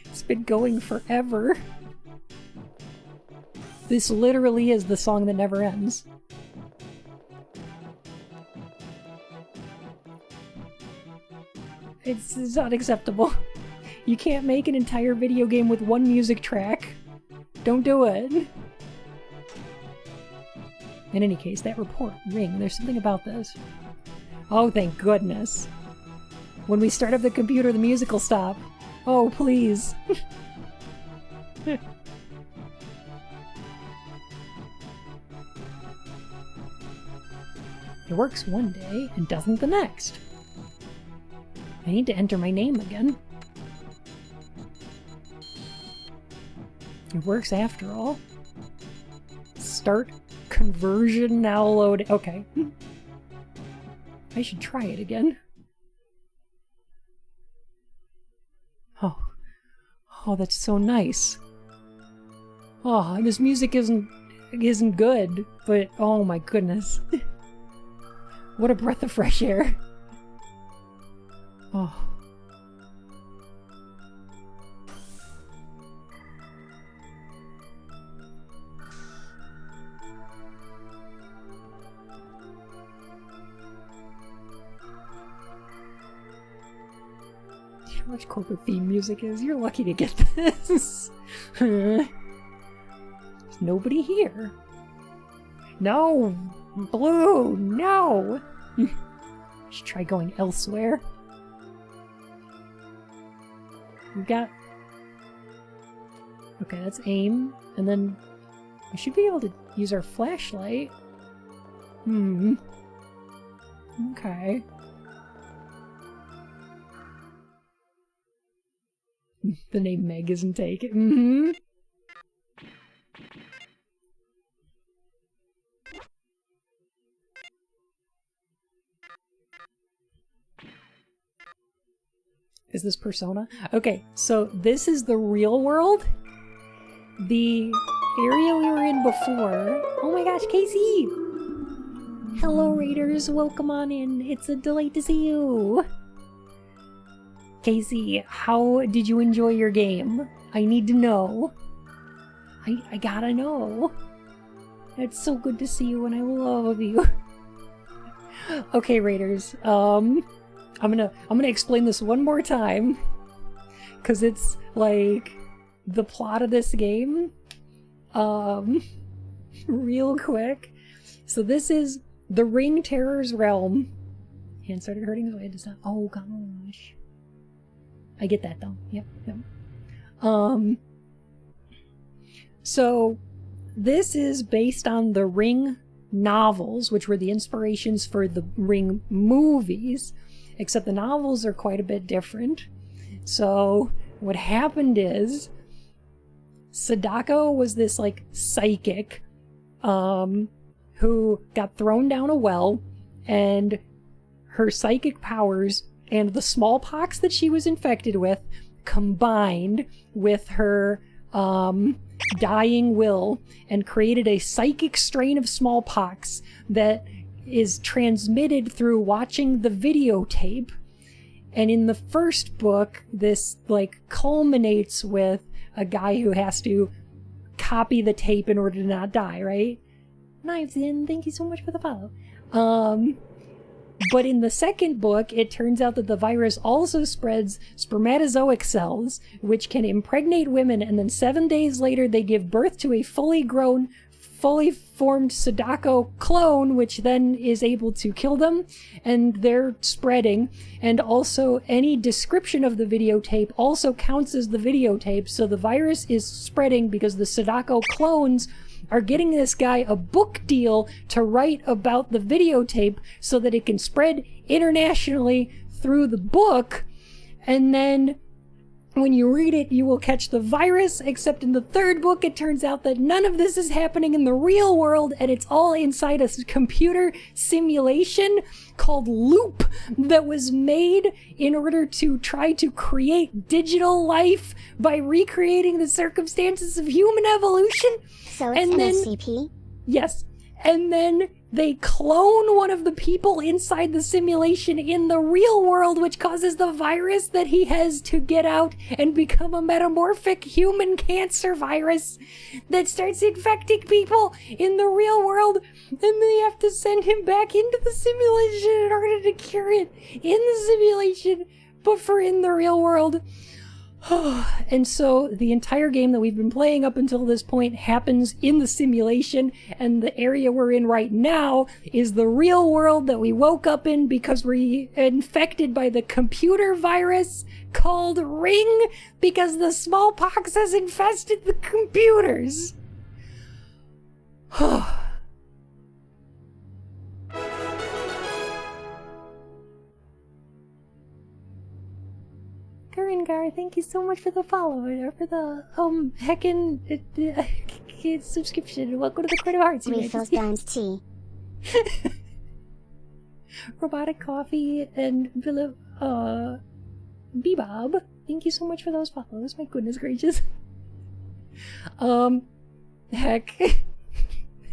It's been going forever. This literally is the song that never ends. It's unacceptable. You can't make an entire video game with one music track. Don't do it. In any case, that report, Ring, there's something about this. Oh, thank goodness. When we start up the computer, the music will stop. Oh, please. It works one day and doesn't the next. I need to enter my name again. It works after all. Start conversion now load. Okay. I should try it again. Oh. Oh, that's so nice. Oh, this music isn't good, but oh my goodness. What a breath of fresh air. Oh. Do you know how much corporate theme music is? You're lucky to get this. There's nobody here. No! Blue! No! Should try going elsewhere. We've got... okay, that's aim, and then we should be able to use our flashlight. Okay. The name Meg isn't taken. Is this Persona? Okay, so this is the real world. The area we were in before... oh my gosh, Casey! Hello, Raiders. Welcome on in. It's a delight to see you. Casey, how did you enjoy your game? I need to know. I gotta know. It's so good to see you and I love you. Okay, Raiders. I'm gonna explain this one more time. because it's like the plot of this game. Real quick. So this is the Ring Terror's realm. Hand started hurting, so I had to stop. Oh gosh. I get that though. Yep. So this is based on the Ring novels, which were the inspirations for the Ring movies, except the novels are quite a bit different. So what happened is Sadako was this like psychic who got thrown down a well, and her psychic powers and the smallpox that she was infected with combined with her dying will and created a psychic strain of smallpox that is transmitted through watching the videotape. And in the first book, this like culminates with a guy who has to copy the tape in order to not die, right? Knives in, thank you so much for the follow. But in the second book, it turns out that the virus also spreads spermatozoic cells, which can impregnate women, and then 7 days later they give birth to a fully grown, fully formed Sadako clone, which then is able to kill them, and they're spreading. And also, any description of the videotape also counts as the videotape, so the virus is spreading because the Sadako clones are getting this guy a book deal to write about the videotape so that it can spread internationally through the book. And then when you read it, you will catch the virus, except in the third book, it turns out that none of this is happening in the real world, and it's all inside a computer simulation called Loop that was made in order to try to create digital life by recreating the circumstances of human evolution. So it's an SCP? Yes. And then they clone one of the people inside the simulation in the real world, which causes the virus that he has to get out and become a metamorphic human cancer virus that starts infecting people in the real world. And they have to send him back into the simulation in order to cure it in the simulation, but for in the real world. And so the entire game that we've been playing up until this point happens in the simulation, and the area we're in right now is the real world that we woke up in because we're infected by the computer virus called Ring because the smallpox has infested the computers. Karingar, thank you so much for the follow, or for the heckin' subscription. Welcome to the Court of Hearts. Refills Bounce tea. Robotic Coffee and Philip Bebob, thank you so much for those follows. My goodness gracious. Heck.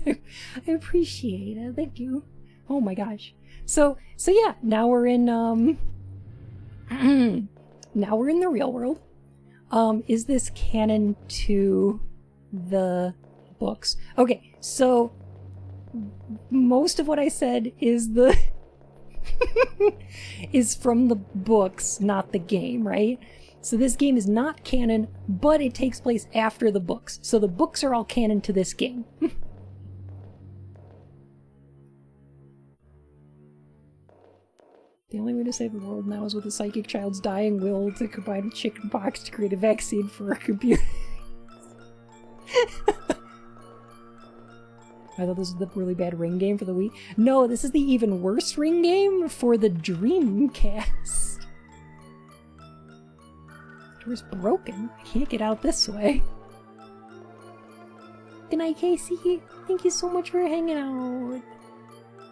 I appreciate it. Thank you. Oh my gosh. So yeah, now we're in now we're in the real world. Is this canon to the books? Okay, so most of what I said is is from the books, not the game, right? So this game is not canon, but it takes place after the books. So the books are all canon to this game. The only way to save the world now is with a psychic child's dying will to combine with chicken pox to create a vaccine for a computer. I thought this was the really bad Ring game for the Wii. No, this is the even worse Ring game for the Dreamcast. The door's broken. I can't get out this way. Good night, Casey. Thank you so much for hanging out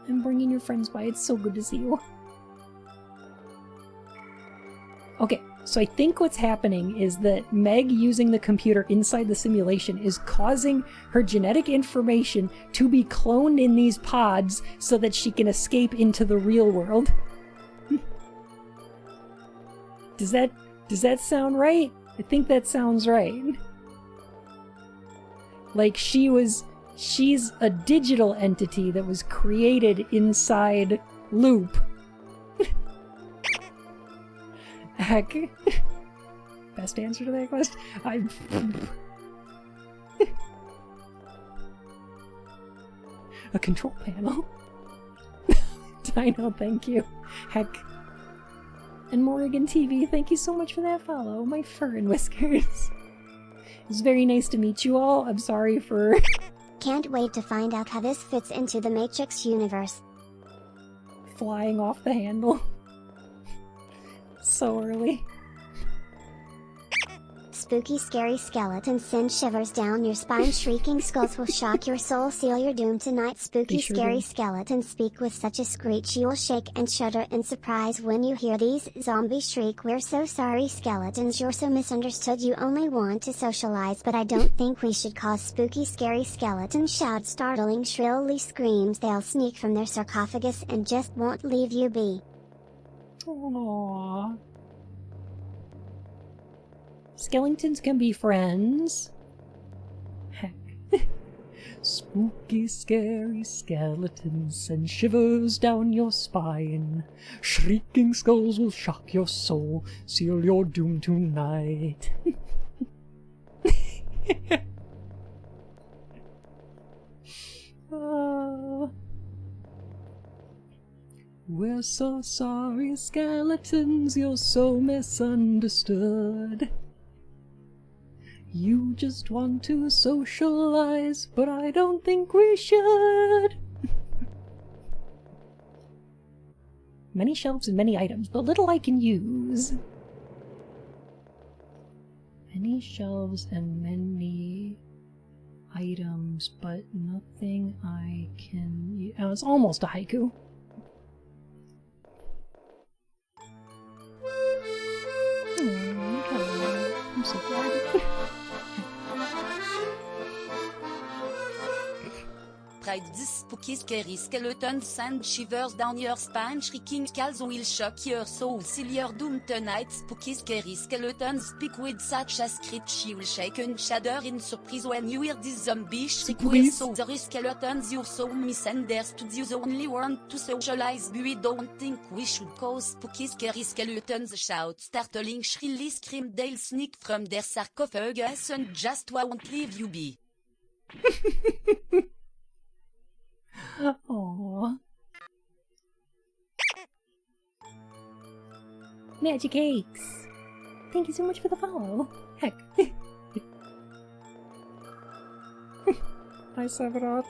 and bringing your friends by. It's so good to see you. Okay, so I think what's happening is that Meg using the computer inside the simulation is causing her genetic information to be cloned in these pods so that she can escape into the real world. Does that sound right? I think that sounds right. Like she's a digital entity that was created inside Loop. Heck. best answer to that question. A control panel. Dino, thank you. Heck. And Morrigan TV, thank you so much for that follow. My fur and whiskers. It's very nice to meet you all. I'm sorry for... Can't wait to find out how this fits into the Matrix universe. flying off the handle. So early. Spooky scary skeletons send shivers down your spine. Shrieking skulls will shock your soul, seal your doom tonight. Spooky scary skeletons speak with such a screech you will shake and shudder in surprise when you hear these zombies shriek. We're so sorry skeletons, you're so misunderstood. You only want to socialize, but I don't think we should cause spooky scary skeletons shout startling shrilly screams. They'll sneak from their sarcophagus and just won't leave you be. Aww. Skeletons can be friends. Heck. Spooky, scary skeletons send shivers down your spine. Shrieking skulls will shock your soul, seal your doom tonight. We're so sorry, skeletons, you're so misunderstood. You just want to socialize, but I don't think we should. Many shelves and many items, but little I can use. Many shelves and many items, but nothing I can use. Oh, it's almost a haiku. Oh, I'm so glad. Pride 10 spooky scary skeletons send shivers down your spine. Shrieking skulls will shock your soul, seal your doom tonight. Spooky scary skeletons speak with such a screech you will shake and shudder in surprise when you hear these zombies shriek. We're so sorry skeletons, you're so misunderstood. You only want to socialize, but we don't think we should cause spooky scary skeletons shout startling shrilly scream. They'll sneak from their sarcophagus and just won't leave you be. Aww. Magic Cakes! Thank you so much for the follow. Heck. I sub it off.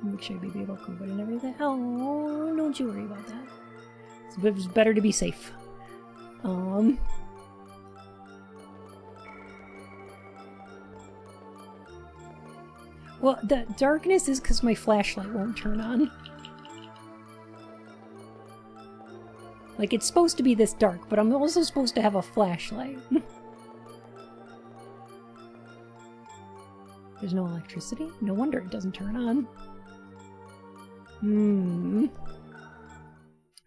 Make sure baby about COVID and everything. Oh, don't you worry about that. It's better to be safe. Well, the darkness is because my flashlight won't turn on. Like, it's supposed to be this dark, but I'm also supposed to have a flashlight. There's no electricity? No wonder it doesn't turn on.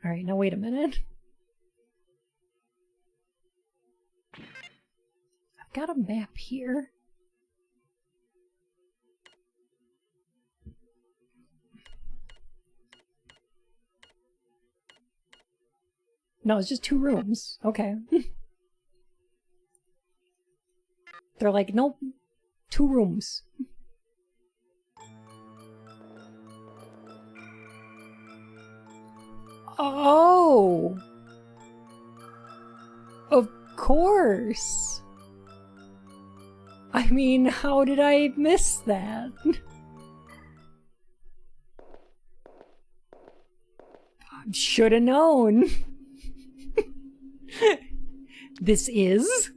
Alright, now wait a minute. I've got a map here. No, it's just 2 rooms. Okay. They're like, nope, 2 rooms. Oh! Of course! I mean, how did I miss that? I should have known. This is?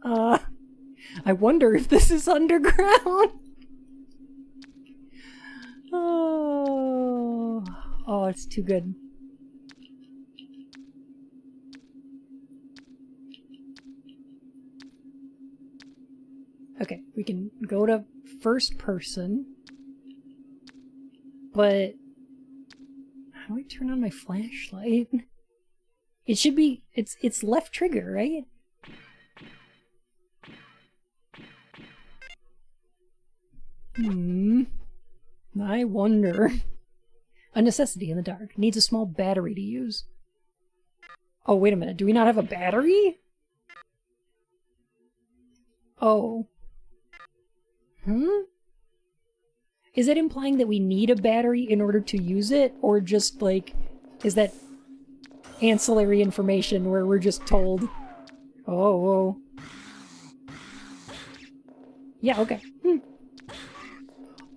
I wonder if this is underground. Oh, it's too good. Okay, we can go to first person. But how do I turn on my flashlight? It should be it's left trigger, right? I wonder. A necessity in the dark. Needs a small battery to use. Oh, wait a minute. Do we not have a battery? Oh. Is it implying that we need a battery in order to use it? Or just, like, is that ancillary information where we're just told, oh. Yeah, okay.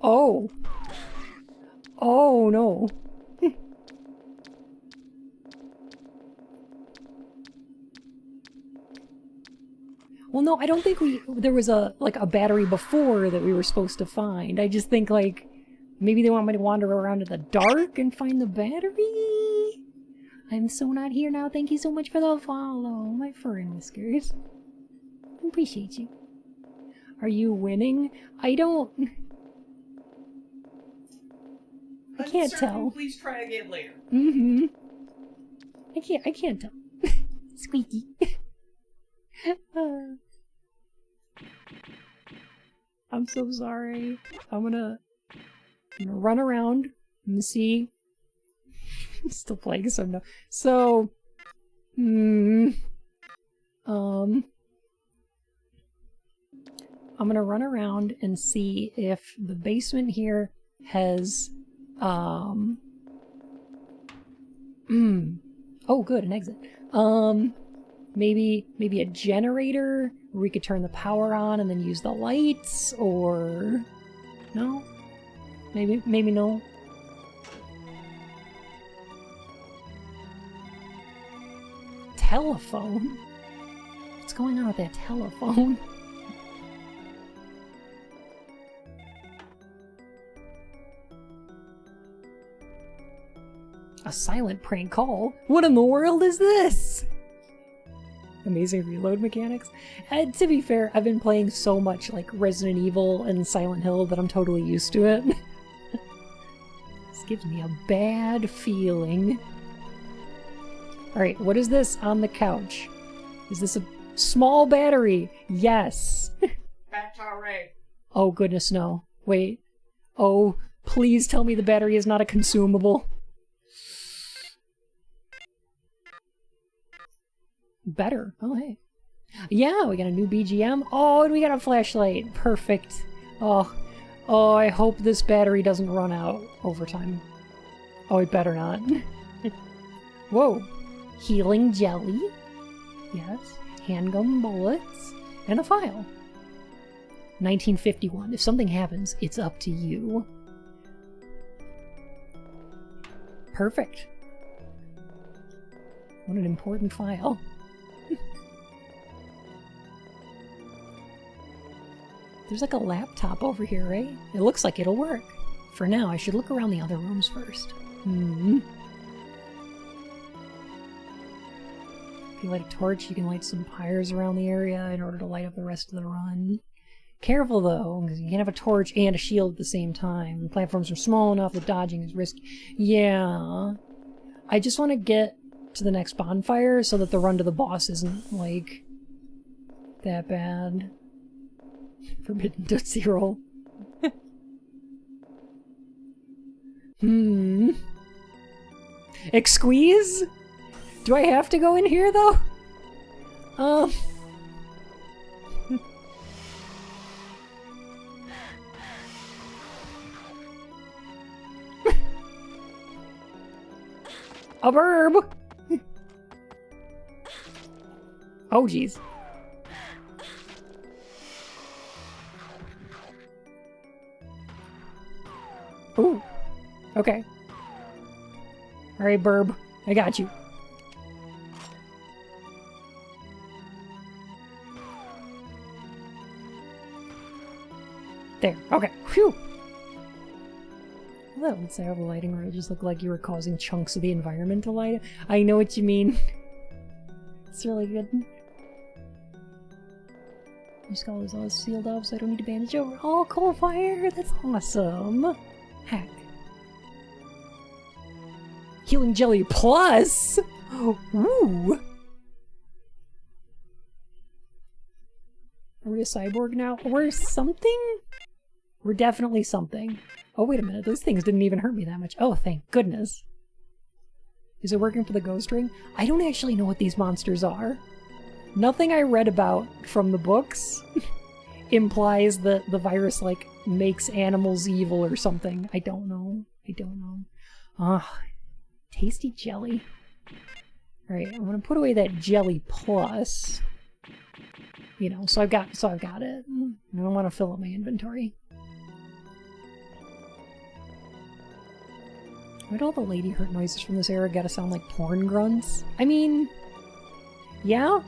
Oh. Oh, no. Well, no, I don't think there was a battery before that we were supposed to find. I just think, like, maybe they want me to wander around in the dark and find the battery? I'm so not here now. Thank you so much for the follow, my fur and whiskers. Appreciate you. Are you winning? I can't tell. Please try again later. I can't tell. Squeaky. I'm so sorry. I'm gonna run around and see. I'm still playing some no. So, I'm gonna run around and see if the basement here has oh good, an exit. Maybe a generator where we could turn the power on and then use the lights, or no? Maybe no. Telephone? What's going on with that telephone? A silent prank call? What in the world is this? Amazing reload mechanics. And to be fair, I've been playing so much like Resident Evil and Silent Hill that I'm totally used to it. This gives me a bad feeling. Alright, what is this on the couch? Is this a small battery? Yes. Battery. Oh goodness, no. Wait. Oh, please tell me the battery is not a consumable. Better. Oh, hey. Yeah, we got a new BGM. Oh, and we got a flashlight. Perfect. Oh, I hope this battery doesn't run out over time. Oh, it better not. Whoa. Healing jelly. Yes. Handgun bullets. And a file. 1951. If something happens, it's up to you. Perfect. What an important file. There's like a laptop over here, right? It looks like it'll work. For now, I should look around the other rooms first. If you light a torch, you can light some pyres around the area in order to light up the rest of the run. Careful though, because you can't have a torch and a shield at the same time. The platforms are small enough that dodging is risky. Yeah. I just want to get to the next bonfire so that the run to the boss isn't, like, that bad. Forbidden Tootsie Roll. Squeeze? Do I have to go in here, though? A burb! Oh, jeez. Ooh. Okay. Alright, burb. I got you. There. Okay. Phew! Well, let's say all the lighting would just look like you were causing chunks of the environment to light up. I know what you mean. It's really good. Your skull is all sealed up, so I don't need to bandage over. Oh, coal fire! That's awesome! Heck. Healing Jelly Plus! Ooh! Are we a cyborg now? Or something? We're definitely something. Oh, wait a minute. Those things didn't even hurt me that much. Oh, thank goodness. Is it working for the ghost ring? I don't actually know what these monsters are. Nothing I read about from the books implies that the virus, like, makes animals evil or something. I don't know. I don't know. Ah, tasty jelly. Alright, I'm gonna put away that jelly plus. You know, so I've got it. I don't want to fill up my inventory. Why'd all the lady hurt noises from this era gotta sound like porn grunts? I mean, yeah,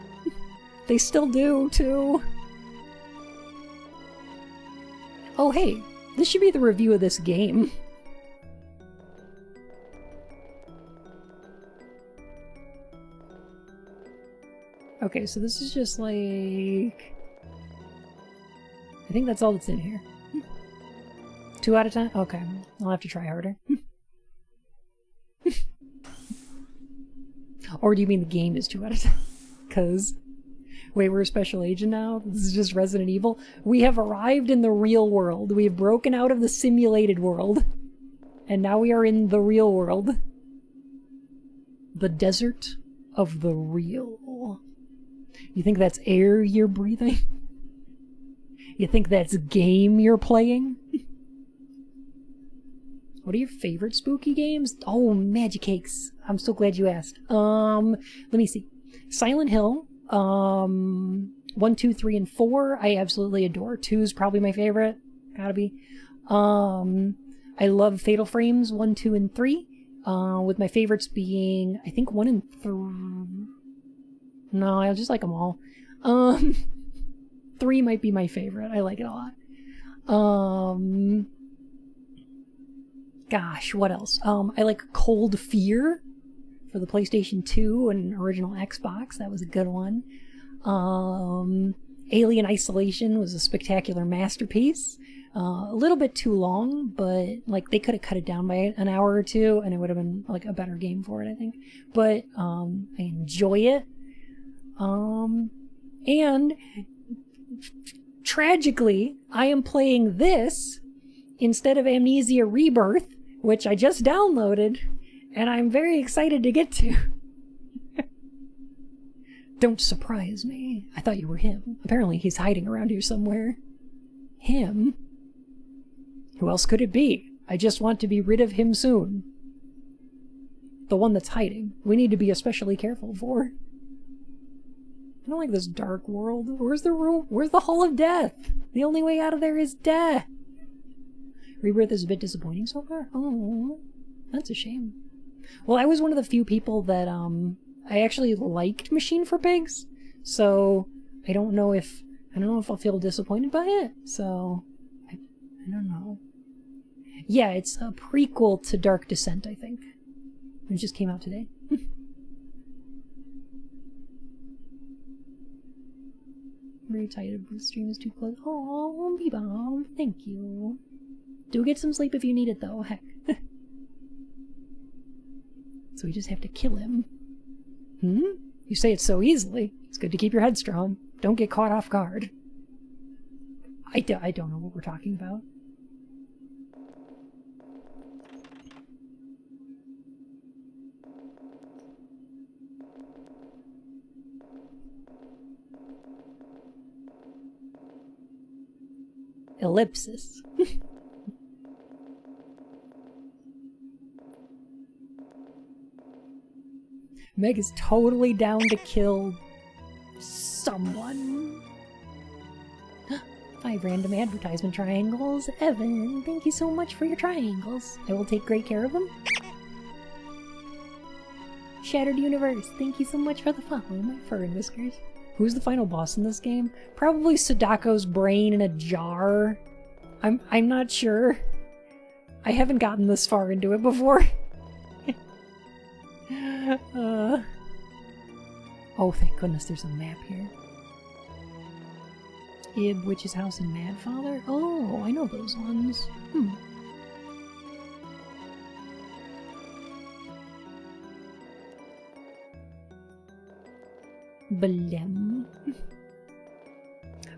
they still do, too. Oh, hey, this should be the review of this game. Okay, so this is just like... I think that's all that's in here. 2 out of 10? Okay, I'll have to try harder. Or do you mean the game is 2 out of 10? Because, wait, we're a special agent now? This is just Resident Evil? We have arrived in the real world. We have broken out of the simulated world. And now we are in the real world. The desert of the real. You think that's air you're breathing? You think that's game you're playing? What are your favorite spooky games? Oh, Magic Cakes. I'm so glad you asked. Let me see. Silent Hill. 1, 2, 3, and 4. I absolutely adore. 2 is probably my favorite. Gotta be. I love Fatal Frames 1, 2, and 3. With my favorites being, I think 1 and 3. No, I just like them all. 3 might be my favorite. I like it a lot. Gosh, what else? I like Cold Fear for the PlayStation 2 and original Xbox. That was a good one. Alien Isolation was a spectacular masterpiece. A little bit too long, but like they could have cut it down by an hour or 2 and it would have been like a better game for it, I think. But I enjoy it. And tragically, I am playing this instead of Amnesia Rebirth, which I just downloaded, and I'm very excited to get to. Don't surprise me. I thought you were him. Apparently he's hiding around here somewhere. Him? Who else could it be? I just want to be rid of him soon. The one that's hiding. We need to be especially careful for. I don't like this dark world. Where's the room? Where's the Hall of Death? The only way out of there is death. Rebirth is a bit disappointing so far. Oh, that's a shame. Well, I was one of the few people that I actually liked Machine for Pigs, so I don't know if I'll feel disappointed by it. So I don't know. Yeah, it's a prequel to Dark Descent, I think. It just came out today. Very tired. The stream is too close. Oh, B-bomb. Thank you. Do get some sleep if you need it, though. Heck. So we just have to kill him. You say it so easily. It's good to keep your head strong. Don't get caught off guard. I don't know what we're talking about. Ellipsis. Meg is totally down to kill someone. 5 random advertisement triangles. Evan, thank you so much for your triangles. I will take great care of them. Shattered Universe, thank you so much for the follow, my fur and whiskers. Who's the final boss in this game? Probably Sadako's brain in a jar. I'm not sure. I haven't gotten this far into it before. Oh, thank goodness there's a map here. Ib, Witch's House, and Madfather? Oh, I know those ones. Blem.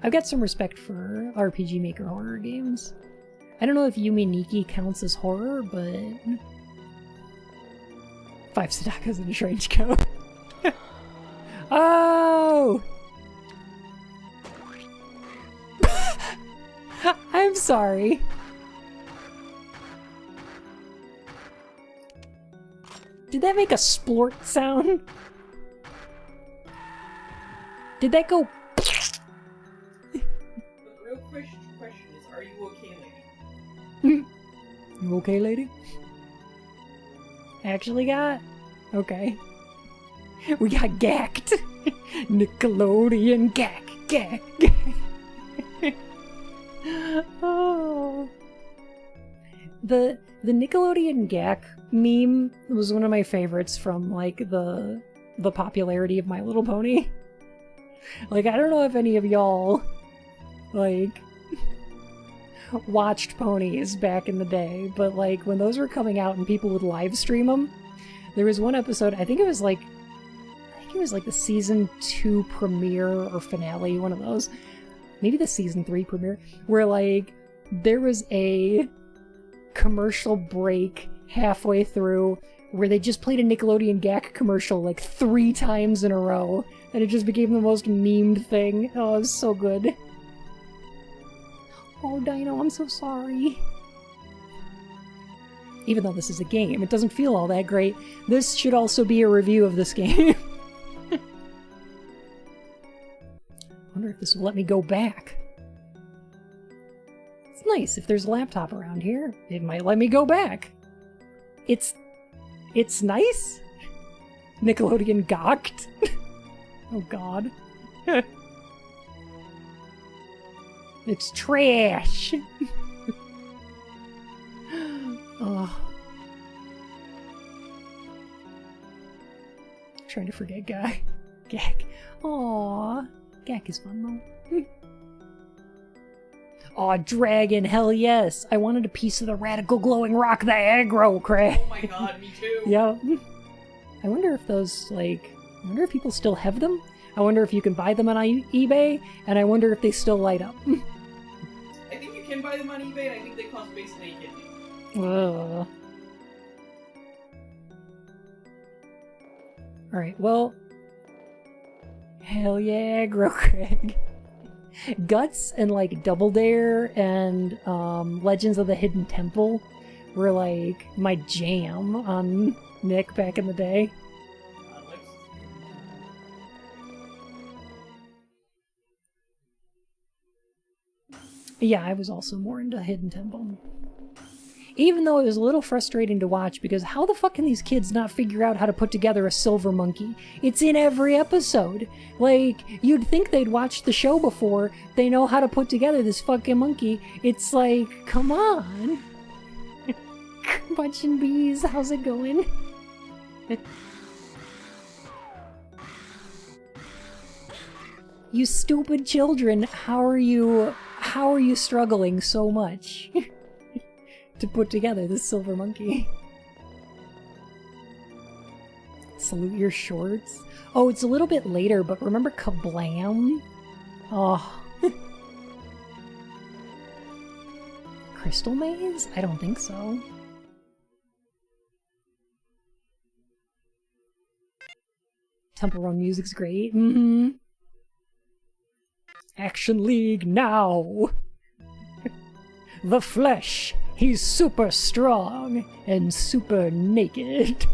I've got some respect for RPG Maker horror games. I don't know if Yumi Nikki counts as horror, but 5 Sadakas in a strange coat. Oh! I'm sorry. Did that make a splort sound? Did that go? The real question is, are you okay, lady? You okay, lady? Actually got? Okay. We got gacked. Nickelodeon gack. Oh. The Nickelodeon gack meme was one of my favorites from like the popularity of My Little Pony. Like, I don't know if any of y'all like watched ponies back in the day, but like when those were coming out and people would live stream them, there was one episode, I think it was like the season 2 premiere or finale, one of those, maybe the season 3 premiere, where like there was a commercial break halfway through where they just played a Nickelodeon Gak commercial like 3 times in a row, and it just became the most memed thing. Oh, it was so good. Oh, Dino, I'm so sorry. Even though this is a game, it doesn't feel all that great. This should also be a review of this game. I wonder if this will let me go back. It's nice. If there's a laptop around here, it might let me go back. It's nice? Nickelodeon gawked? Oh god. It's trash! Oh. Trying to forget Gak. Aww. Gak is fun though. Aw, dragon, hell yes! I wanted a piece of the radical glowing rock, the aggro crap. Oh my god, me too. Yeah. I wonder if those, like... I wonder if people still have them? I wonder if you can buy them on eBay, and I wonder if they still light up. I think you can buy them on eBay, and I think they cost basically a kidney. Ugh. Alright, well... Hell yeah, Grokrag. Guts and, like, Double Dare and Legends of the Hidden Temple were, like, my jam on Nick back in the day. Yeah, I was also more into Hidden Temple. Even though it was a little frustrating to watch, because how the fuck can these kids not figure out how to put together a silver monkey? It's in every episode. Like, you'd think they'd watched the show before. They know how to put together this fucking monkey. It's like, come on. Bunch and bees, how's it going? You stupid children, how are you struggling so much to put together this silver monkey? Salute your shorts. Oh, it's a little bit later, but remember Kablam? Oh. Crystal Maze? I don't think so. Temple Run music's great. Mm-hmm. Action League now! The Flesh, he's super strong and super naked.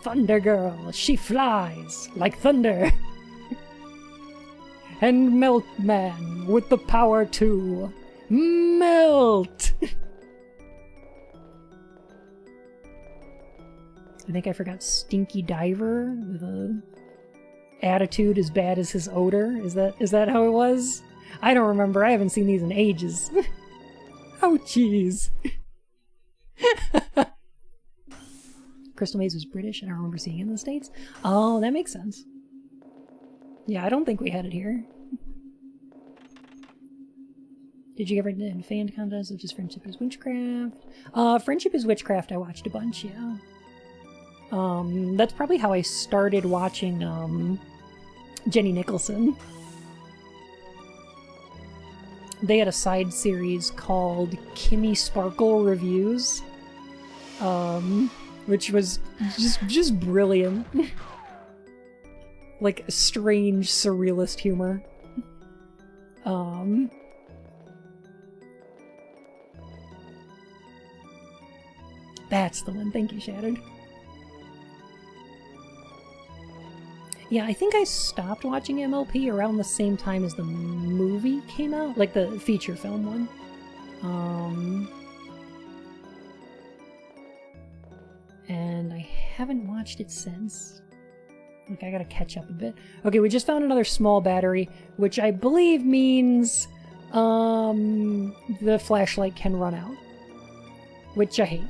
Thunder Girl, she flies like thunder. And Melt Man with the power to melt! I think I forgot Stinky Diver with a attitude as bad as his odor. Is that how it was? I don't remember. I haven't seen these in ages. Ouchies. Crystal Maze was British. I don't remember seeing it in the States. Oh, that makes sense. Yeah, I don't think we had it here. Did you ever do fan contests such as Friendship is Witchcraft? Friendship is Witchcraft I watched a bunch, yeah. That's probably how I started watching, Jenny Nicholson. they had a side series called Kimmy Sparkle Reviews, which was just brilliant. Like strange surrealist humor. That's the one. Thank you, Shattered. Yeah, I think I stopped watching MLP around the same time as the movie came out, like the feature film one. And I haven't watched it since. Like, I gotta catch up a bit. Okay, we just found another small battery, which I believe means the flashlight can run out. Which I hate.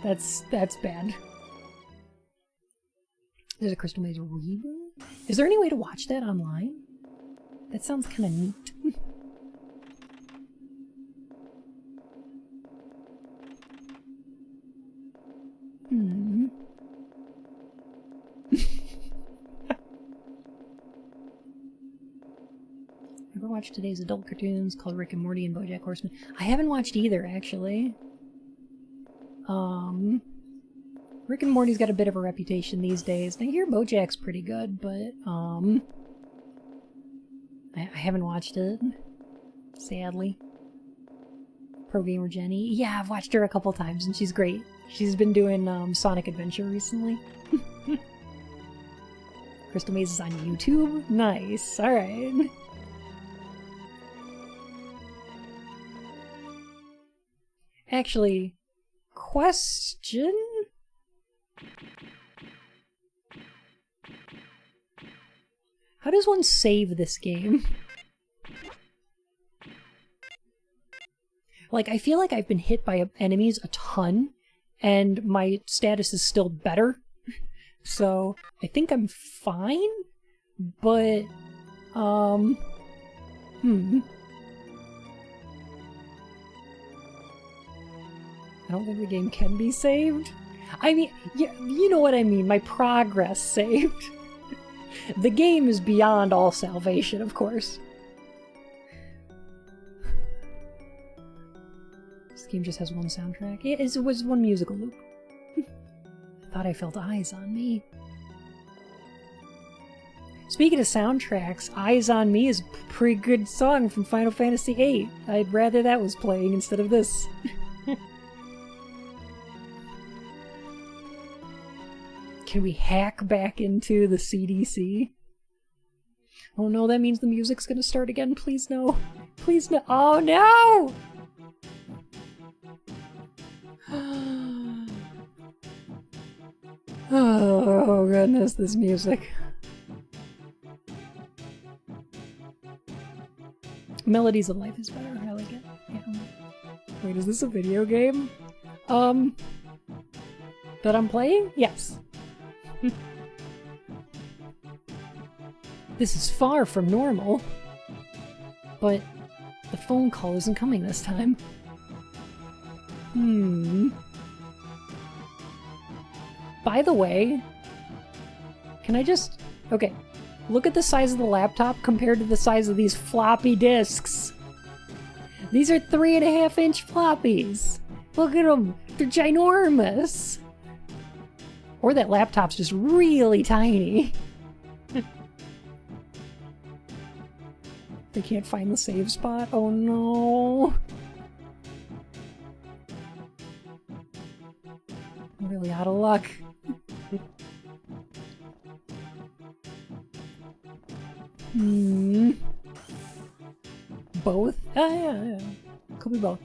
That's bad. There's a Crystal Maze reboot? Is there any way to watch that online? That sounds kind of neat. Ever watched today's adult cartoons called Rick and Morty and BoJack Horseman? I haven't watched either, actually. Rick and Morty's got a bit of a reputation these days. I hear BoJack's pretty good, but, I haven't watched it. Sadly. Pro Gamer Jenny. Yeah, I've watched her a couple times, and she's great. She's been doing, Sonic Adventure recently. Crystal Maze is on YouTube? Nice. Alright. Actually, question? How does one save this game? Like, I feel like I've been hit by enemies a ton, and my status is still better. So, I think I'm fine, but, I don't think the game can be saved. I mean, yeah, you know what I mean, my progress saved. The game is beyond all salvation, of course. This game just has one soundtrack. It was one musical loop. I thought I felt eyes on me. Speaking of soundtracks, Eyes on Me is a pretty good song from Final Fantasy VIII. I'd rather that was playing instead of this. Can we hack back into the CDC? Oh no, that means the music's gonna start again. Please no. Please no. Oh no! Oh goodness, this music. Melodies of Life is better. I like it. Yeah. Wait, is this a video game? That I'm playing? Yes. This is far from normal. But the phone call isn't coming this time. By the way, can I just... Okay, look at the size of the laptop compared to the size of these floppy disks. These are 3.5-inch floppies. Look at them. They're ginormous. Or that laptop's just really tiny. They can't find the save spot? Oh no. I'm really out of luck. Both? Yeah. Could be both.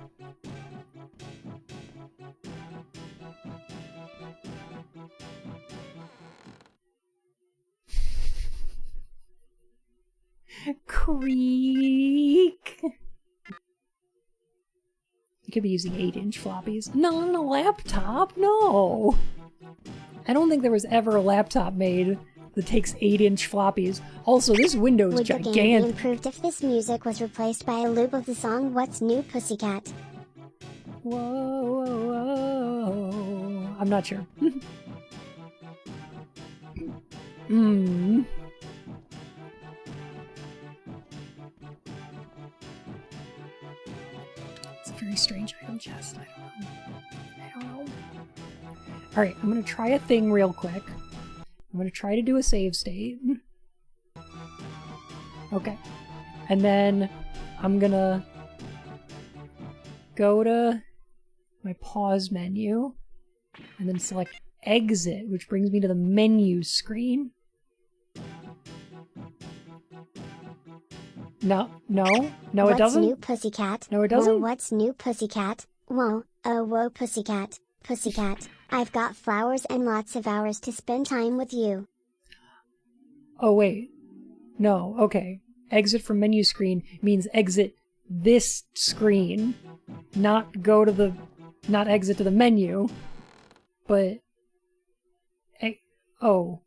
Creak. You could be using 8-inch floppies. Not on a laptop, no! I don't think there was ever a laptop made that takes 8-inch floppies. Also, this window is gigantic. Would the game be improved if this music was replaced by a loop of the song What's New Pussycat? Whoa, whoa, whoa. I'm not sure. strange item chest. I don't know. Alright, I'm gonna try a thing real quick. I'm gonna try to do a save state. Okay. And then I'm gonna go to my pause menu and then select exit, which brings me to the menu screen. No, it doesn't. What's new, pussycat? No, it doesn't. Whoa, what's new, pussycat? Whoa, oh, whoa, pussycat. Pussycat, I've got flowers and lots of hours to spend time with you. Oh, wait. No, okay. Exit from menu screen means exit this screen. Not exit to the menu. But... oh.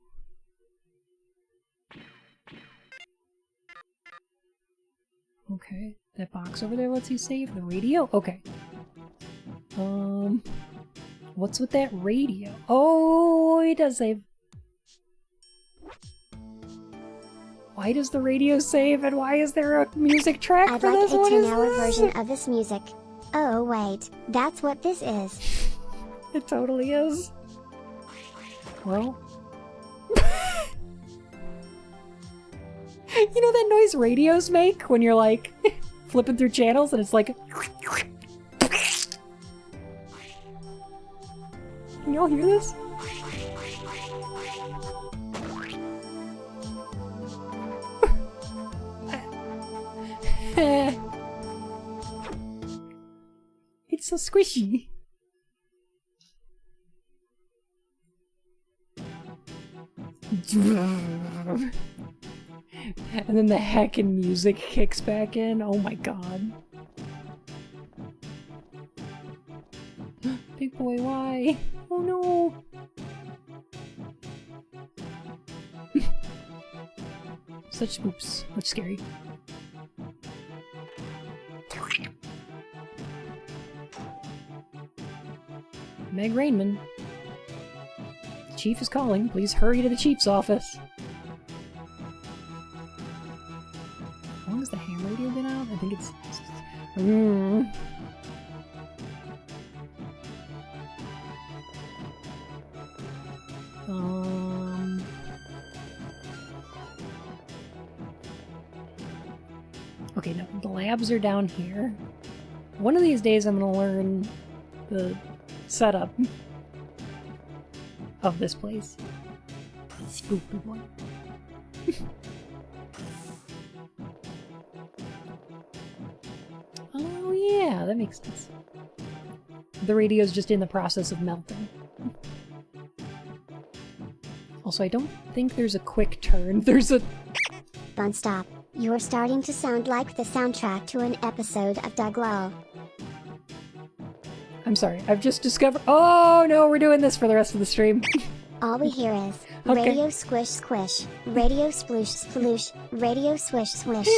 Okay. That box over there lets you save the radio? Okay. What's with that radio? Oh, it does save. Why does the radio save and why is there a music track I'd for like this? a What is 10-hour this? version of this music. Oh wait, that's what this is. It totally is. Well. You know that noise radios make when you're like flipping through channels and it's like... Can y'all hear this? It's so squishy. And then the heckin' music kicks back in. Oh my god. Big boy, why? Oh no! Such spoops. Much scary. Meg Rainman. The chief is calling. Please hurry to the chief's office. How long has the ham radio been out? I think it's... Okay, no, the labs are down here. One of these days I'm gonna learn the setup of this place. Spooky one. Oh yeah, that makes sense. The radio's just in the process of melting. Also, I don't think there's a quick turn. There's a... Bun stop. You're starting to sound like the soundtrack to an episode of Doug Lull. I'm sorry, I've just discovered... Oh no, we're doing this for the rest of the stream. All we hear is Okay. radio squish squish, radio sploosh sploosh, radio swish swish,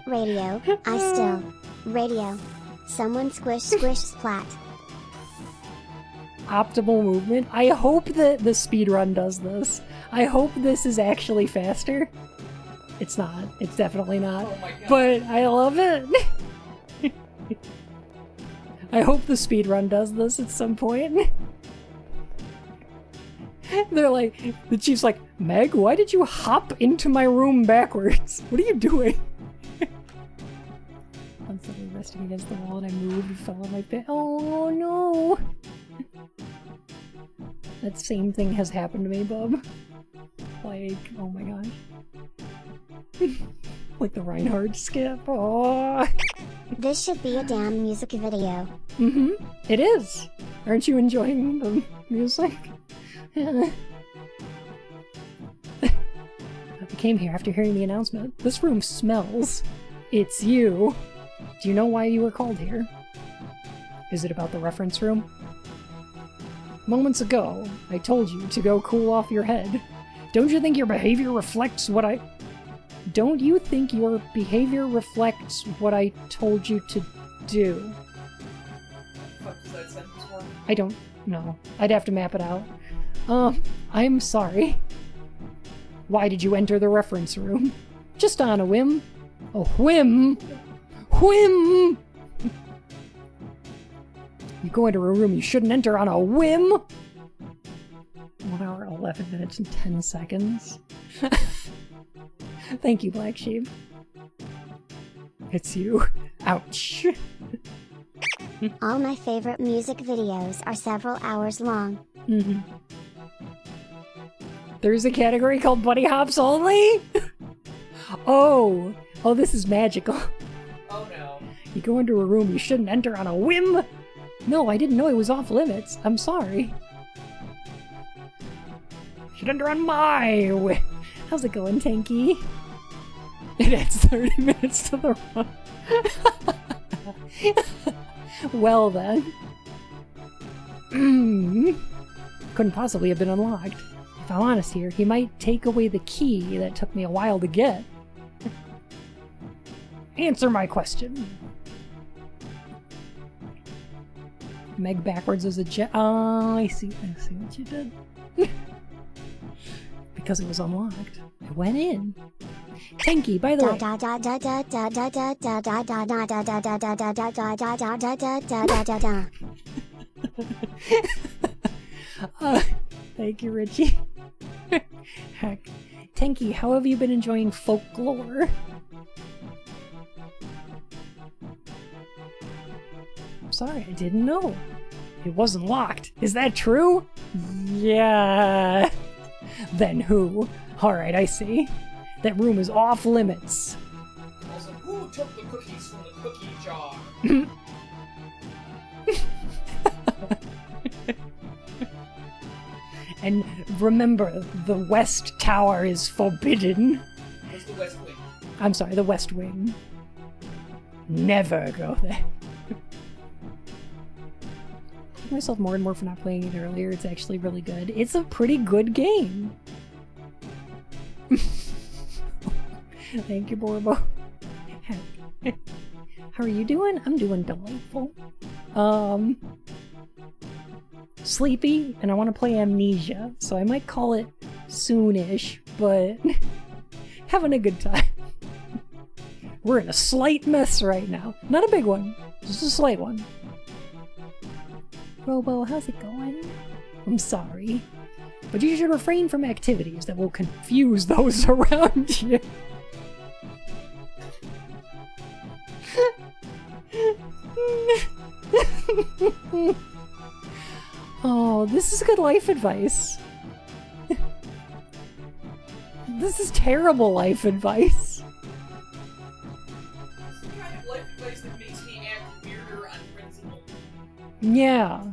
radio, I still, radio, someone squish squish splat. Optimal movement. I hope that the speedrun does this. I hope this is actually faster. It's not. It's definitely not. Oh my god. But I love it. I hope the speedrun does this at some point. They're like, the chief's like, Meg, why did you hop into my room backwards? What are you doing? I'm suddenly resting against the wall and I moved and fell on my bed. Oh no! That same thing has happened to me, bub. Like, oh my gosh. Like the Reinhardt skip. Oh. This should be a damn music video. Mm-hmm. It is. Aren't you enjoying the music? I came here after hearing the announcement. This room smells. It's you. Do you know why you were called here? Is it about the reference room? Moments ago, I told you to go cool off your head. Don't you think your behavior reflects what I... Don't you think your behavior reflects what I told you to do? What does that sentence for? I don't know. I'd have to map it out. I'm sorry. Why did you enter the reference room? Just on a whim. A whim? Whim! You go into a room you shouldn't enter on a whim! 1 hour, 11 minutes, and 10 seconds. Thank you, Black Sheep. It's you. Ouch. All my favorite music videos are several hours long. Mm-hmm. There's a category called Bunny Hops Only? Oh, this is magical. Oh no. You go into a room you shouldn't enter on a whim? No, I didn't know it was off limits. I'm sorry. Should enter on my whim. How's it going, Tanky? It adds 30 minutes to the run. Well then. Couldn't possibly have been unlocked. If I'm honest here, he might take away the key that took me a while to get. Answer my question. Meg backwards as a jet. Oh, I see what you did. Because it was unlocked. I went in. Tanky, by the way. Thank you, Richie. Heck. Tanky, how have you been enjoying folklore? I'm sorry, I didn't know. It wasn't locked. Is that true? Yeah. Then who? Alright, I see. That room is off limits. Also, who took the cookies from the cookie jar? And remember, the West Tower is forbidden. It's the West Wing. I'm sorry, the West Wing. Never go there. I hate myself more and more for not playing it earlier. It's actually really good. It's a pretty good game. Thank you, Borbo. How are you doing? I'm doing delightful. Sleepy, and I want to play Amnesia, so I might call it soonish, but having a good time. We're in a slight mess right now. Not a big one, just a slight one. Robo, how's it going? I'm sorry, but you should refrain from activities that will confuse those around you. Oh, this is good life advice. This is terrible life advice. This is the kind of life advice that makes me act weirder on principle. Yeah.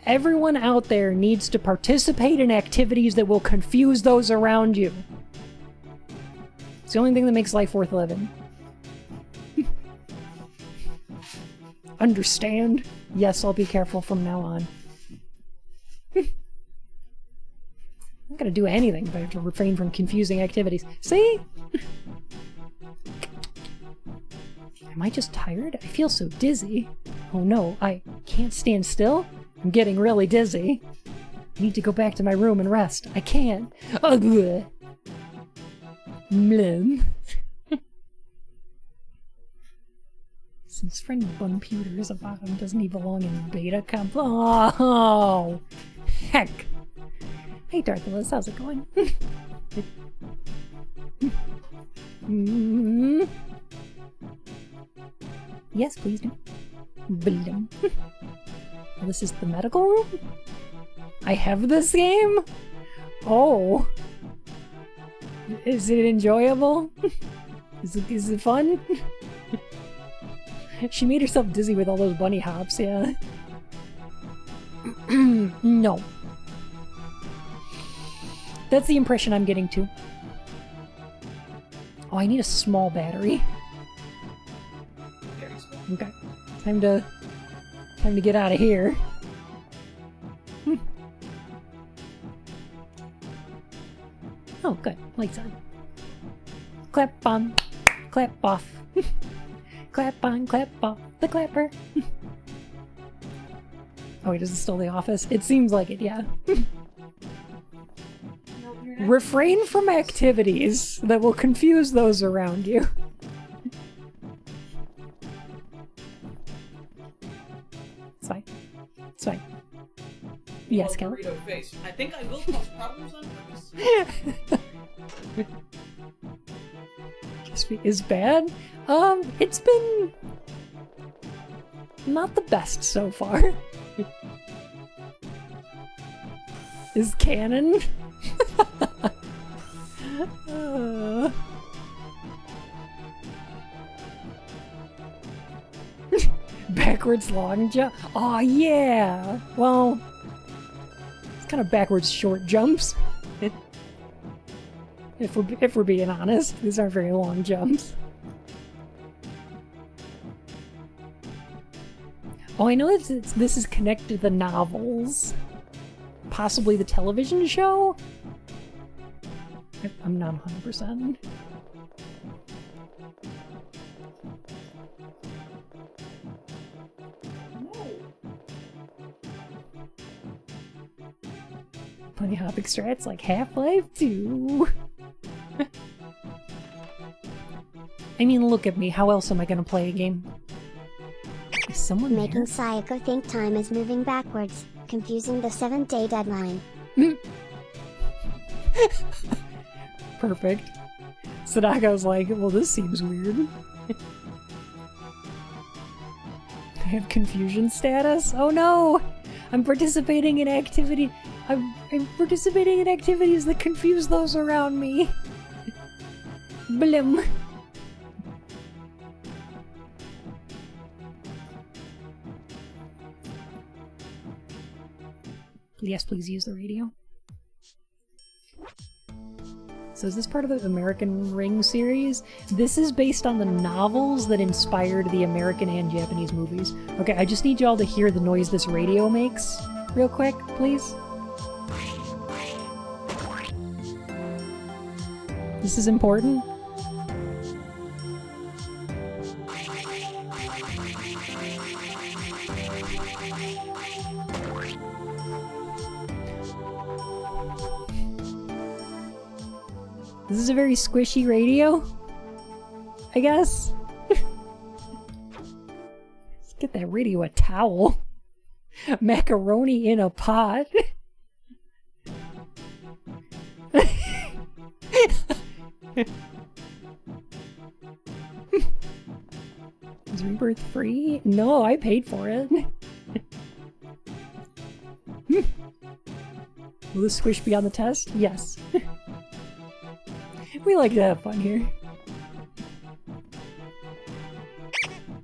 Everyone out there needs to participate in activities that will confuse those around you. It's the only thing that makes life worth living. Understand? Yes, I'll be careful from now on. I'm not gonna do anything, but I have to refrain from confusing activities. See? Am I just tired? I feel so dizzy. Oh no, I can't stand still? I'm getting really dizzy. I need to go back to my room and rest. I can't. Ugh. Mlem. Since friend Bunputers bottom doesn't he belong in beta comp? Oh, heck. Hey Darthless, how's it going? Yes, please do. Blim. This is the medical room? I have this game? Oh. Is it enjoyable? Is it fun? She made herself dizzy with all those bunny hops, yeah. No. That's the impression I'm getting too. Oh, I need a small battery. Very small. Okay. Time to get out of here. Oh, good. Lights on. Clap on. Clap off. Clap on, clap off the clapper. Oh wait, is it still the office? It seems like it, yeah. Refrain from activities that will confuse those around you. It's fine. Yes, Well, Kelly. burrito face. I think I will cause problems on purpose. Is bad? It's been not the best so far. Is canon? Backwards long jump. Oh yeah. Well, it's kind of backwards short jumps. If we're being honest, these aren't very long jumps. Oh, I know this is connected to the novels. Possibly the television show? I'm not 100%. Bunny hopping strats like Half-Life 2. I mean, look at me. How else am I gonna play a game? Is someone Making there? Sayako think time is moving backwards, confusing the 7th-day deadline. Perfect. Sadako's like, well, this seems weird. I have confusion status? Oh no! I'm participating in activity. I'm participating in activities that confuse those around me. Blim. Yes, please use the radio. So is this part of the American Ring series? This is based on the novels that inspired the American and Japanese movies. Okay, I just need y'all to hear the noise this radio makes real quick, please. This is important. This is a very squishy radio, I guess. Let's get that radio a towel. Macaroni in a pot. Is Rebirth free? No, I paid for it. Will the squish be on the test? Yes. We like to have fun here.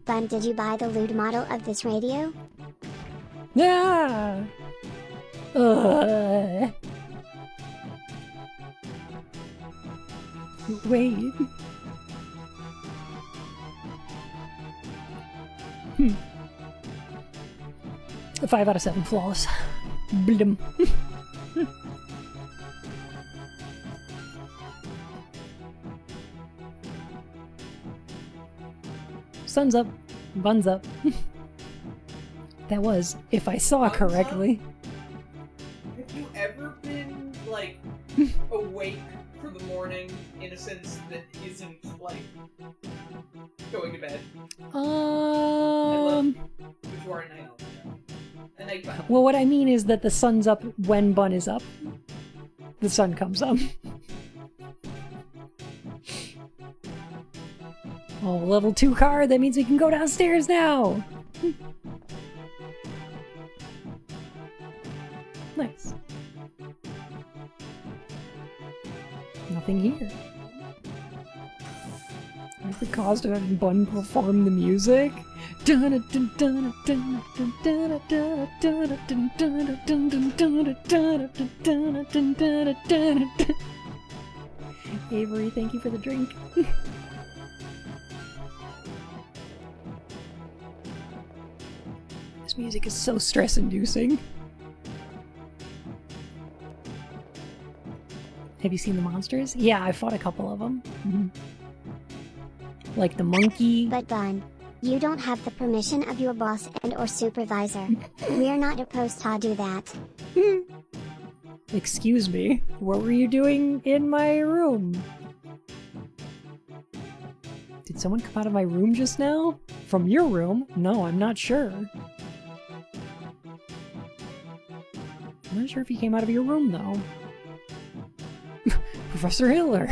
Bun, did you buy the lewd model of this radio? Ah! Wait. 5 out of 7 flawless. Blim. Sun's up. Bun's up. That was, if I saw Buns correctly. Have you ever been, like, awake for the morning in a sense that isn't, like, going to bed? I love but you are a night owl. A night bun. Well, what I mean is that the sun's up when Bun is up. The sun comes up. Oh, level 2 car, that means we can go downstairs now! Nice. Nothing here. What's the cost of having Bun perform the music? Avery, thank you for the drink. This music is so stress-inducing. Have you seen the monsters? Yeah, I fought a couple of them. Like the monkey. But Bun, you don't have the permission of your boss and or supervisor. We're not supposed to do that. Excuse me, what were you doing in my room? Did someone come out of my room just now? From your room? No, I'm not sure. I'm not sure if he came out of your room, though. Professor Hitler!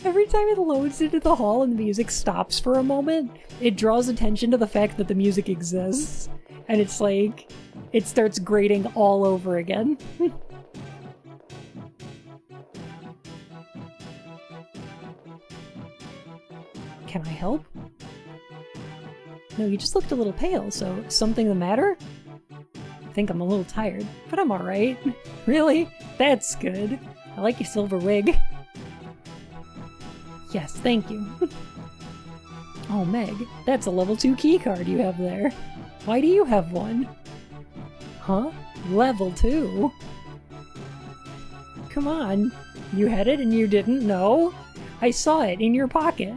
Every time it loads into the hall and the music stops for a moment, it draws attention to the fact that the music exists. And it's like, it starts grating all over again. Can I help? No, you just looked a little pale, so something the matter? I think I'm a little tired, but I'm alright. Really? That's good. I like your silver wig. Yes, thank you. Oh, Meg, that's a level 2 keycard you have there. Why do you have one? Huh? Level 2? Come on. You had it and you didn't know? I saw it in your pocket.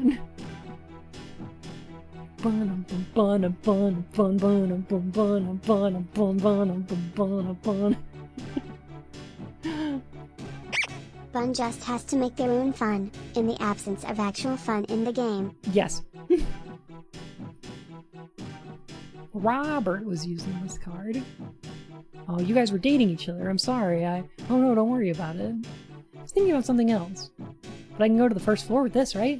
Bun just has to make their own fun, in the absence of actual fun in the game. Yes. Robert was using this card. Oh, you guys were dating each other. I'm sorry. Oh no, don't worry about it. I was thinking about something else. But I can go to the first floor with this, right?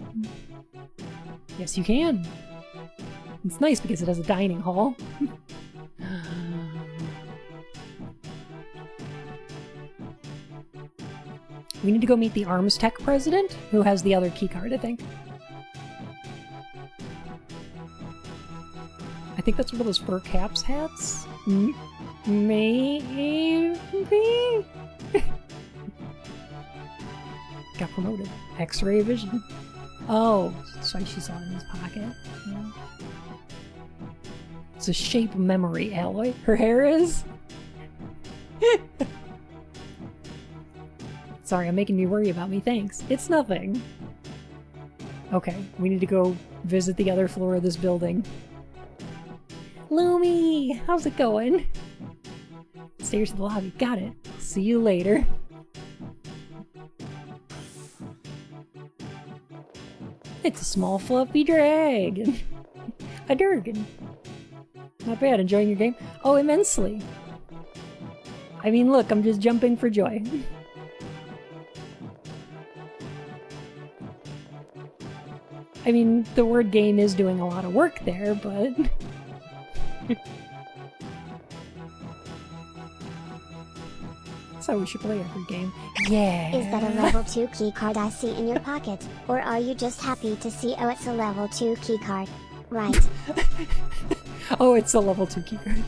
Yes, you can. It's nice because it has a dining hall. We need to go meet the Arms Tech president, who has the other keycard, I think. I think that's one of those fur caps hats? Maybe? Got promoted. X-ray vision. Oh, that's why she saw it in his pocket. Yeah. It's a shape memory alloy. Her hair is? Sorry, I'm making you worry about me. Thanks. It's nothing. Okay, we need to go visit the other floor of this building. Lumi! How's it going? Stairs to the lobby. Got it. See you later. It's a small fluffy dragon. A Durgan. Not bad. Enjoying your game? Oh, immensely. I mean, look, I'm just jumping for joy. I mean, the word game is doing a lot of work there, but... That's how we should play every game. Yeah! Is that a level 2 keycard I see in your pocket? Or are you just happy to see oh it's a level 2 keycard? Right. Oh, it's a level 2 keycard.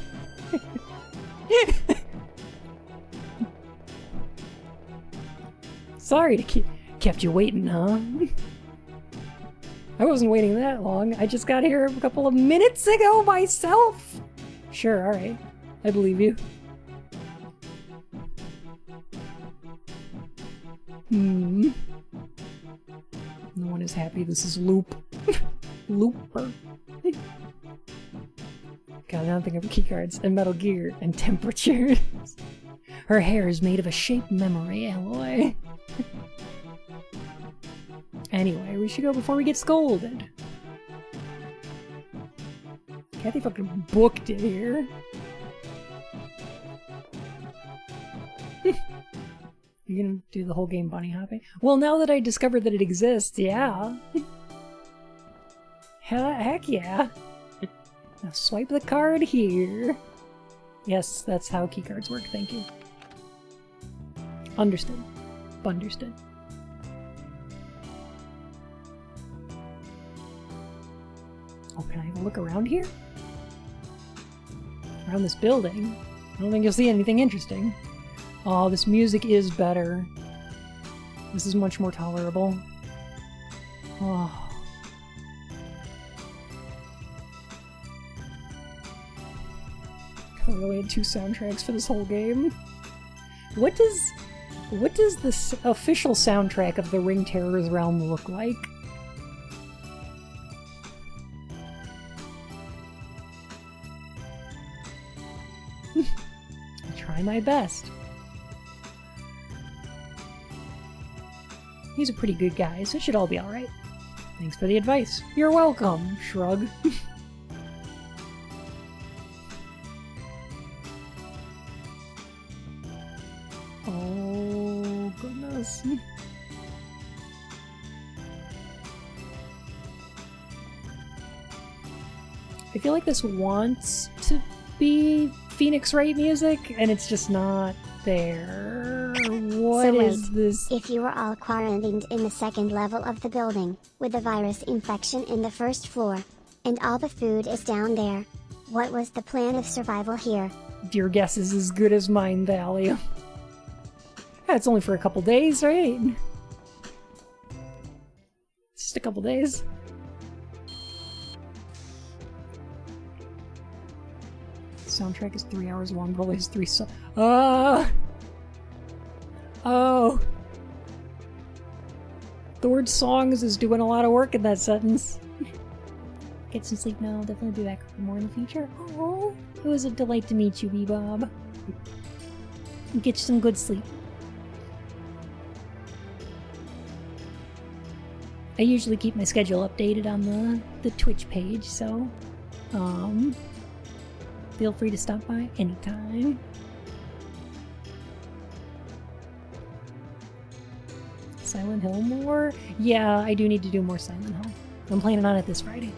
Sorry to kept you waiting, huh? I wasn't waiting that long. I just got here a couple of minutes ago myself. Sure, alright. I believe you. No one is happy. This is Loop. Looper. God, I don't think of keycards and Metal Gear and temperatures. Her hair is made of a shape memory alloy. Anyway, we should go before we get scolded. Kathy fucking booked it here. You gonna do the whole game bunny hopping? Well, now that I discovered that it exists, yeah. Heck yeah. Now swipe the card here. Yes, that's how keycards work, thank you. Understood. Understood. Oh, can I have a look around here? Around this building? I don't think you'll see anything interesting. Oh, this music is better. This is much more tolerable. Oh. I really had 2 soundtracks for this whole game. What does this official soundtrack of the Ring Terror's Realm look like? I try my best. He's a pretty good guy, so it should all be alright. Thanks for the advice. You're welcome. Shrug. Oh, goodness. I feel like this wants to be Phoenix Wright music, and it's just not there. What is this? If you were all quarantined in the second level of the building, with a virus infection in the first floor, and all the food is down there, what was the plan of survival here? Your guess is as good as mine, Thalia. It's only for a couple days, right? Just a couple days. Soundtrack is 3 hours long, probably has 3 Oh! The word songs is doing a lot of work in that sentence. Get some sleep now, I'll definitely be back for more in the future. Oh, it was a delight to meet you, Bebob. Get you some good sleep. I usually keep my schedule updated on the Twitch page, so feel free to stop by anytime. Silent Hill more? Yeah, I do need to do more Silent Hill. I'm planning on it this Friday.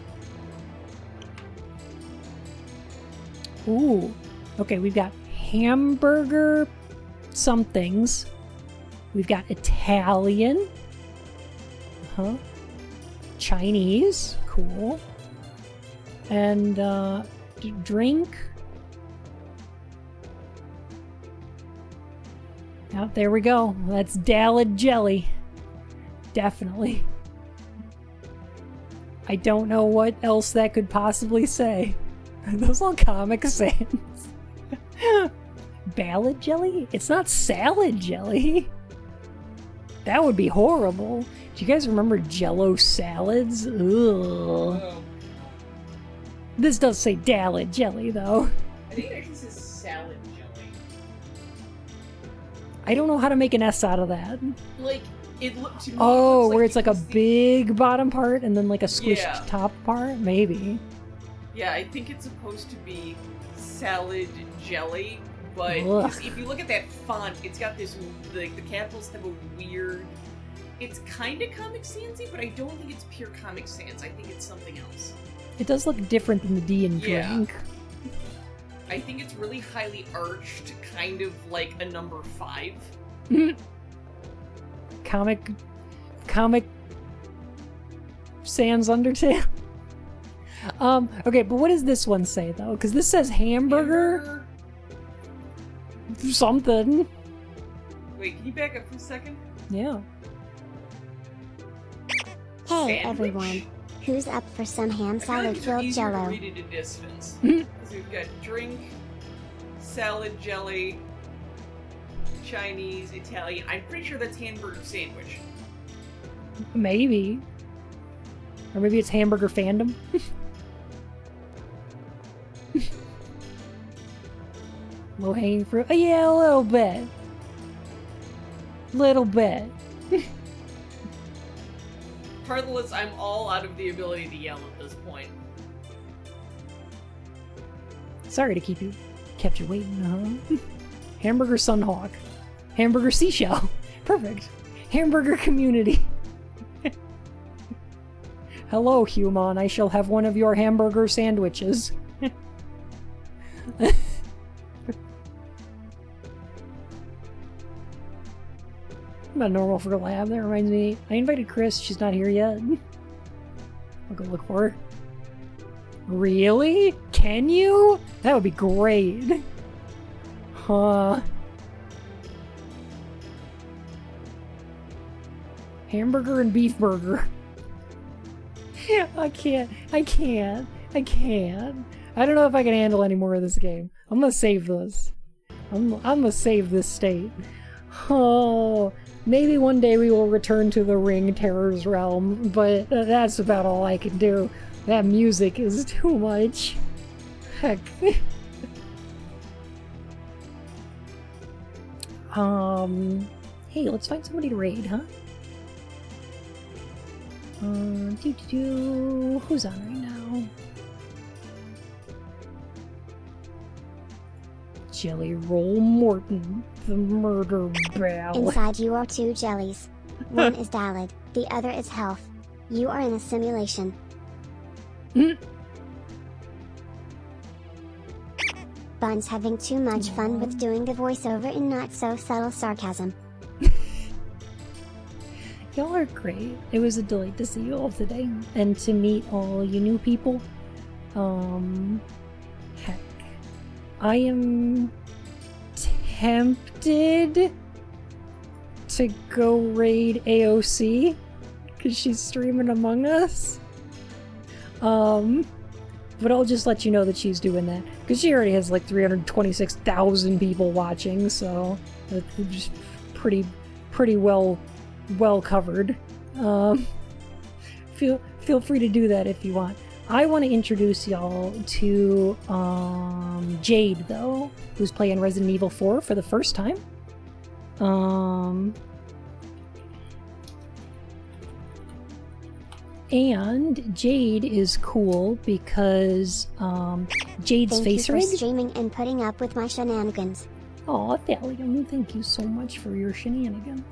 Ooh. Okay, we've got hamburger somethings. We've got Italian. Uh-huh. Chinese. Cool. And, drink. Oh, there we go. That's Dalid jelly. Definitely. I don't know what else that could possibly say. Are those all Comic Sans? Ballad jelly? It's not salad jelly. That would be horrible. Do you guys remember Jell-O salads? Ugh. This does say Dalid jelly, though. I think it actually says salad jelly. I don't know how to make an S out of that. Like, it looked to me. Oh, it where like it's like a big bottom part and then like a squished top part? Maybe. Yeah, I think it's supposed to be salad jelly, but if you look at that font, it's got this, like, the capitals have a weird... It's kind of Comic Sans-y, but I don't think it's pure Comic Sans. I think it's something else. It does look different than the D in drink. I think it's really highly arched, kind of like a number 5. Comic Sans Undertale. Okay, but what does this one say though? Because this says hamburger. Something. Wait, can you back up for a second? Yeah. Hey Sandwich? everyone, who's up for some ham salad filled jello? Read it in distance. Because we've got drink, salad jelly, Chinese, Italian. I'm pretty sure that's hamburger sandwich. Maybe. Or maybe it's hamburger fandom. Low hanging fruit. Oh, yeah, a little bit. Little bit. Parthless, I'm all out of the ability to yell at this point. Sorry to kept you waiting, huh? Hamburger Sunhawk. Hamburger Seashell. Perfect. Hamburger Community. Hello, human. I shall have one of your hamburger sandwiches. Not normal for a lab. That reminds me. I invited Chris. She's not here yet. I'll go look for her. Really? Can you? That would be great. Huh. Hamburger and beef burger. I can't. I don't know if I can handle any more of this game. I'm gonna save this. I'm gonna save this state. Oh, maybe one day we will return to the Ring Terrors realm, but that's about all I can do. That music is too much. Heck. Hey, let's find somebody to raid, huh? Who's on right now? Jelly Roll Morton, the murder bell. Inside you are two jellies. One is Dalid, the other is Health. You are in a simulation. Bun's having too much fun with doing the voiceover in not so subtle sarcasm. Y'all are great. It was a delight to see you all today and to meet all you new people. Heck. I am tempted to go raid AOC because she's streaming Among Us. But I'll just let you know that she's doing that because she already has like 326,000 people watching, so that's just pretty well covered. Feel free to do that if you want. I want to introduce y'all to Jade, though, who's playing Resident Evil 4 for the first time. And Jade is cool because Jade's face rig. Thank you for streaming and putting up with my shenanigans. Aw, Thalium, thank you so much for your shenanigans.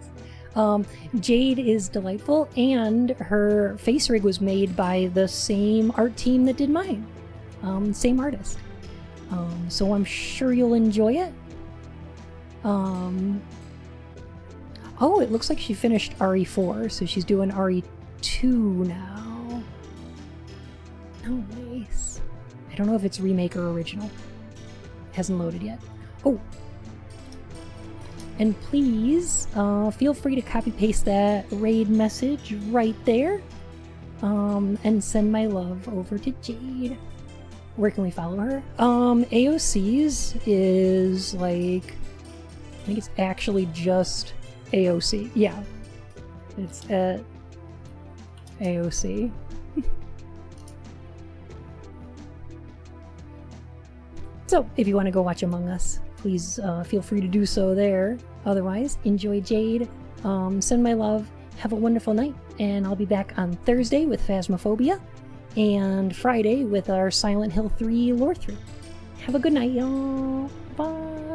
Jade is delightful, and her face rig was made by the same art team that did mine. Same artist. So I'm sure you'll enjoy it. Oh, it looks like she finished RE4, so she's doing RE2 now. Nice. I don't know if it's remake or original. Hasn't loaded yet. Oh! And please, feel free to copy-paste that raid message right there. And send my love over to Jade. Where can we follow her? AOC's is like... I think it's actually just AOC. Yeah. It's at AOC. So, if you want to go watch Among Us, please feel free to do so there. Otherwise, enjoy Jade, send my love, have a wonderful night, and I'll be back on Thursday with Phasmophobia, and Friday with our Silent Hill 3 lore through. Have a good night, y'all. Bye!